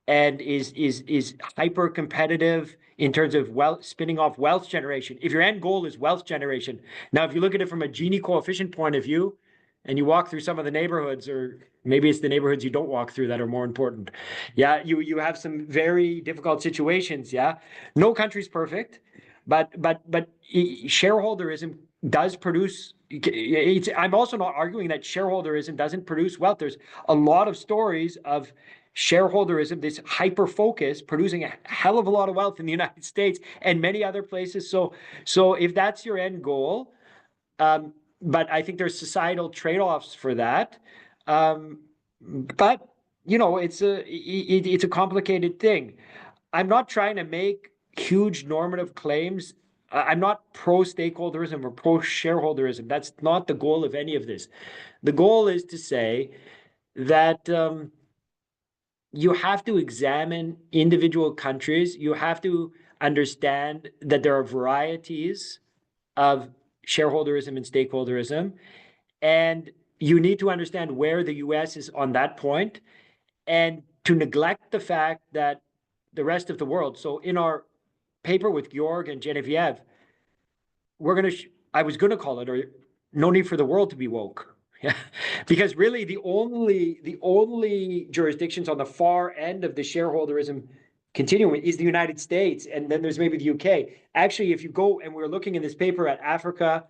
and is hyper competitive in terms of spinning off wealth generation. If your end goal is wealth generation, now if you look at it from a Gini coefficient point of view, and you walk through some of the neighborhoods, or maybe it's the neighborhoods you don't walk through that are more important. Yeah, you have some very difficult situations. Yeah, no country's perfect, but shareholderism does produce. I'm also not arguing that shareholderism doesn't produce wealth. There's a lot of stories of shareholderism, this hyper focus, producing a hell of a lot of wealth in the United States and many other places. So if that's your end goal, but I think there's societal trade-offs for that. But you know, it's a complicated thing. I'm not trying to make huge normative claims. I'm not pro-stakeholderism or pro-shareholderism. That's not the goal of any of this. The goal is to say that you have to examine individual countries. You have to understand that there are varieties of shareholderism and stakeholderism. And you need to understand where the US is on that point, and to neglect the fact that the rest of the world. So in our paper with Yong and Genevieve, I was going to call it, or no need for the world to be woke. Because really the only jurisdictions on the far end of the shareholderism continuum is the United States, and then there's maybe the UK. Actually, if you go, and we're looking in this paper at Africa,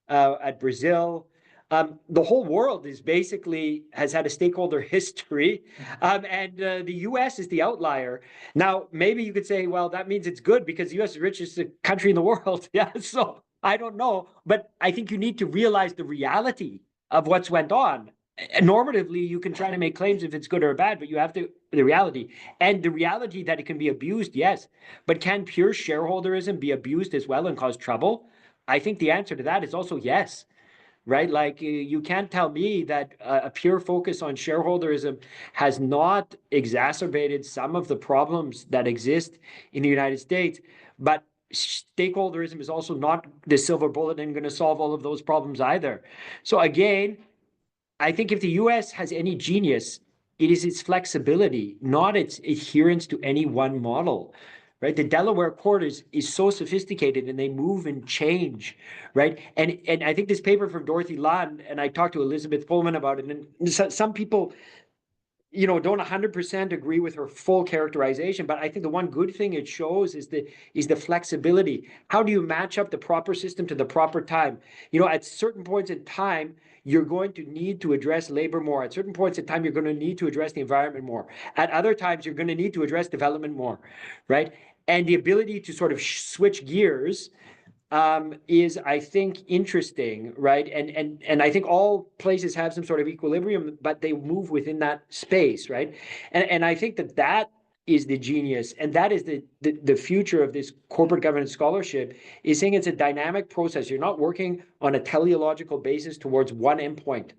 at Brazil, the whole world is basically has had a stakeholder history, and the US is the outlier. Now, maybe you could say, well, that means it's good because the US is the richest country in the world. Yeah, so I don't know, but I think you need to realize the reality of what's went on. Normatively, you can try to make claims if it's good or bad, but you have to, the reality. And the reality that it can be abused, yes. But can pure shareholderism be abused as well and cause trouble? I think the answer to that is also yes, right? Like you can't tell me that a pure focus on shareholderism has not exacerbated some of the problems that exist in the United States, but stakeholderism is also not the silver bullet and going to solve all of those problems either. So again, I think if the US has any genius, it is its flexibility, not its adherence to any one model, right? The Delaware court is so sophisticated, and they move and change, right? And I think this paper from Dorothy Lund, and I talked to Elizabeth Pullman about it, and some people, you know, don't 100% agree with her full characterization, but I think the one good thing it shows is the flexibility. How do you match up the proper system to the proper time? You know, at certain points in time, you're going to need to address labor more. At certain points in time, you're going to need to address the environment more. At other times, you're going to need to address development more, right? And the ability to sort of switch gears is, I think, interesting, right? And I think all places have some sort of equilibrium, but they move within that space, right? And I think that is the genius, and that is the future of this corporate governance scholarship, is saying it's a dynamic process. You're not working on a teleological basis towards one endpoint,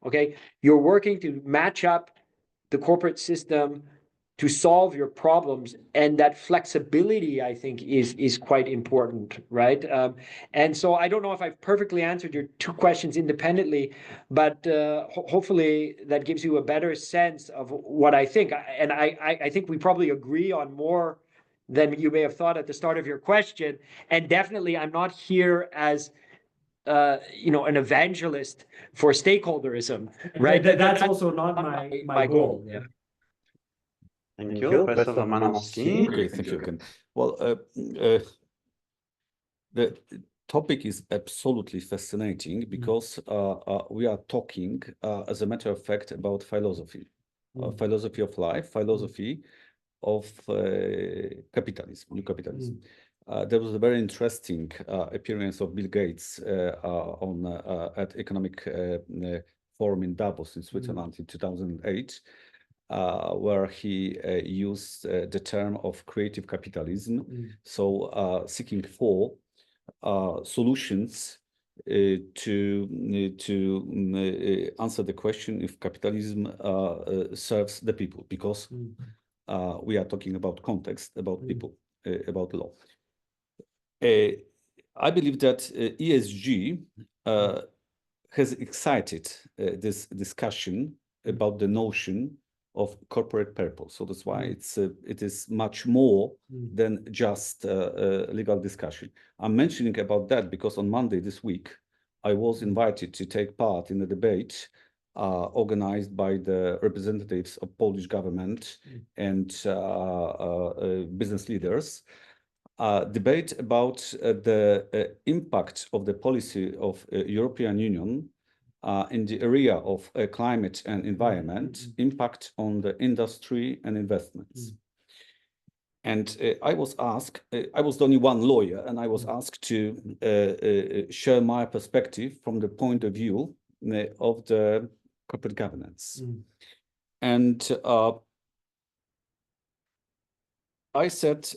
okay? You're working to match up the corporate system to solve your problems, and that flexibility, I think, is quite important, right? And so I don't know if I've perfectly answered your two questions independently, but hopefully that gives you a better sense of what I think. And I think we probably agree on more than you may have thought at the start of your question. And definitely, I'm not here as you know, an evangelist for stakeholderism, right? That's also not my goal. Yeah. Thank you, Professor Manowski. Okay, thank you, Ken. Well, the topic is absolutely fascinating because we are talking, as a matter of fact, about philosophy, philosophy of life, philosophy of capitalism, new capitalism. There was a very interesting appearance of Bill Gates at Economic Forum in Davos in Switzerland in 2008. Where he used the term of creative capitalism, so seeking for solutions to answer the question if capitalism serves the people, because we are talking about context, about people, about law. I believe that ESG has excited this discussion about the notion of corporate purpose. So that's why it is much more than just a legal discussion. I'm mentioning about that because on Monday this week, I was invited to take part in a debate organized by the representatives of Polish government and business leaders. Debate about the impact of the policy of European Union in the area of climate and environment, impact on the industry and investments. And I was asked, I was the only one lawyer, and I was asked to share my perspective from the point of view of the corporate governance. And I said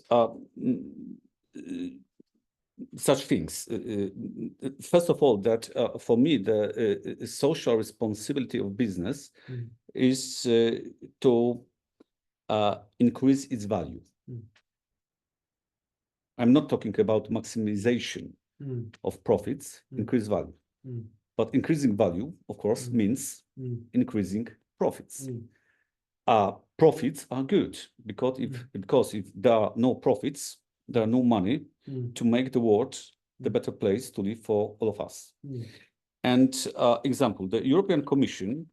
such things. First of all, that for me, the social responsibility of business is to increase its value. I'm not talking about maximization of profits, increase value. But increasing value, of course, means increasing profits. Profits are good because if there are no profits, there are no money to make the world the better place to live for all of us. And example, the European Commission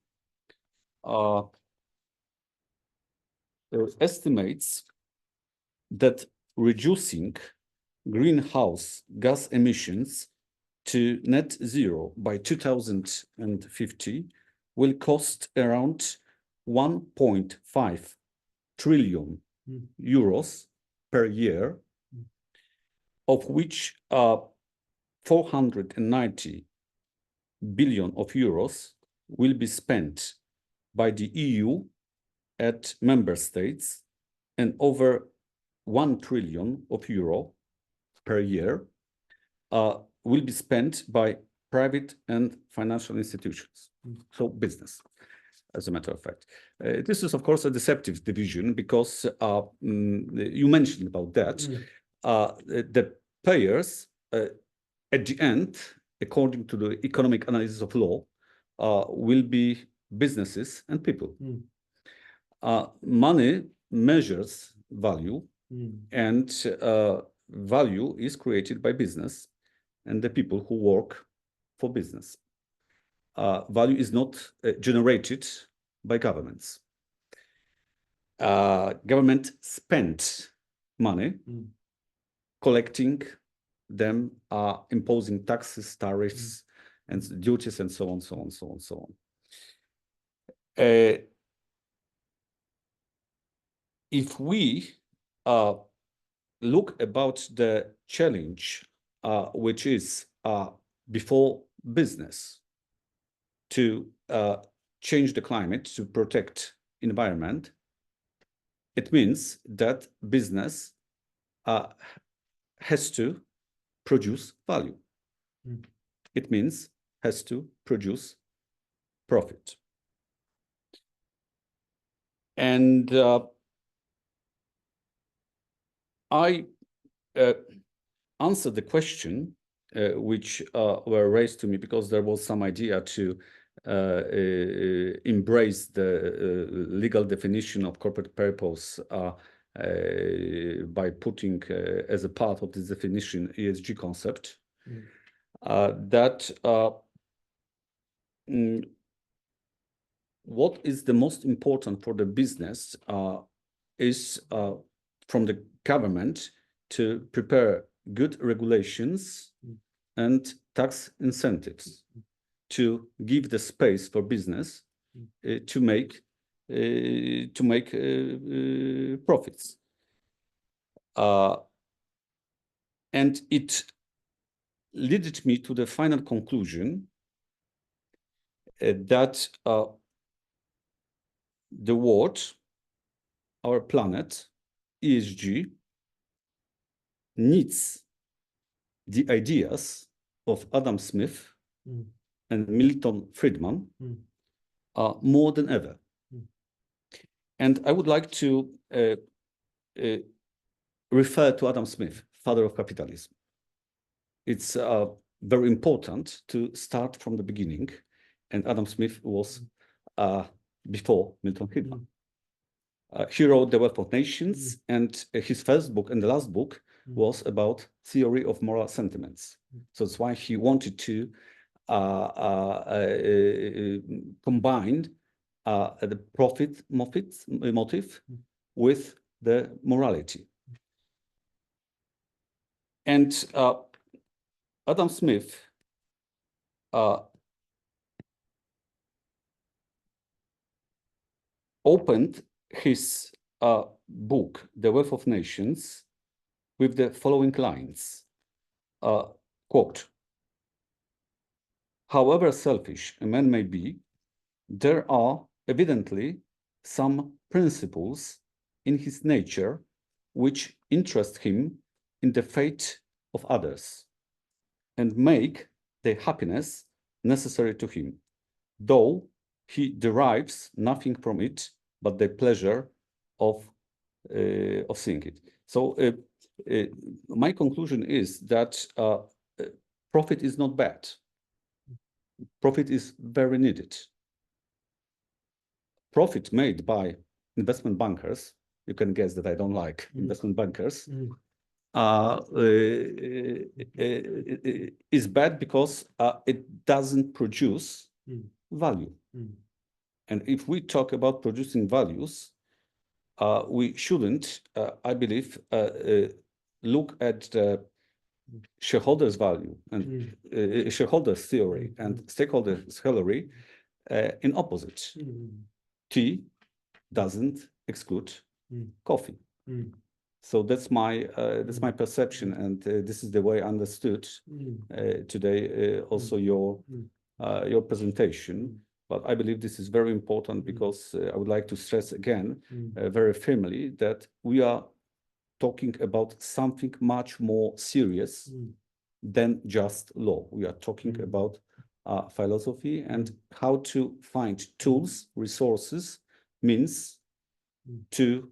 estimates that reducing greenhouse gas emissions to net zero by 2050 will cost around 1.5 trillion euros per year, of which 490 billion of euros will be spent by the EU at member states, and over 1 trillion of euro per year will be spent by private and financial institutions, so business, as a matter of fact. This is, of course, a deceptive division because you mentioned about that. The payers, at the end, according to the economic analysis of law, will be businesses and people. Money measures value, and value is created by business and the people who work for business. Value is not generated by governments. Government spent money collecting them, imposing taxes, tariffs, and duties, and so on, so on, so on, so on. If we look about the challenge, which is before business to change the climate, to protect environment, it means that business has to produce value. It means has to produce profit. And I answered the question which were raised to me because there was some idea to embrace the legal definition of corporate purpose by putting as a part of this definition ESG concept. What is the most important for the business is from the government to prepare good regulations and tax incentives to give the space for business to make profits. And it led me to the final conclusion that the world, our planet, ESG, needs the ideas of Adam Smith and Milton Friedman more than ever. And I would like to refer to Adam Smith, father of capitalism. It's very important to start from the beginning, and Adam Smith was before Milton Friedman. He wrote The Wealth of Nations, and his first book and the last book was about theory of moral sentiments. So that's why he wanted to combine the profit motive with the morality. And Adam Smith opened his book, The Wealth of Nations, with the following lines, quote, "However selfish a man may be, there are evidently some principles in his nature which interest him in the fate of others and make their happiness necessary to him, though he derives nothing from it but the pleasure of seeing it." So my conclusion is that profit is not bad. Profit is very needed. Profit made by investment bankers, you can guess that I don't like investment bankers, is bad because it doesn't produce value. And if we talk about producing values, we shouldn't, I believe, look at the shareholders' value and shareholders' theory and stakeholders' theory in opposite. Tea doesn't exclude coffee. So that's my perception, and this is the way I understood today also your presentation. But I believe this is very important because I would like to stress again very firmly that we are talking about something much more serious than just law. We are talking about philosophy and how to find tools, resources, means to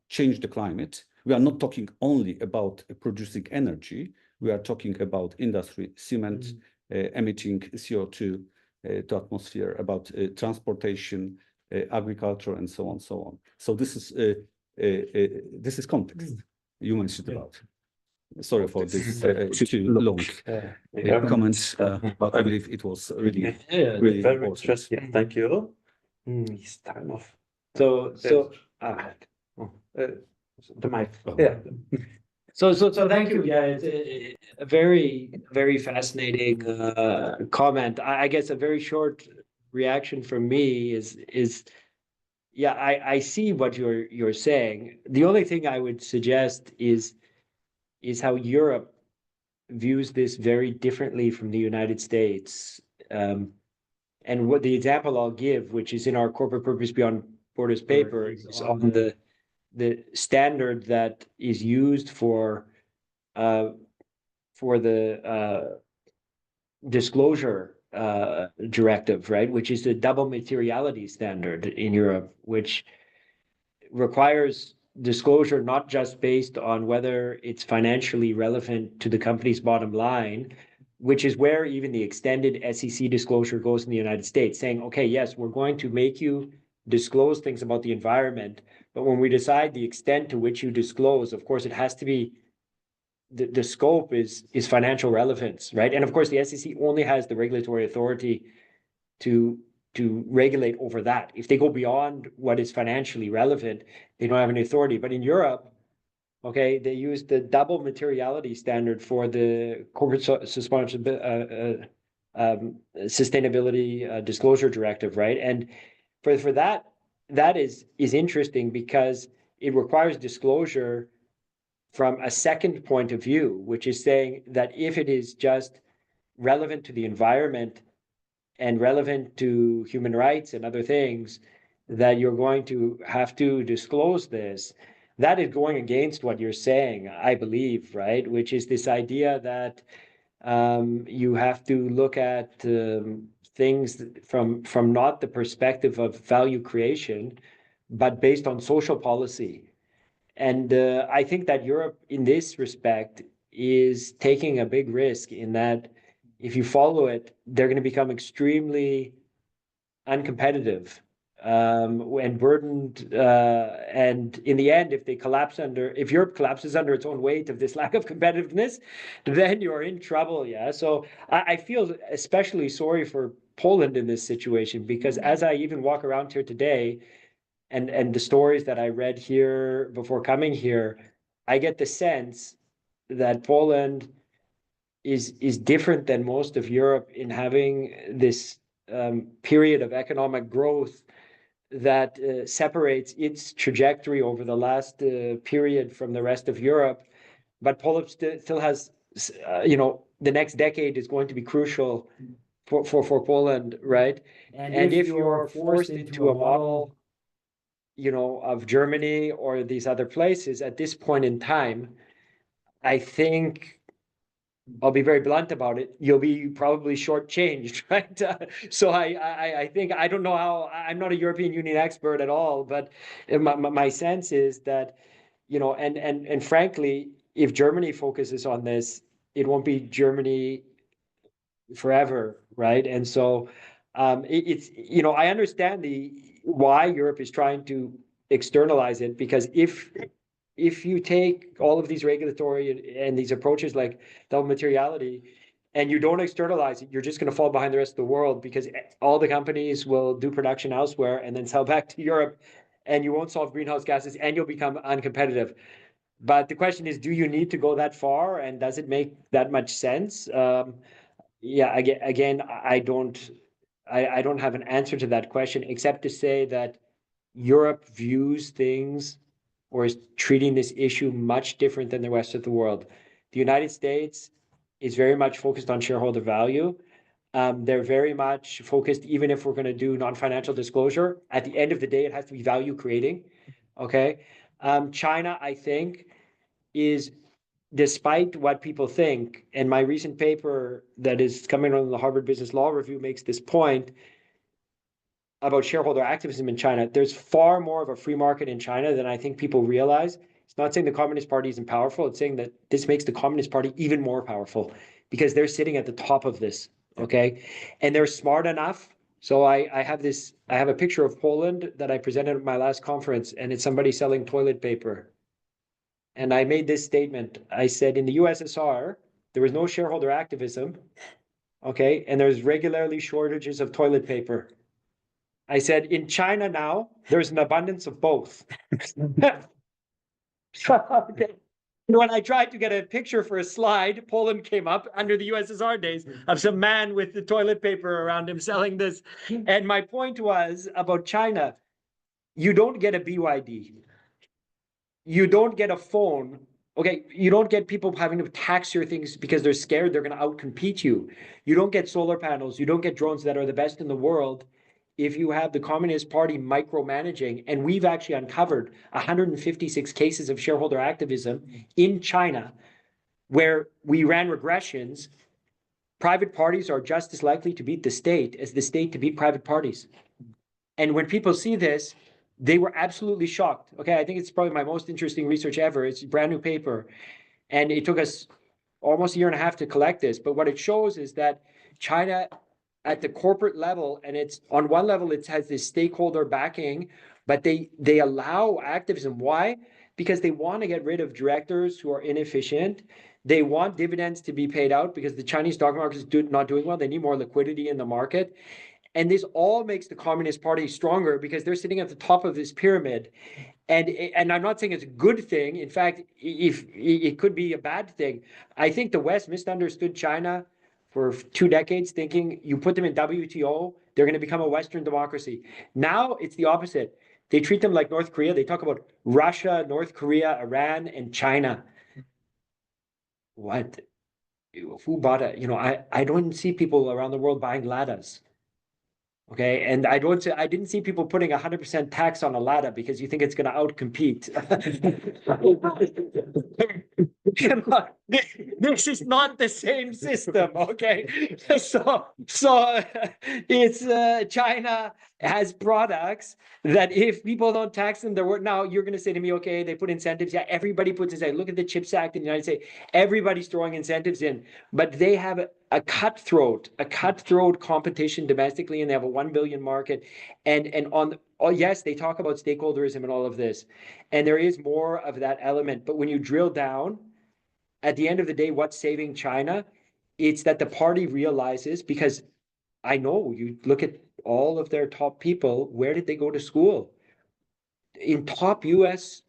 change the climate. We are not talking only about producing energy. We are talking about industry, cement, emitting CO2 to atmosphere, about transportation, agriculture, and so on, so on. So this is context you mentioned about. Sorry for this too long comments, but I believe it was really very important. interesting. Thank you. It's time off. So The mic. yeah. So thank you. Yeah, it's a very, very fascinating comment. I guess a very short reaction from me is yeah, I see what you're saying. The only thing I would suggest is how Europe views this very differently from the United States. And what the example I'll give, which is in our corporate purpose beyond borders paper, is on the standard that is used for the disclosure directive, right? Which is the double materiality standard in Europe, which requires disclosure not just based on whether it's financially relevant to the company's bottom line, which is where even the extended SEC disclosure goes in the United States, saying, okay, yes, we're going to make you disclose things about the environment, but when we decide the extent to which you disclose, of course, it has to be the scope is financial relevance, right? And of course, the SEC only has the regulatory authority to regulate over that. If they go beyond what is financially relevant, they don't have any authority. But in Europe, okay, they use the double materiality standard for the corporate sustainability disclosure directive, right? And for that is interesting because it requires disclosure from a second point of view, which is saying that if it is just relevant to the environment and relevant to human rights and other things, that you're going to have to disclose this. That is going against what you're saying, I believe, right? Which is this idea that you have to look at things from not the perspective of value creation, but based on social policy. And I think that Europe, in this respect, is taking a big risk in that if you follow it, they're going to become extremely uncompetitive and burdened. And in the end, if Europe collapses under its own weight of this lack of competitiveness, then you're in trouble. Yeah. So I feel especially sorry for Poland in this situation, because as I even walk around here today, and the stories that I read here before coming here, I get the sense that Poland is different than most of Europe in having this period of economic growth that separates its trajectory over the last period from the rest of Europe. But Poland still has, the next decade is going to be crucial for Poland, right? And if you're forced into a model, of Germany or these other places at this point in time, I think, I'll be very blunt about it, you'll be probably shortchanged, right? So I think, I don't know how, I'm not a European Union expert at all, but my sense is that, and frankly, if Germany focuses on this, it won't be Germany forever, right? And so it's, I understand why Europe is trying to externalize it, because if you take all of these regulatory and these approaches like double materiality and you don't externalize it, you're just going to fall behind the rest of the world, because all the companies will do production elsewhere and then sell back to Europe, and you won't solve greenhouse gases and you'll become uncompetitive. But the question is, do you need to go that far, and does it make that much sense? Yeah, again, I don't have an answer to that question, except to say that Europe views things or is treating this issue much different than the rest of the world. The United States is very much focused on shareholder value. They're very much focused, even if we're going to do non-financial disclosure, at the end of the day, it has to be value creating. Okay. China, I think, is, despite what people think, and my recent paper that is coming on the Harvard Business Law Review makes this point about shareholder activism in China, there's far more of a free market in China than I think people realize. It's not saying the Communist Party isn't powerful. It's saying that this makes the Communist Party even more powerful, because they're sitting at the top of this, okay? And they're smart enough. So I have a picture of Poland that I presented at my last conference, and it's somebody selling toilet paper. And I made this statement. I said, in the USSR, there was no shareholder activism, okay? And there's regularly shortages of toilet paper. I said, in China now, there's an abundance of both. Okay. When I tried to get a picture for a slide, Poland came up under the USSR days of some man with the toilet paper around him selling this. And my point was about China, you don't get a BYD. You don't get a phone. Okay, you don't get people having to tax your things because they're scared they're going to outcompete you. You don't get solar panels. You don't get drones that are the best in the world if you have the Communist Party micromanaging. And we've actually uncovered 156 cases of shareholder activism in China where we ran regressions. Private parties are just as likely to beat the state as the state to beat private parties. And when people see this, they were absolutely shocked. Okay, I think it's probably my most interesting research ever. It's a brand new paper. And it took us almost a year and a half to collect this. But what it shows is that China, at the corporate level, and it's on one level, it has this stakeholder backing, but they allow activism. Why? Because they want to get rid of directors who are inefficient. They want dividends to be paid out because the Chinese stock market is not doing well. They need more liquidity in the market. And this all makes the Communist Party stronger because they're sitting at the top of this pyramid. And I'm not saying it's a good thing. In fact, if it could be a bad thing. I think the West misunderstood China for 2 decades, thinking you put them in WTO, they're going to become a Western democracy. Now it's the opposite. They treat them like North Korea. They talk about Russia, North Korea, Iran, and China. What? Who bought it? I don't see people around the world buying Ladas. Okay, and I didn't see people putting 100% tax on a Lada because you think it's going to outcompete. This is not the same system, okay? So it's China has products that if people don't tax them, now you're going to say to me, okay, they put incentives. Yeah, everybody puts incentives. Look at the CHIPS Act in the United States. Everybody's throwing incentives in, but they have a cutthroat competition domestically, and they have a 1 billion market. Yes, they talk about stakeholderism and all of this, and there is more of that element. But when you drill down, at the end of the day, what's saving China? It's that the party realizes, because I know you look at all of their top people, where did they go to school? In top US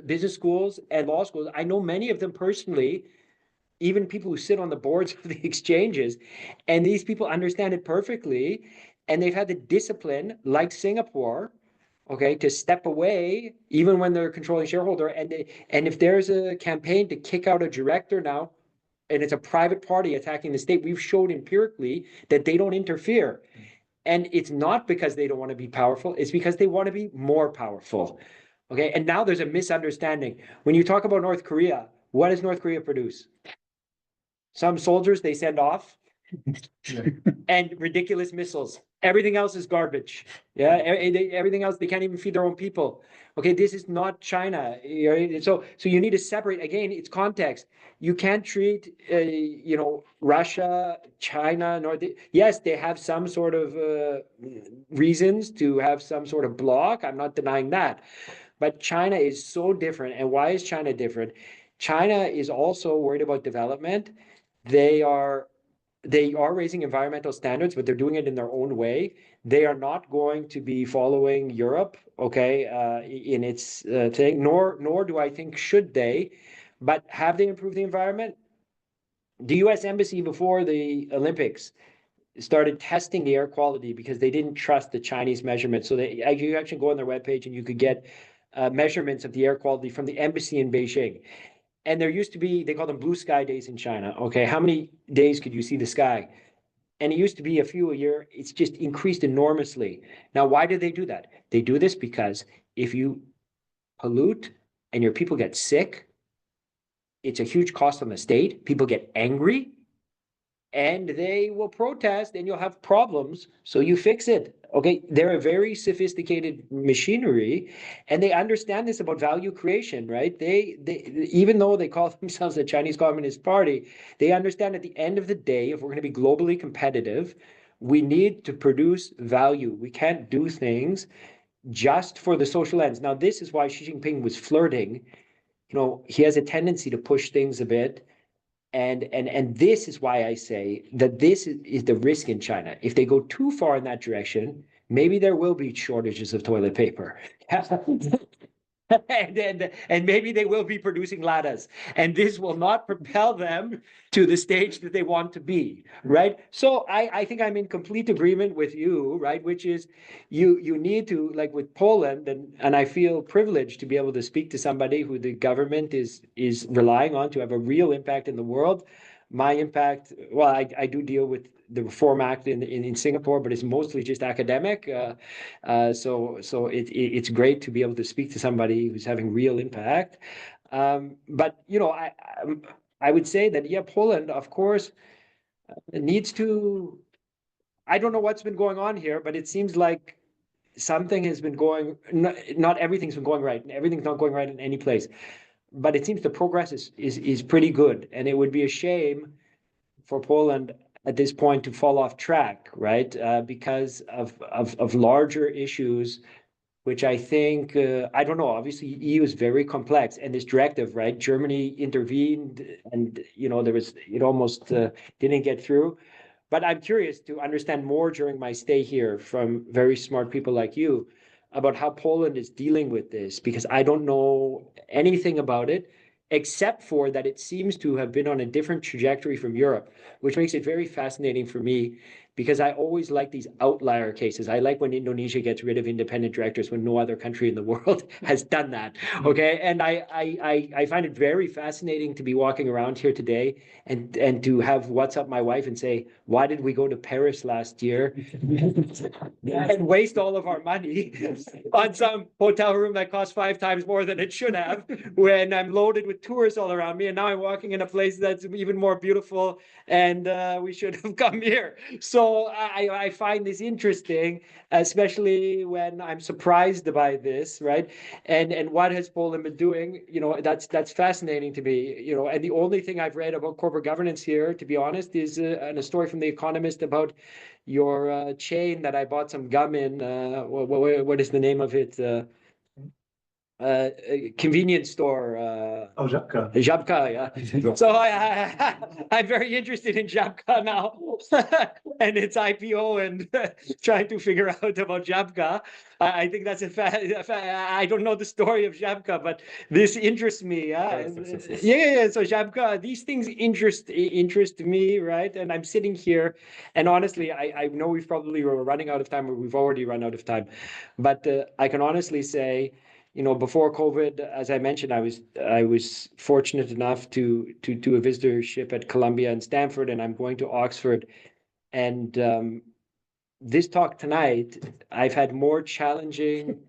business schools and law schools. I know many of them personally. even people who sit on the boards of the exchanges, and these people understand it perfectly, and they've had the discipline, like Singapore, okay, to step away even when they're controlling shareholder. And if there's a campaign to kick out a director now, and it's a private party attacking the state, we've showed empirically that they don't interfere. And it's not because they don't want to be powerful, it's because they want to be more powerful. Okay, and now there's a misunderstanding. When you talk about North Korea, what does North Korea produce? Some soldiers they send off and ridiculous missiles. Everything else is garbage. Yeah, everything else, they can't even feed their own people. Okay, this is not China. So you need to separate, again, it's context. You can't treat, Russia, China, yes, they have some sort of reasons to have some sort of block. I'm not denying that. But China is so different. And why is China different? China is also worried about development. They are raising environmental standards, but they're doing it in their own way. They are not going to be following Europe, okay, in its thing, nor do I think should they. But have they improved the environment? The US Embassy before the Olympics started testing the air quality because they didn't trust the Chinese measurements. So you actually go on their webpage and you could get measurements of the air quality from the embassy in Beijing. And there used to be, they call them blue sky days in China. Okay, how many days could you see the sky? And it used to be a few a year. It's just increased enormously. Now, why do they do that? They do this because if you pollute and your people get sick, it's a huge cost on the state. People get angry and they will protest and you'll have problems. So you fix it. Okay, they're a very sophisticated machinery and they understand this about value creation, right? They even though they call themselves the Chinese Communist Party, they understand at the end of the day, if we're going to be globally competitive, we need to produce value. We can't do things just for the social ends. Now, this is why Xi Jinping was flirting. He has a tendency to push things a bit. And this is why I say that this is the risk in China. If they go too far in that direction, maybe there will be shortages of toilet paper. and maybe they will be producing ladas. And this will not propel them to the stage that they want to be, right? So I think I'm in complete agreement with you, right? Which is you need to, like with Poland, and I feel privileged to be able to speak to somebody who the government is relying on to have a real impact in the world. My impact, well, I do deal with the Reform Act in Singapore, but it's mostly just academic. So it's great to be able to speak to somebody who's having real impact. But I would say that, yeah, Poland, of course, needs to, I don't know what's been going on here, but it seems like something has been going, not everything's been going right, and everything's not going right in any place. But it seems the progress is pretty good. And it would be a shame for Poland at this point to fall off track, right? Because of larger issues, which I think, I don't know, obviously EU is very complex, and this directive, right? Germany intervened and, it almost didn't get through. But I'm curious to understand more during my stay here from very smart people like you about how Poland is dealing with this, because I don't know anything about it, except for that it seems to have been on a different trajectory from Europe, which makes it very fascinating for me, because I always like these outlier cases. I like when Indonesia gets rid of independent directors when no other country in the world has done that, okay? And I find it very fascinating to be walking around here today and to have WhatsApp my wife and say, why did we go to Paris last year and waste all of our money on some hotel room that costs 5 times more than it should have, when I'm loaded with tourists all around me, and now I'm walking in a place that's even more beautiful, and we should have come here. So I find this interesting, especially when I'm surprised by this, right? And what has Poland been doing? That's fascinating to me. And the only thing I've read about corporate governance here, to be honest, is a story from The Economist about your chain that I bought some gum in. What is the name of it? convenience store. Oh, Żabka. Żabka, yeah. So I'm very interested in Żabka now and its IPO and trying to figure out about Żabka. I think that's I don't know the story of Żabka, but this interests me. Yeah. So Żabka, these things interest me, right? And I'm sitting here, and honestly, I know we're running out of time, or we've already run out of time, but I can honestly say, you know, before COVID, as I mentioned, I was fortunate enough to do a visitorship at Columbia and Stanford, and I'm going to Oxford. And this talk tonight, I've had more challenging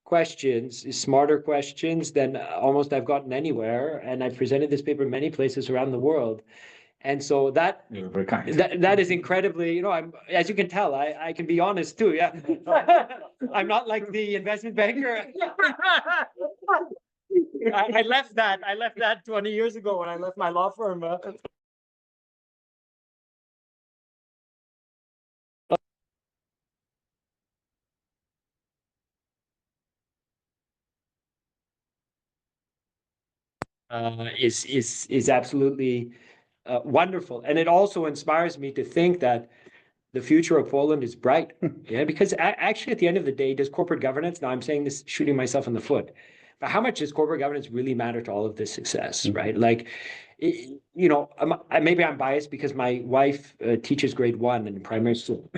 questions, smarter questions than almost I've gotten anywhere. And I've presented this paper many places around the world. And so that is incredibly, you know, as you can tell, I can be honest too. Yeah. I'm not like the investment banker. I left that 20 years ago when I left my law firm. Is absolutely wonderful. And it also inspires me to think that the future of Poland is bright. Yeah, because actually at the end of the day, does corporate governance, now I'm saying this shooting myself in the foot, but how much does corporate governance really matter to all of this success, right? Like, you know, maybe I'm biased because my wife teaches grade 1 in primary school.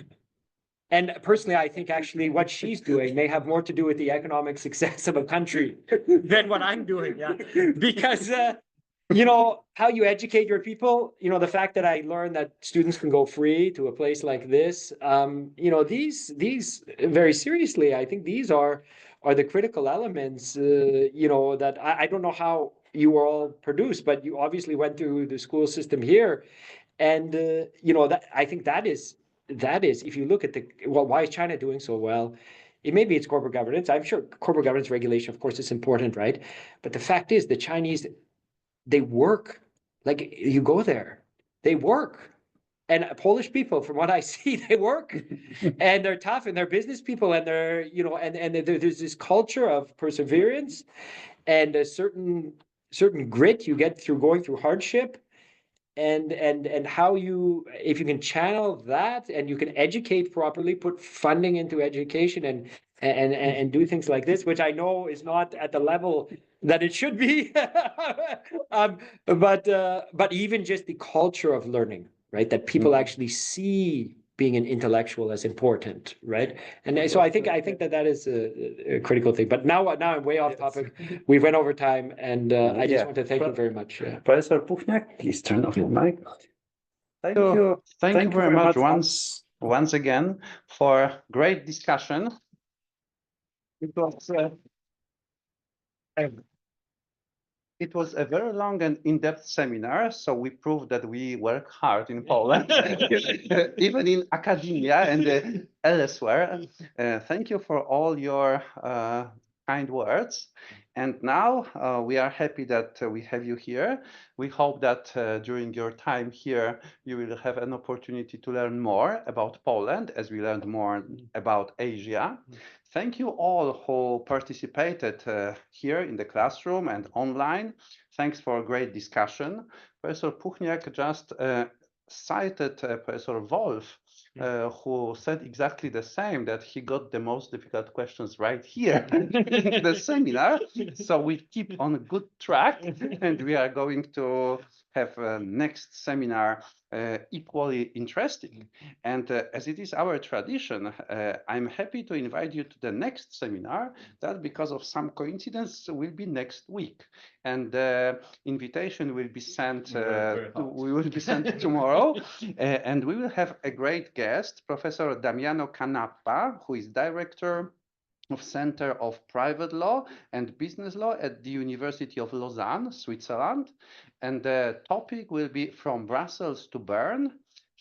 And personally, I think actually what she's doing may have more to do with the economic success of a country than what I'm doing. Yeah, because you know, how you educate your people, you know, the fact that I learned that students can go free to a place like this, you know, these very seriously, I think these are the critical elements, you know, that I don't know how you were all produced, but you obviously went through the school system here. And, you know, that I think that is, if you look at why is China doing so well? Maybe it's corporate governance. I'm sure corporate governance regulation, of course, is important, right? But the fact is the Chinese, they work. Like, you go there, they work. And Polish people, from what I see, they work and they're tough and they're business people and they're, you know, and there's this culture of perseverance and a certain grit you get through going through hardship. And how you, if you can channel that and you can educate properly, put funding into education and do things like this, which I know is not at the level that it should be, but even just the culture of learning, right? That people actually see being an intellectual as important, right? And so I think that is a critical thing. But now I'm way off topic. We went over time, and I just want to thank you very much. Professor Puchniak, please turn off your mic. Thank you very much once again for great discussion. It was a very long and in-depth seminar, so we proved that we work hard in Poland, even in academia and elsewhere. Thank you for all your kind words. And now we are happy that we have you here. We hope that during your time here, you will have an opportunity to learn more about Poland as we learned more about Asia. Thank you all who participated here in the classroom and online. Thanks for a great discussion. Professor Puchniak just cited Professor Wolf, who said exactly the same, that he got the most difficult questions right here in the seminar. So we keep on a good track and we are going to have a next seminar equally interesting. And as it is our tradition, I'm happy to invite you to the next seminar that, because of some coincidence, will be next week. And the invitation will be sent, tomorrow. And we will have a great guest, Professor Damiano Canappa, who is Director of Center of Private Law and Business Law at the University of Lausanne, Switzerland. And the topic will be From Brussels to Bern,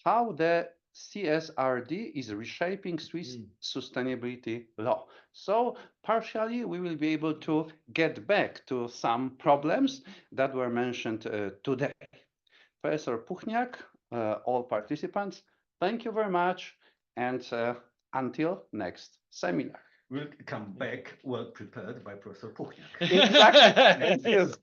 how the CSRD is reshaping Swiss sustainability law. So partially we will be able to get back to some problems that were mentioned today. Professor Puchniak, all participants, thank you very much, and until next seminar. will come back well prepared by Professor Puchniak. Exactly. Yes.